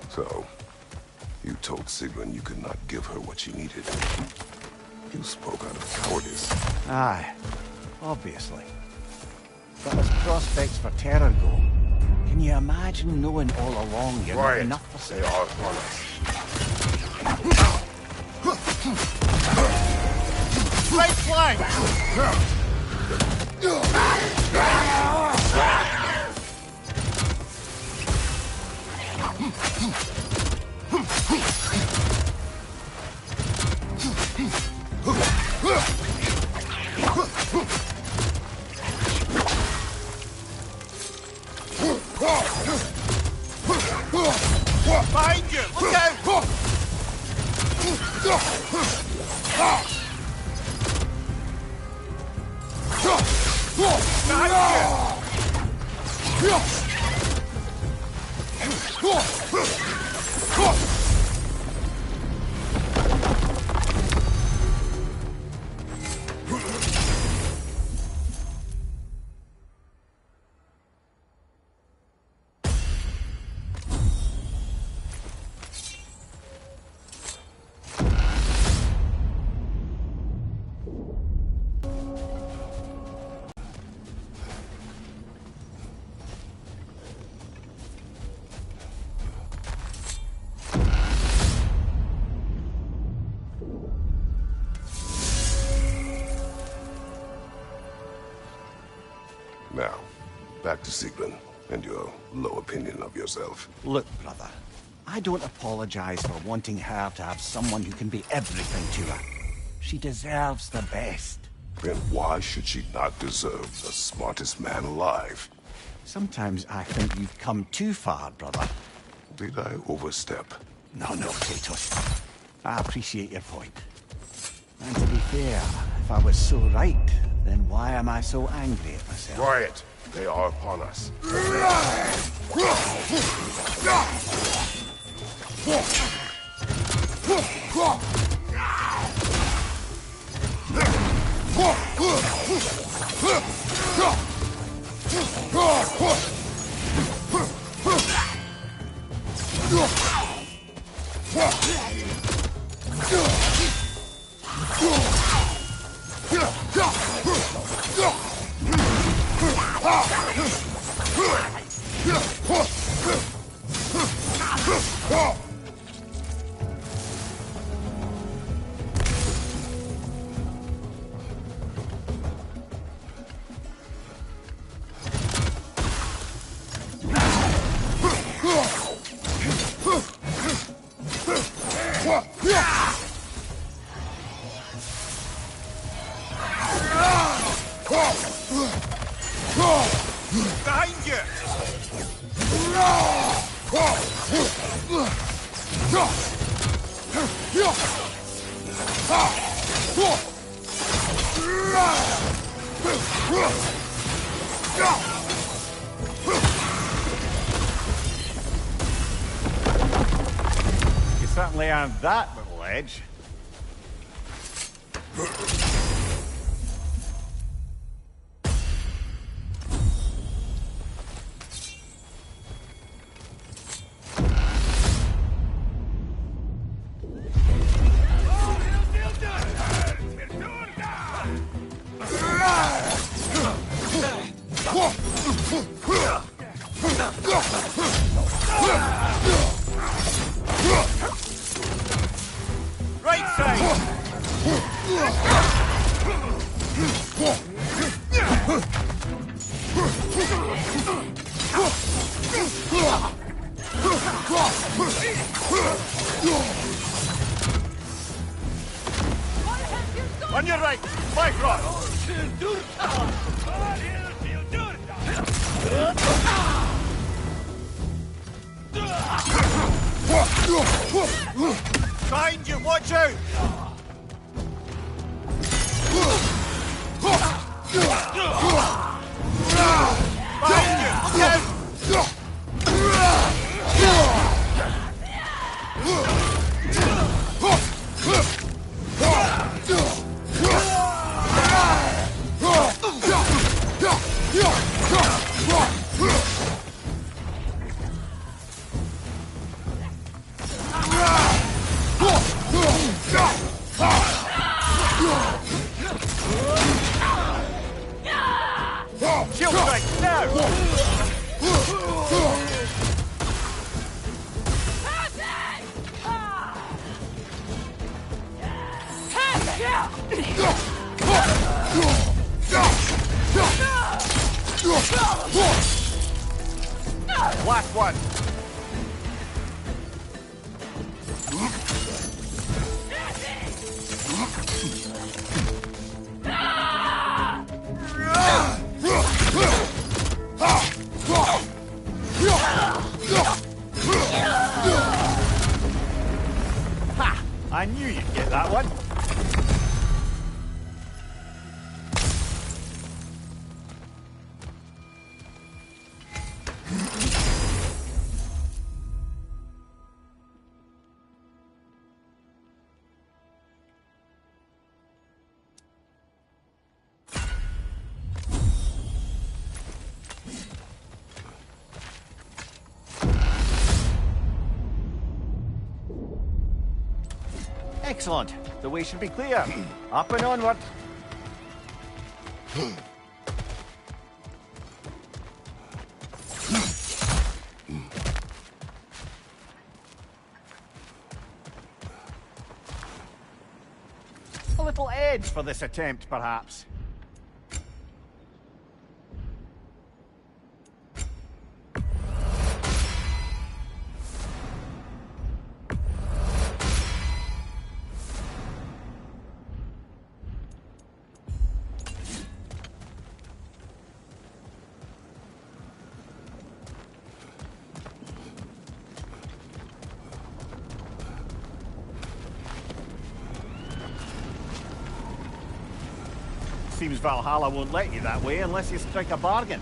So, you told Sigrun you could not give her what she needed. You spoke out of cowardice. Aye, obviously. But as prospects for terror go, can you imagine knowing all along you're not enough for They are upon us. Right flank! Behind you! Look out! Now, back to Sigrun and your low opinion of yourself. Look, brother, I don't apologize for wanting her to have someone who can be everything to her. She deserves the best. Then why should she not deserve the smartest man alive? Sometimes I think you've come too far, brother. Did I overstep? No, Kratos. I appreciate your point. And to be fair, if I was so right, then why am I so angry at myself? Quiet! They are upon us. Behind you! You certainly earned that little edge. Right side! On your right, my cross! Behind you, watch out! Behind you, look out! Shield strike, now! Last one! Ha! I knew you'd get that one. Excellent. The way should be clear. Up and onward. A little edge for this attempt, perhaps. Seems Valhalla won't let you that way unless you strike a bargain.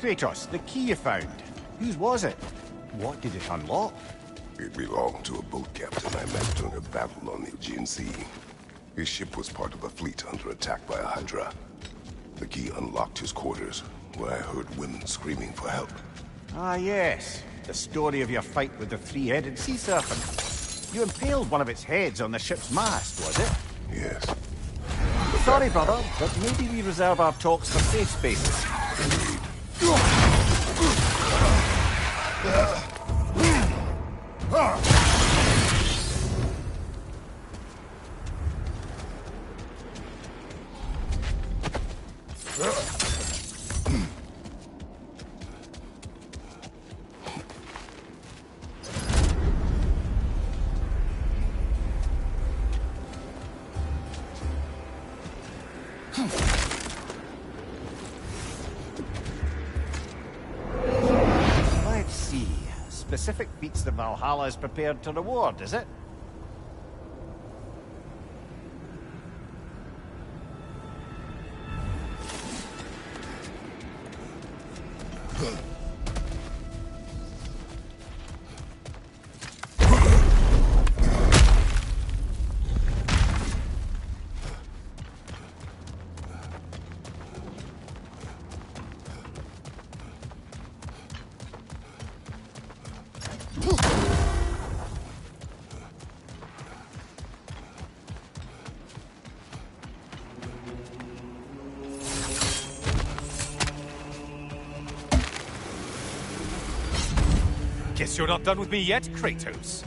Kratos, the key you found. Whose was it? What did it unlock? It belonged to a boat captain I met during a battle on the Aegean Sea. His ship was part of a fleet under attack by a Hydra. The key unlocked his quarters, where I heard women screaming for help. Ah, yes. The story of your fight with the three-headed sea serpent. You impaled one of its heads on the ship's mast, was it? Yes. Sorry, brother, but maybe we reserve our talks for safe spaces. Indeed. Let's see. Specific feats that Valhalla is prepared to reward, is it? Guess you're not done with me yet, Kratos.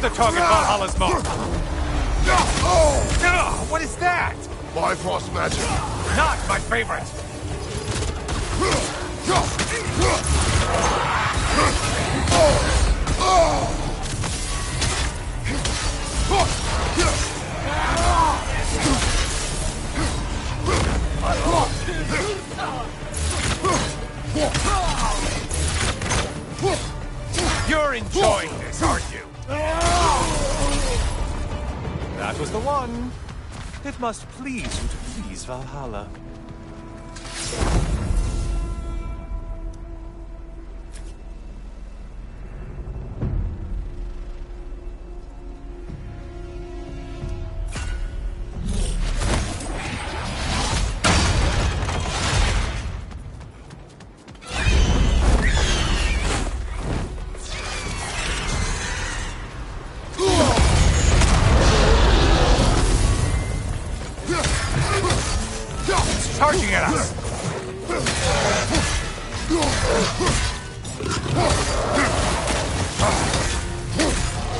The target Valhalla's mark. What is that? Bifrost magic. Not my favorite. You're enjoying this, aren't you? That was the one. It must please you to please Valhalla.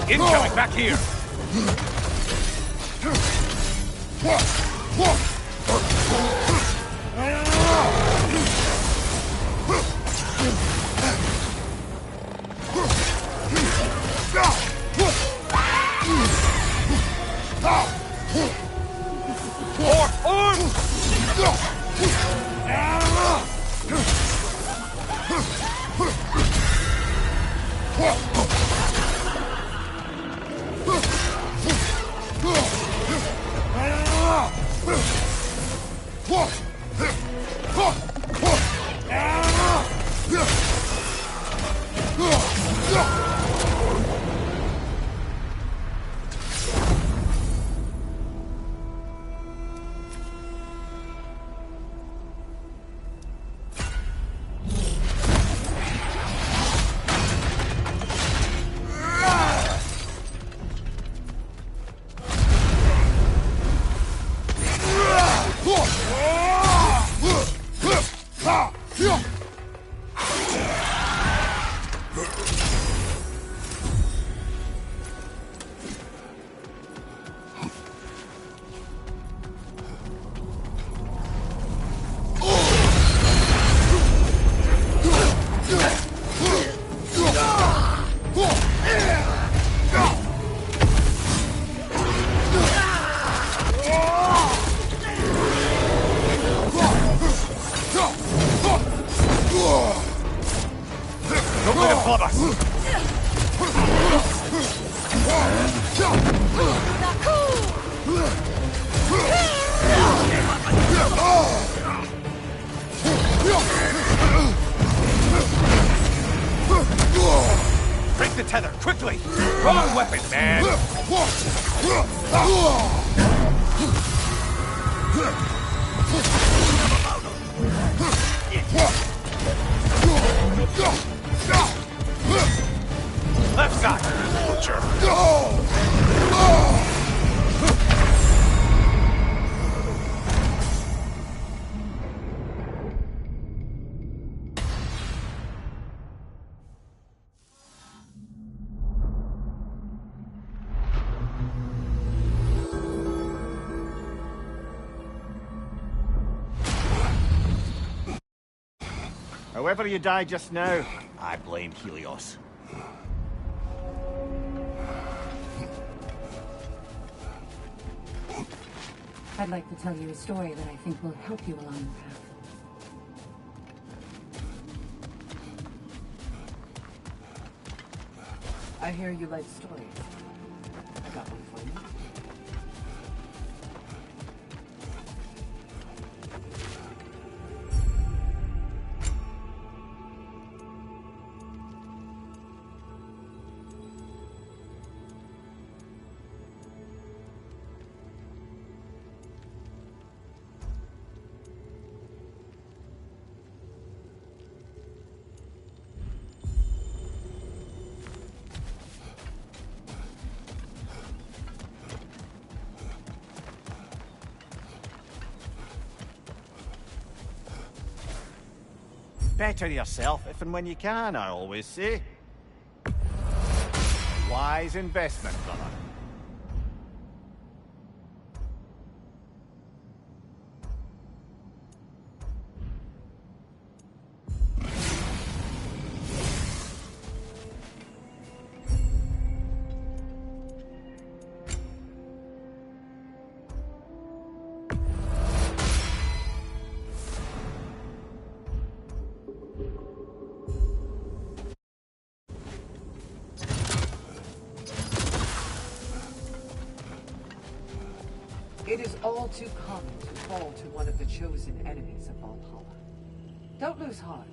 Incoming back here! Break the tether, quickly! Wrong weapon, man! Left side, butcher! However you died just now, I blame Helios. I'd like to tell you a story that I think will help you along the path. I hear you like stories. I got one for you. Better yourself if and when you can, I always say. Wise investment, brother. It is all too common to fall to one of the chosen enemies of Valhalla. Don't lose heart.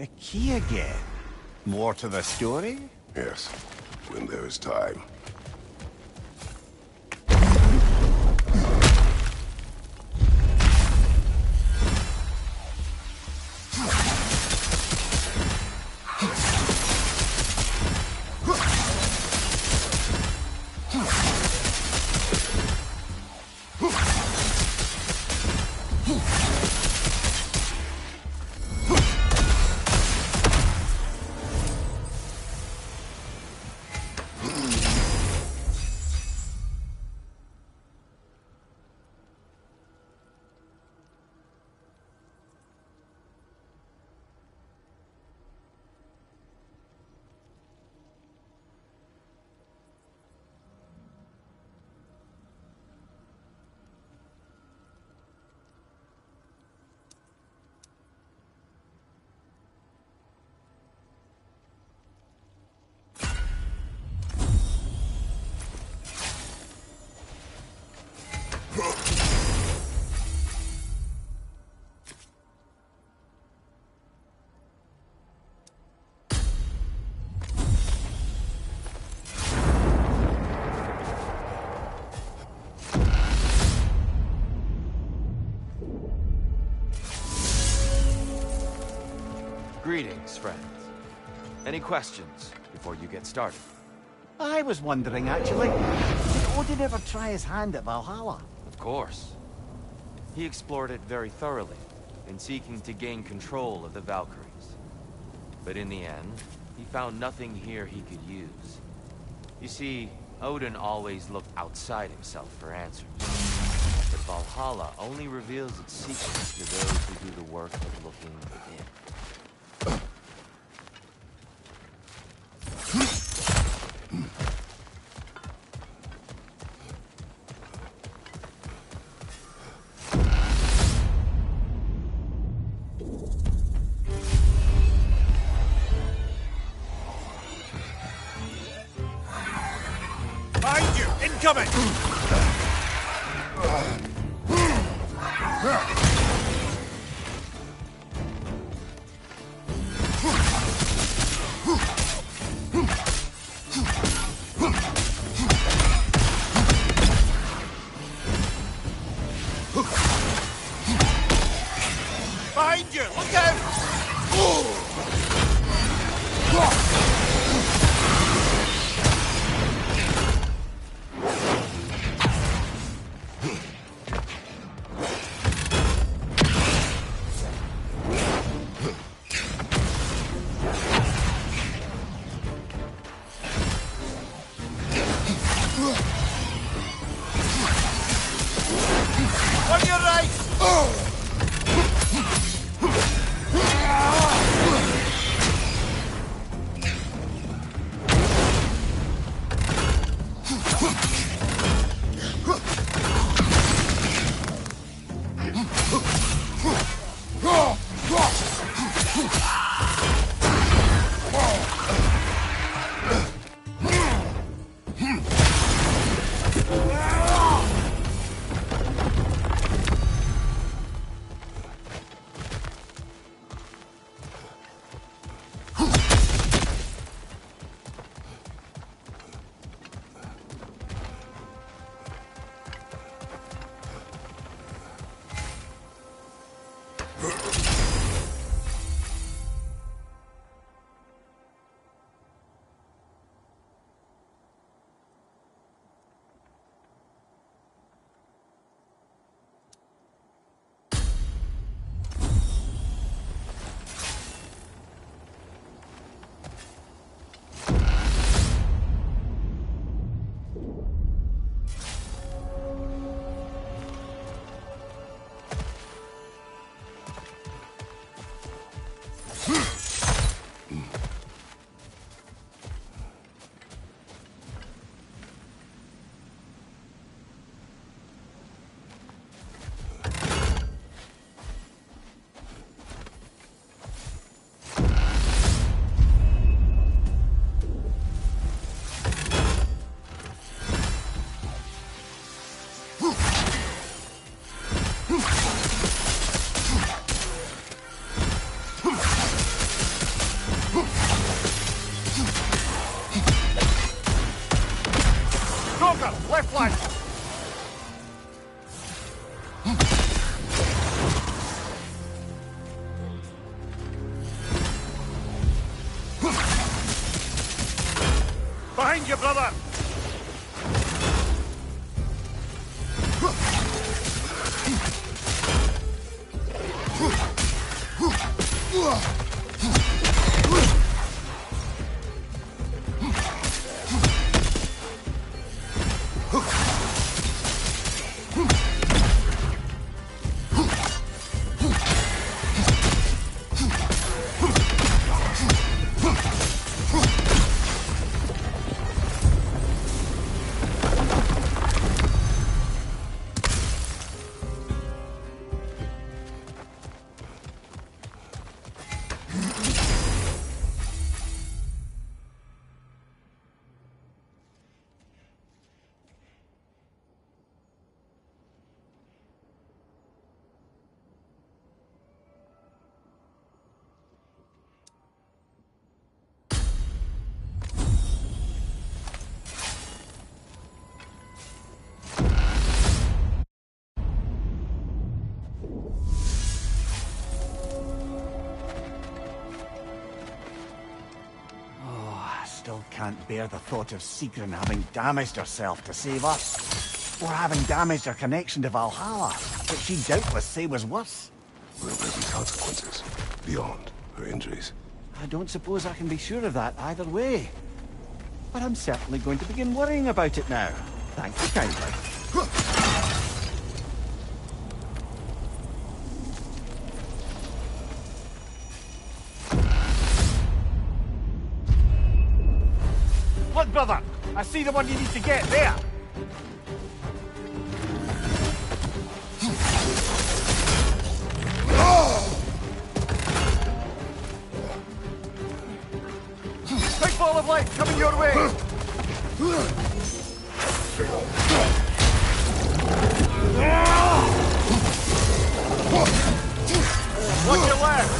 The key again. More to the story? Yes, when there is time. Greetings, friends. Any questions before you get started? I was wondering, actually, did Odin ever try his hand at Valhalla? Of course. He explored it very thoroughly, in seeking to gain control of the Valkyries. But in the end, he found nothing here he could use. You see, Odin always looked outside himself for answers. But Valhalla only reveals its secrets to those who do the work of looking within. Behind you! Incoming! Behind you! Look out! Walker! Left flank! Behind you, brother! Still can't bear the thought of Sigrun having damaged herself to save us. Or having damaged her connection to Valhalla, which she'd doubtless say was worse. Will there be consequences beyond her injuries? I don't suppose I can be sure of that either way. But I'm certainly going to begin worrying about it now. Thank you kindly. Look, brother! I see the one you need to get there! Big ball of light coming your way! Watch your left!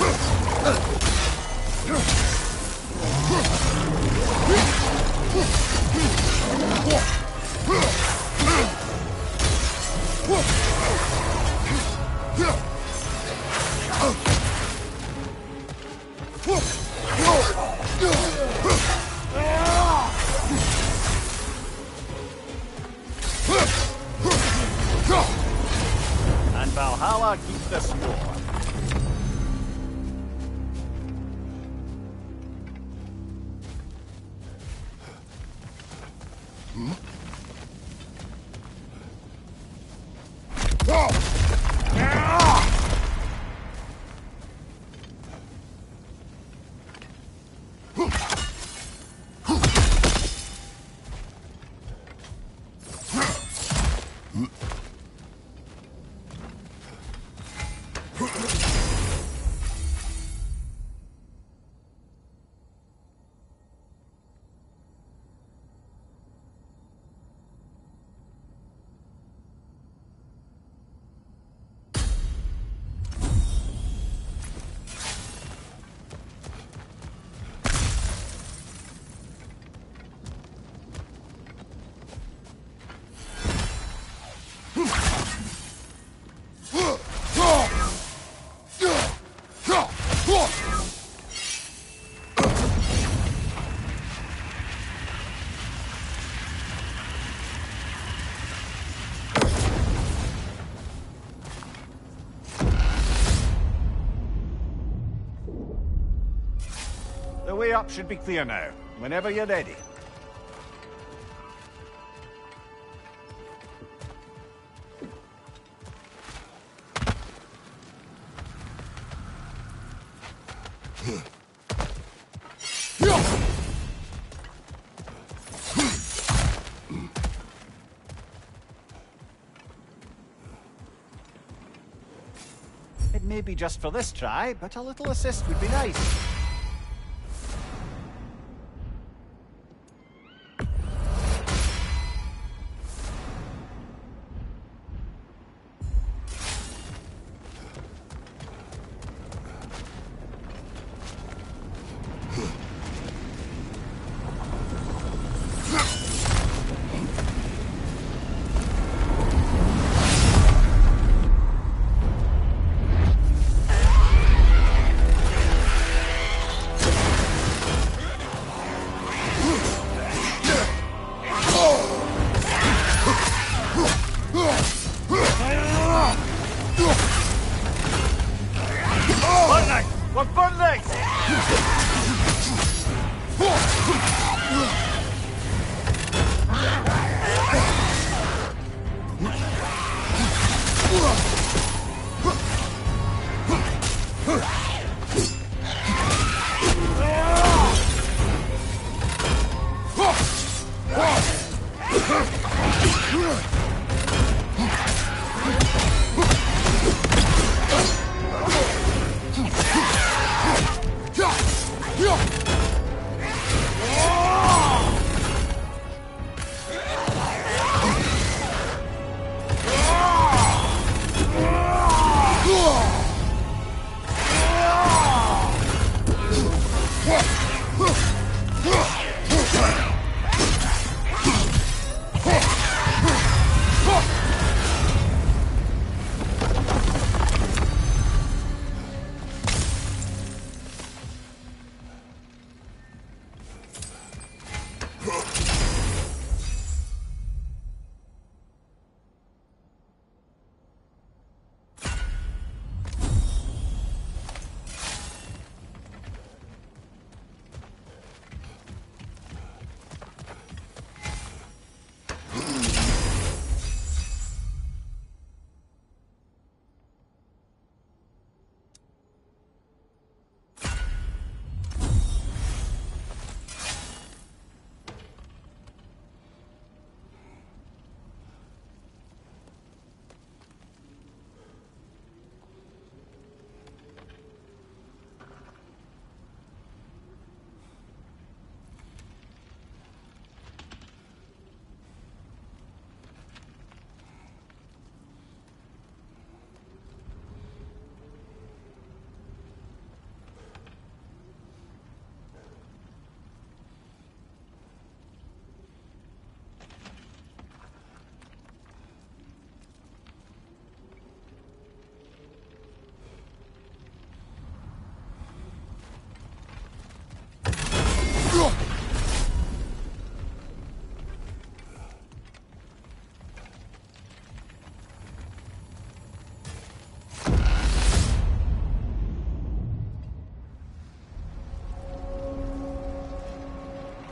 And Valhalla keeps the score. The way up should be clear now, whenever you're ready. It may be just for this try, but a little assist would be nice.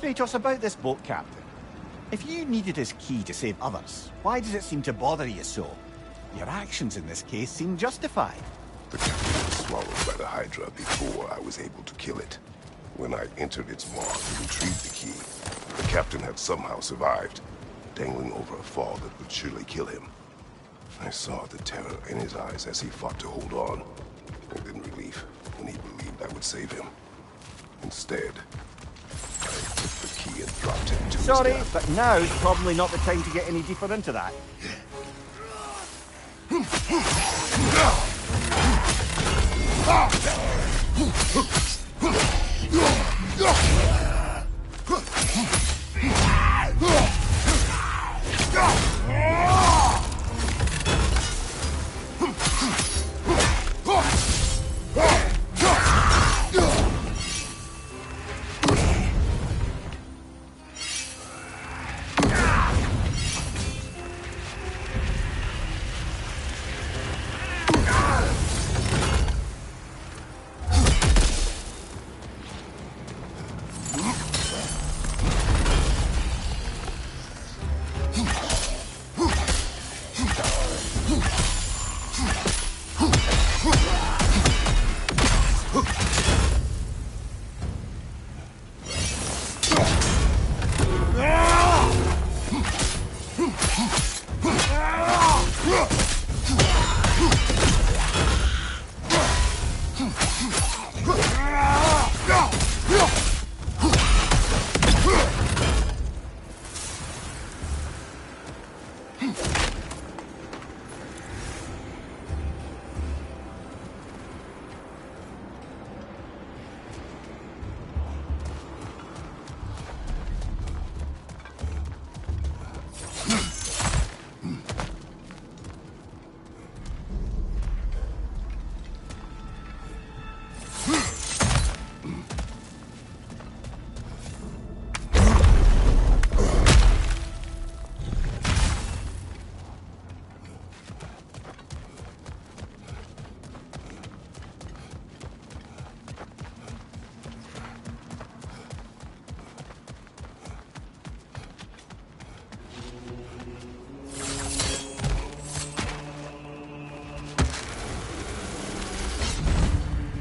Kratos, about this boat captain. If you needed his key to save others, why does it seem to bother you so? Your actions in this case seem justified. The captain was swallowed by the Hydra before I was able to kill it. When I entered its maw to retrieve the key, the captain had somehow survived, dangling over a fall that would surely kill him. I saw the terror in his eyes as he fought to hold on, and in relief when he believed I would save him. Instead, I took the key and dropped him to his Sorry, death. but now's probably not the time to get any deeper into that.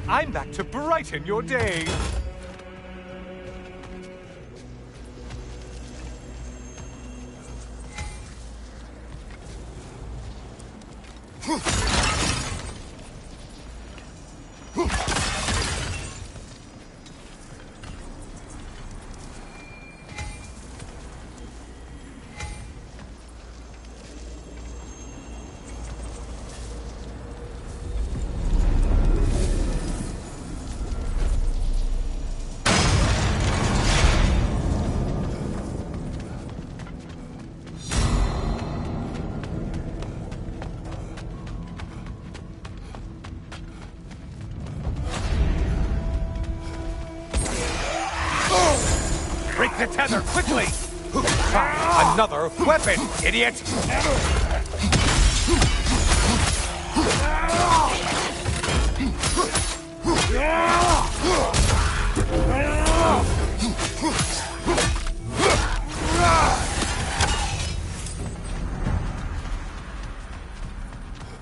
I'm back to brighten your day. Break the tether, quickly! Another weapon, idiot!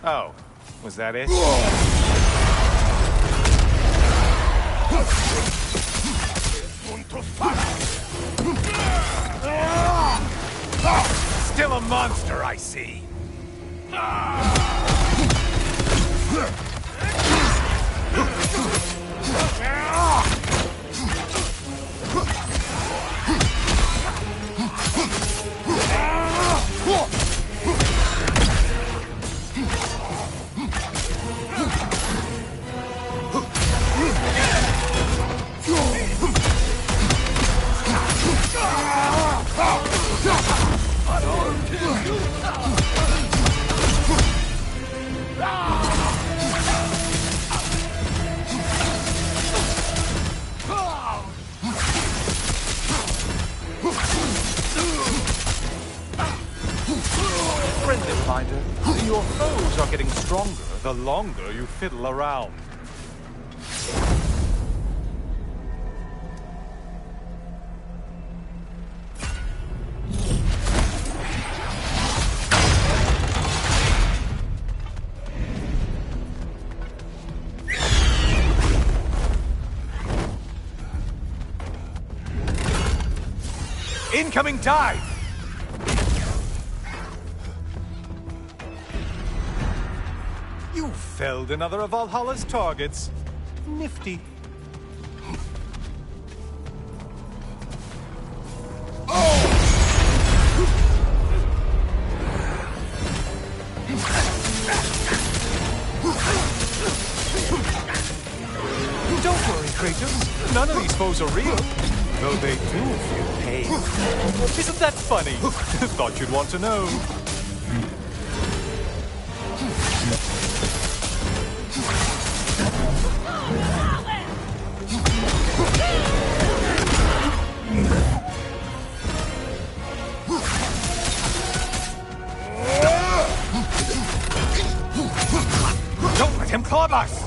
Oh, was that it? Still a monster, I see. Friendly finder, your foes are getting stronger the longer you fiddle around. Incoming dive! You felled another of Valhalla's targets. Nifty. Don't worry, Kratos. None of these foes are real. Though they do feel pain. Isn't that funny? Thought you'd want to know. Don't let him club us!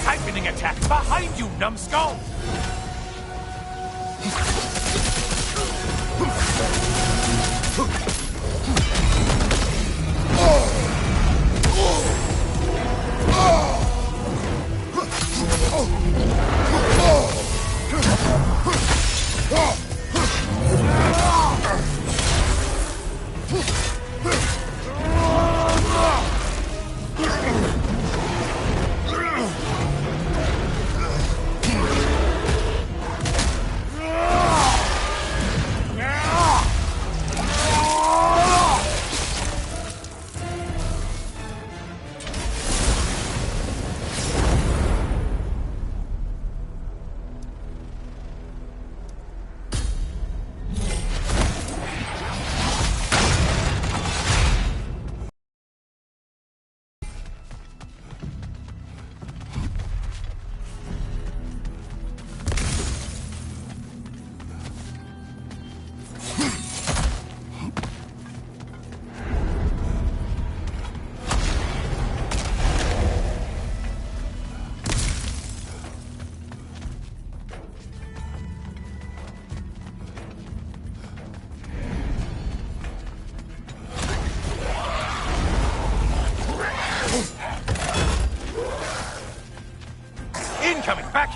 Siphoning attack behind you, numbskull!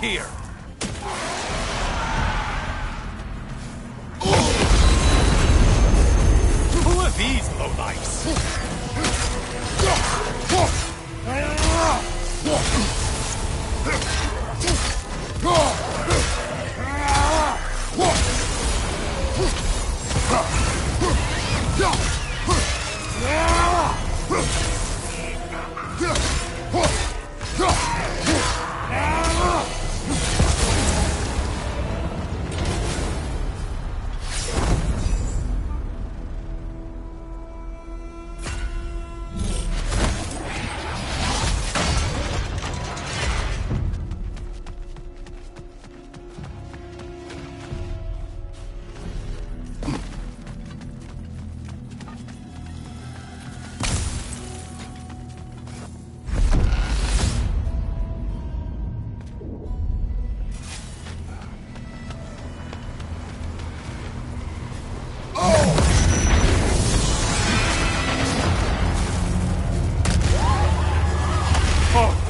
here! Who are these lowlifes?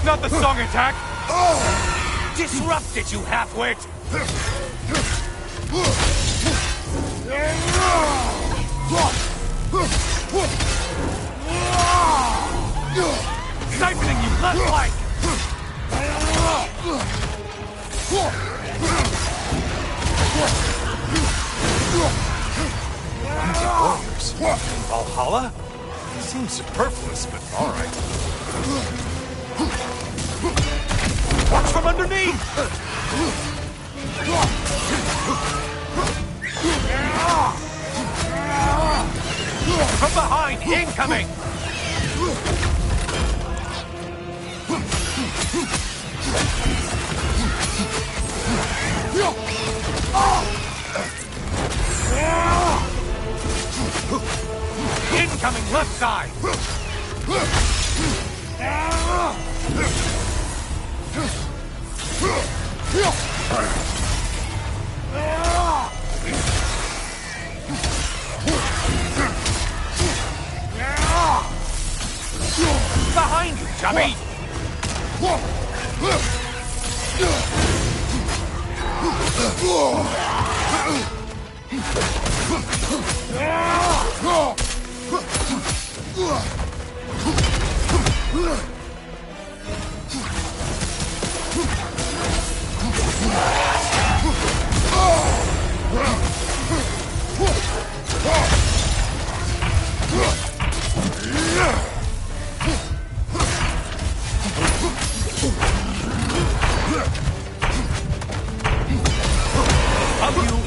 Not the song attack! Disrupt it, you half-wit! Siphoning you left like! Warriors? In Valhalla? Seems superfluous, but alright. Watch from underneath! From behind, incoming! Incoming left side! Behind you, chubby!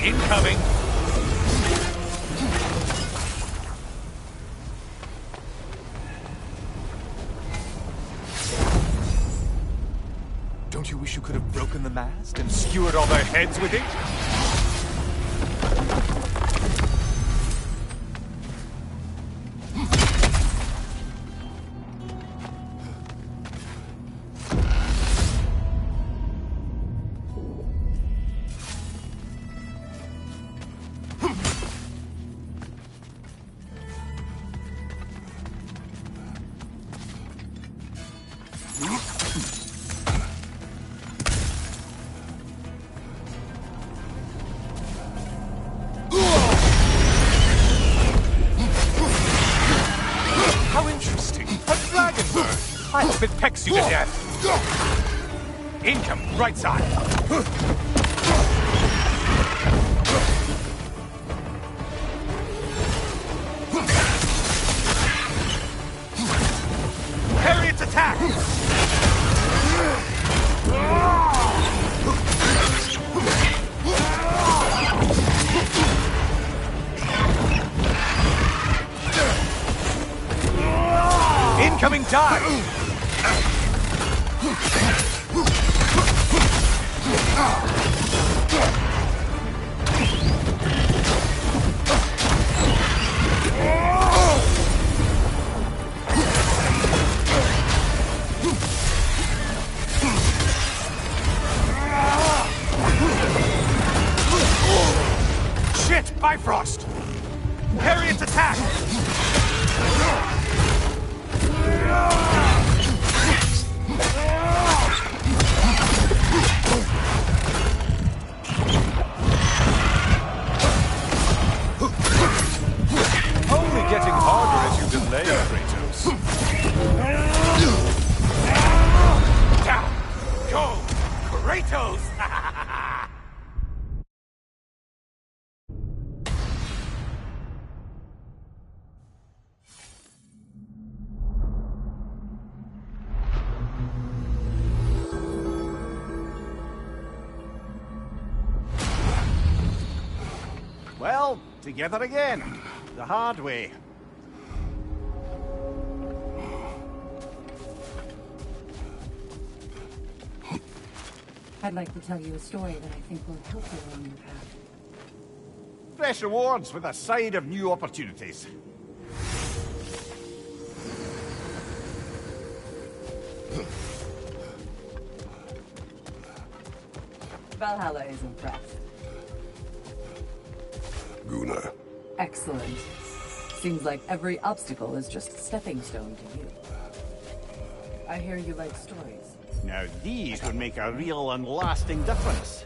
Incoming! Don't you wish you could have broken the mast and skewered all their heads with it? I hope it pecks you to death. Income, right side. Parry its attack. Incoming dive. Shit, Bifrost. Parry its attack. Together again. The hard way. I'd like to tell you a story that I think will help you along your path. Fresh rewards with a side of new opportunities. Valhalla is impressed. Gunnar. Excellent. Seems like every obstacle is just a stepping stone to you. I hear you like stories. Now these would make a real and lasting difference.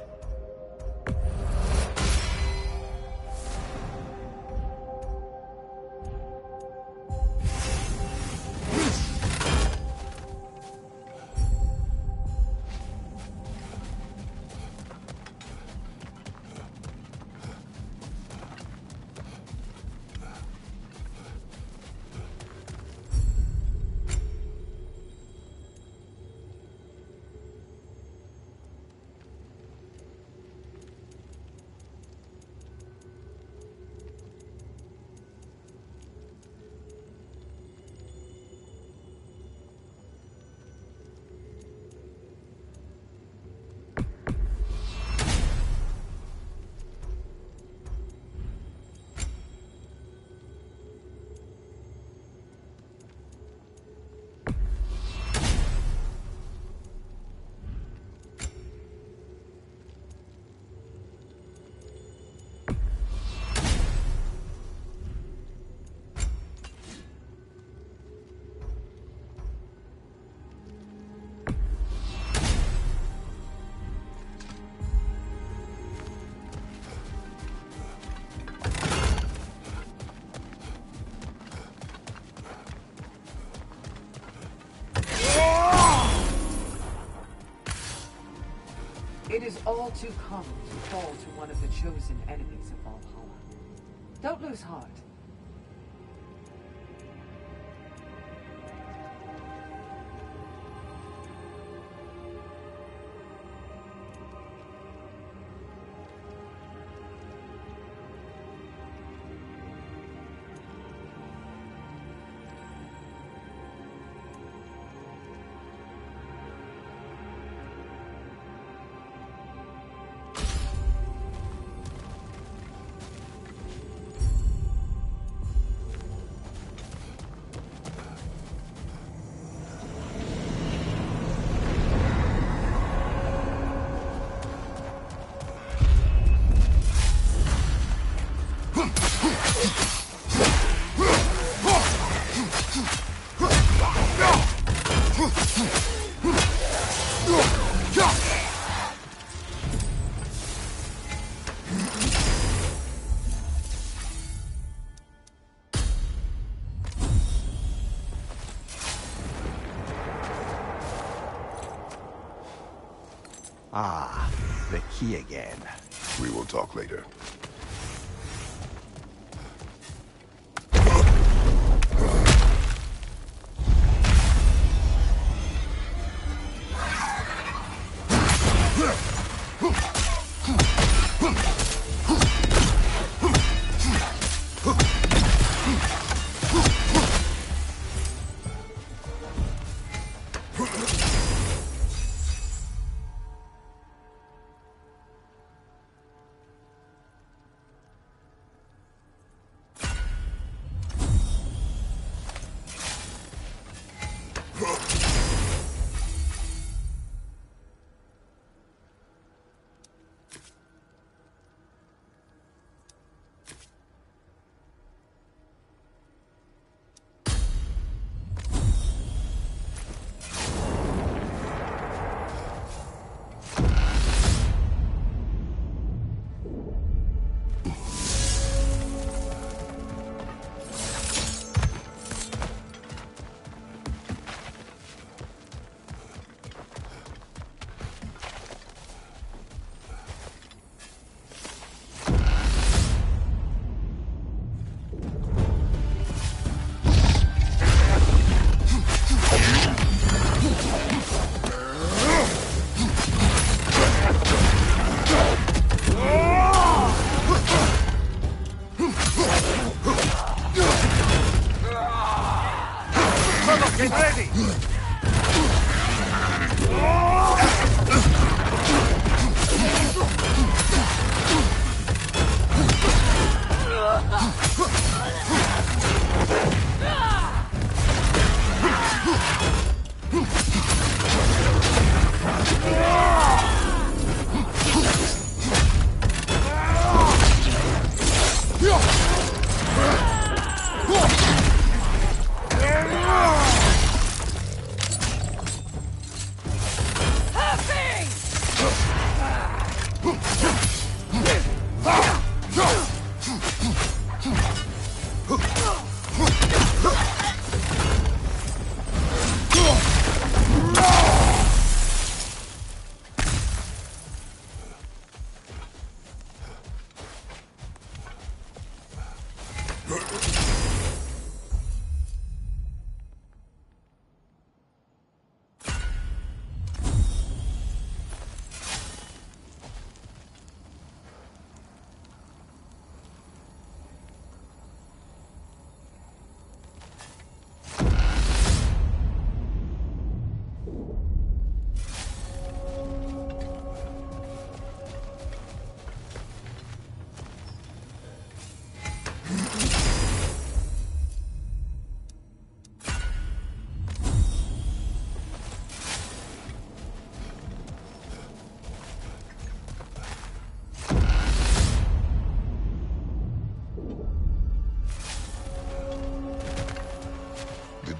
It is all too common to fall to one of the chosen enemies of Valhalla. Don't lose heart. Ah, the key again. We will talk later. Sherlock, get ready!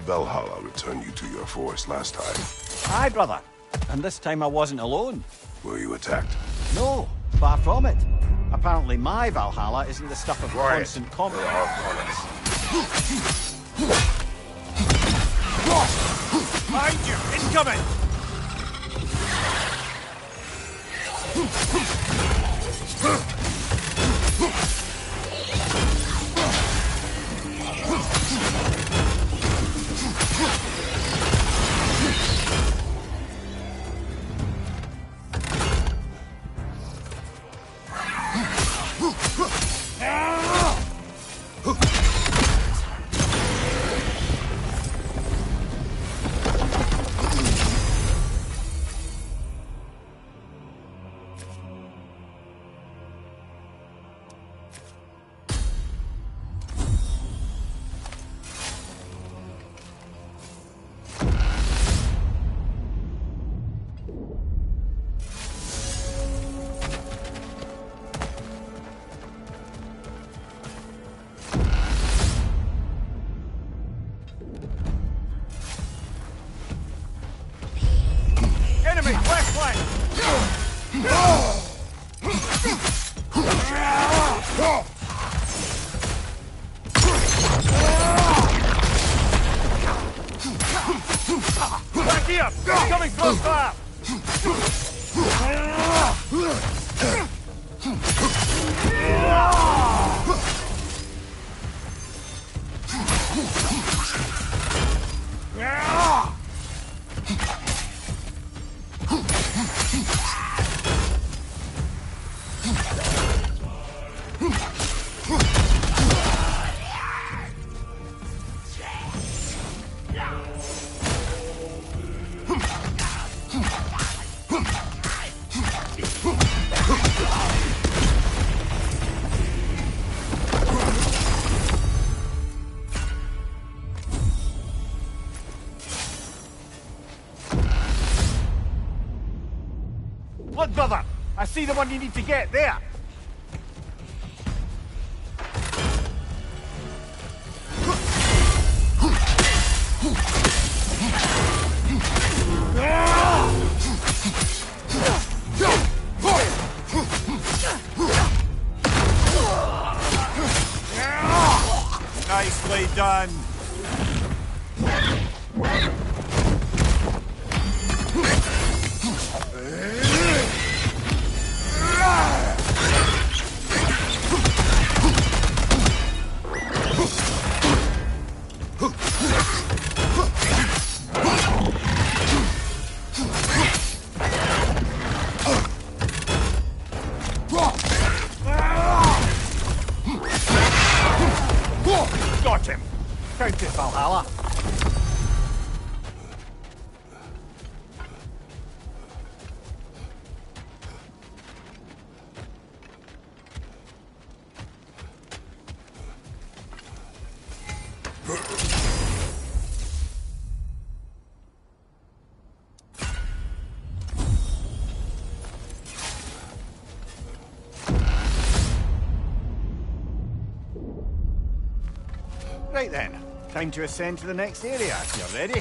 Valhalla returned you to your forest last time. Aye, brother. And this time I wasn't alone. Were you attacked? No, far from it. Apparently my Valhalla isn't the stuff of constant combat. They are upon us. Behind you! Incoming! Look, brother! I see the one you need to get, there! Nicely done! Got him! Time Right then, time to ascend to the next area, if you're ready.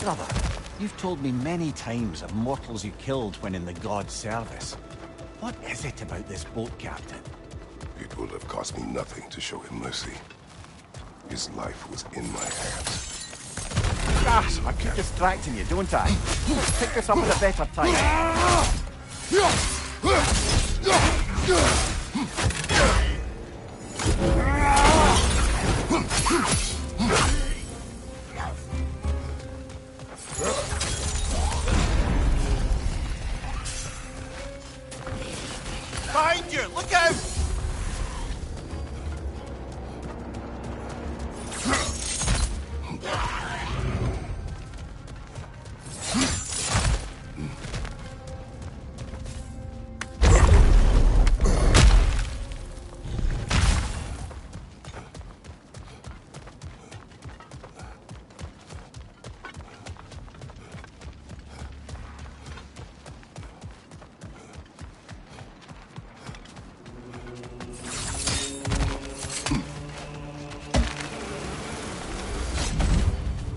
Brother, you've told me many times of mortals you killed when in the god's service. What is it about this boat captain? It would have cost me nothing to show him mercy. His life was in my hands. Gosh, I keep distracting you, don't I? Let's pick this up at a better time. Behind you! Look out!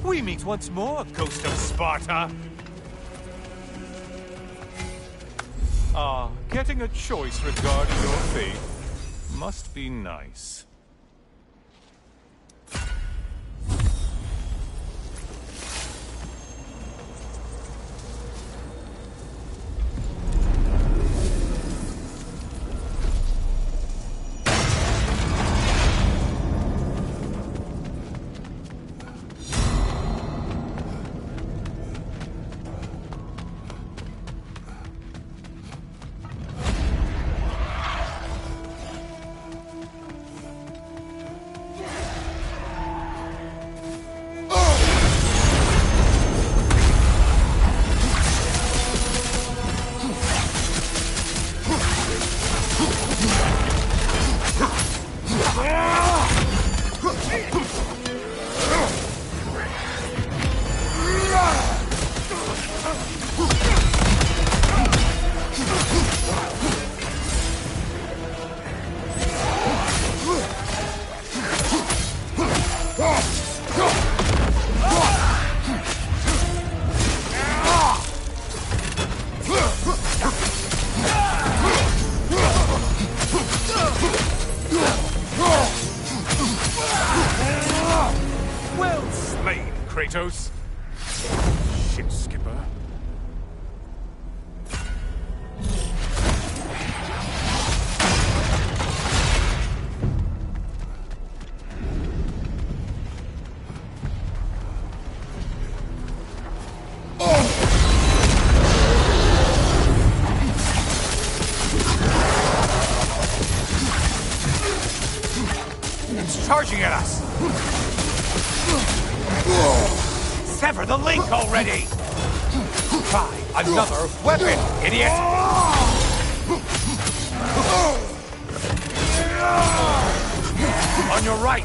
We meet once more, Ghost of Sparta! Ah, getting a choice regarding your faith must be nice. Kratos. Shit, Skipper. Charging at us! Sever the link already! Try another weapon, idiot! On your right!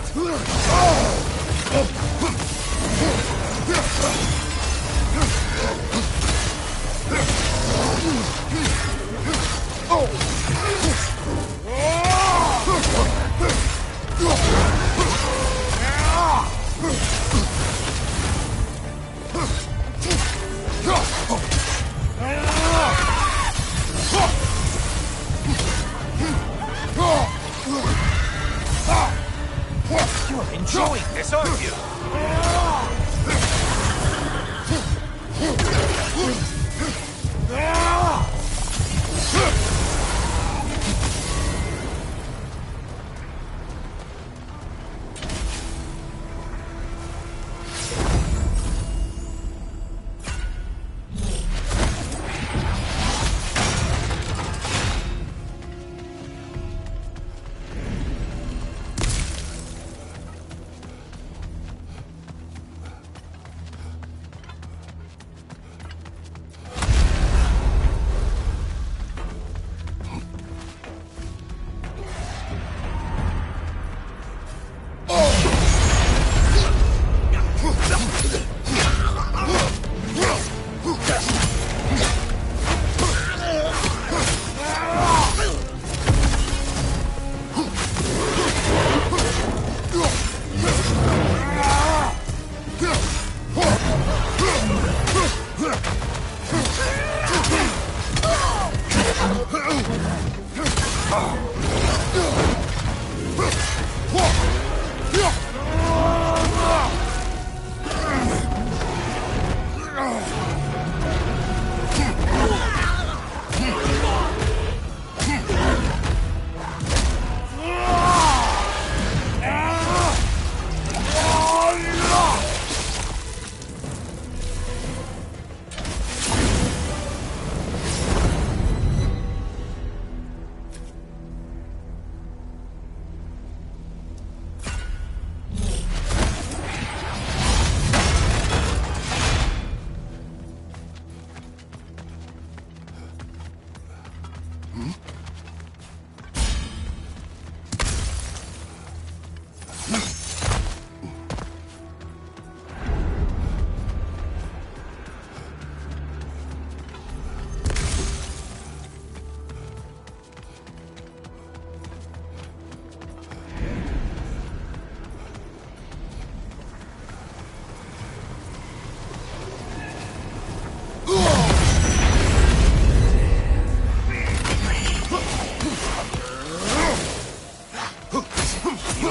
You're enjoying this, aren't you?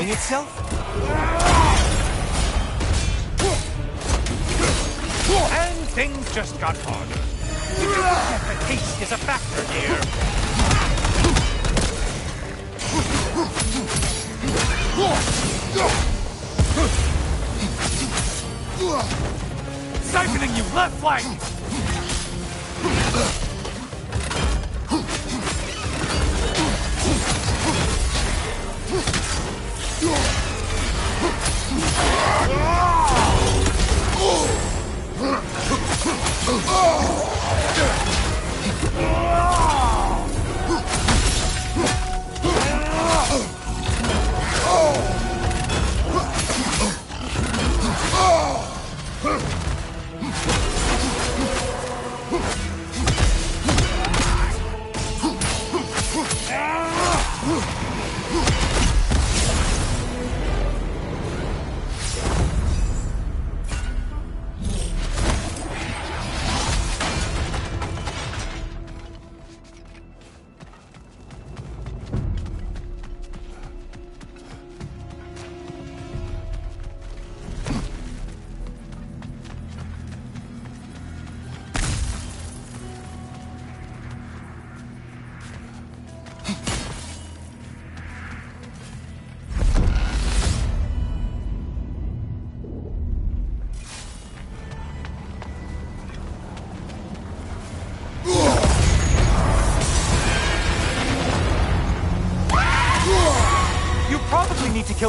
Itself? And things just got harder. The taste is a factor here. Siphoning you left flank!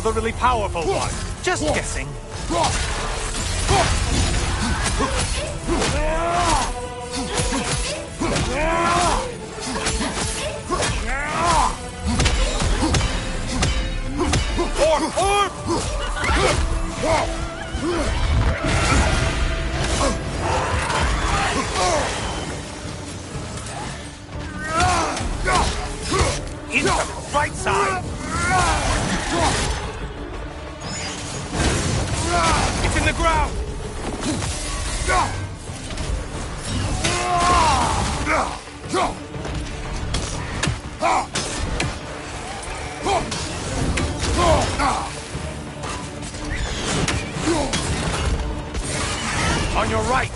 the really powerful one. Just guessing. Into the right side. It's in the ground. On your right.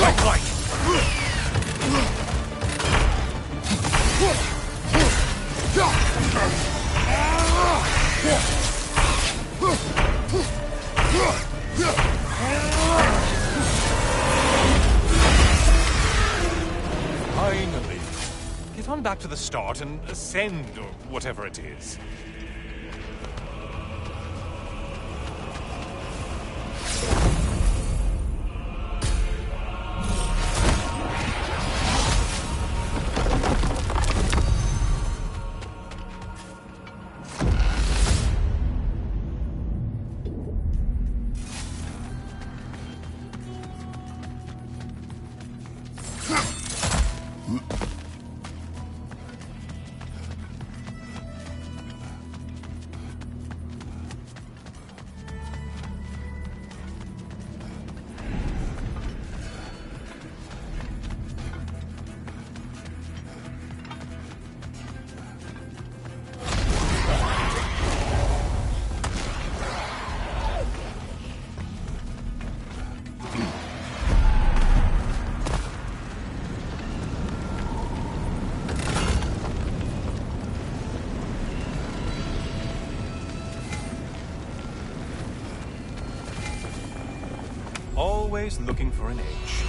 Right flank. Finally. Get on back to the start and ascend, or whatever it is. Always looking for an edge.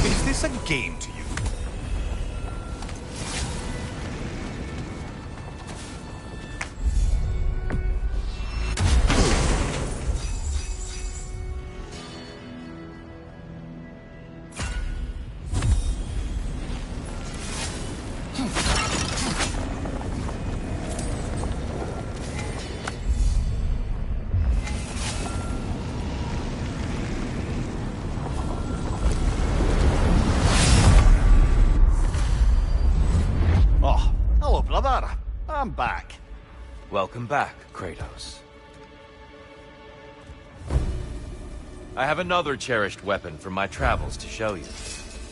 Is this a game to you? I'm back. Welcome back, Kratos. I have another cherished weapon from my travels to show you.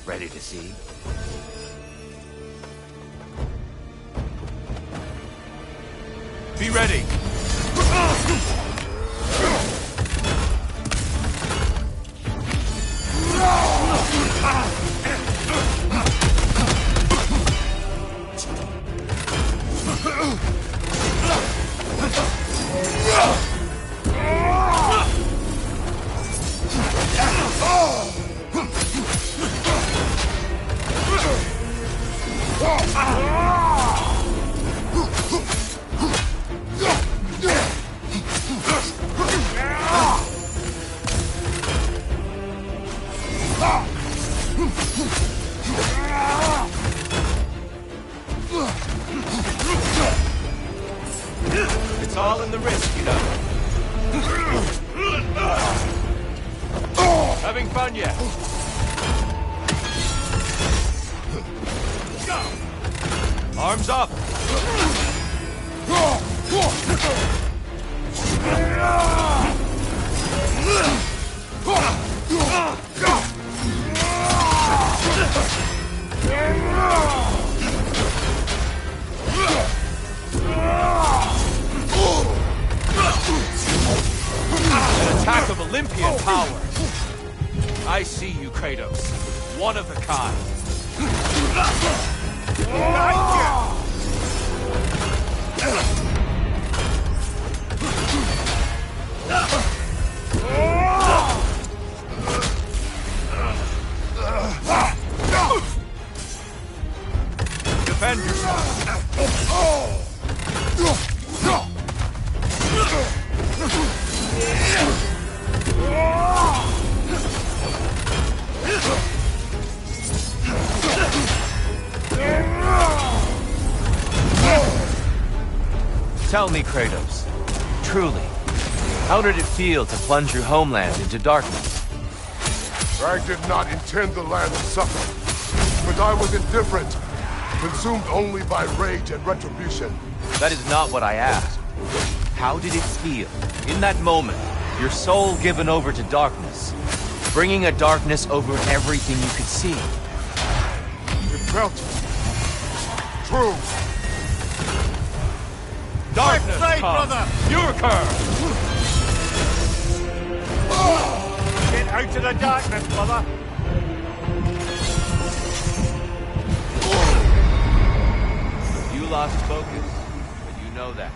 Ready to see? Be ready! It's all in the wrist, you know. Having fun yet? Arms up! An attack of Olympian power. I see you, Kratos. One of a kind. Tell me, Kratos, truly, how did it feel to plunge your homeland into darkness? I did not intend the land to suffer, but I was indifferent, consumed only by rage and retribution. That is not what I asked. How did it feel, in that moment, your soul given over to darkness, bringing a darkness over everything you could see? It felt true. Darkness, Right, come. brother! Your curse! Get out of the darkness, brother! You lost focus, but you know that.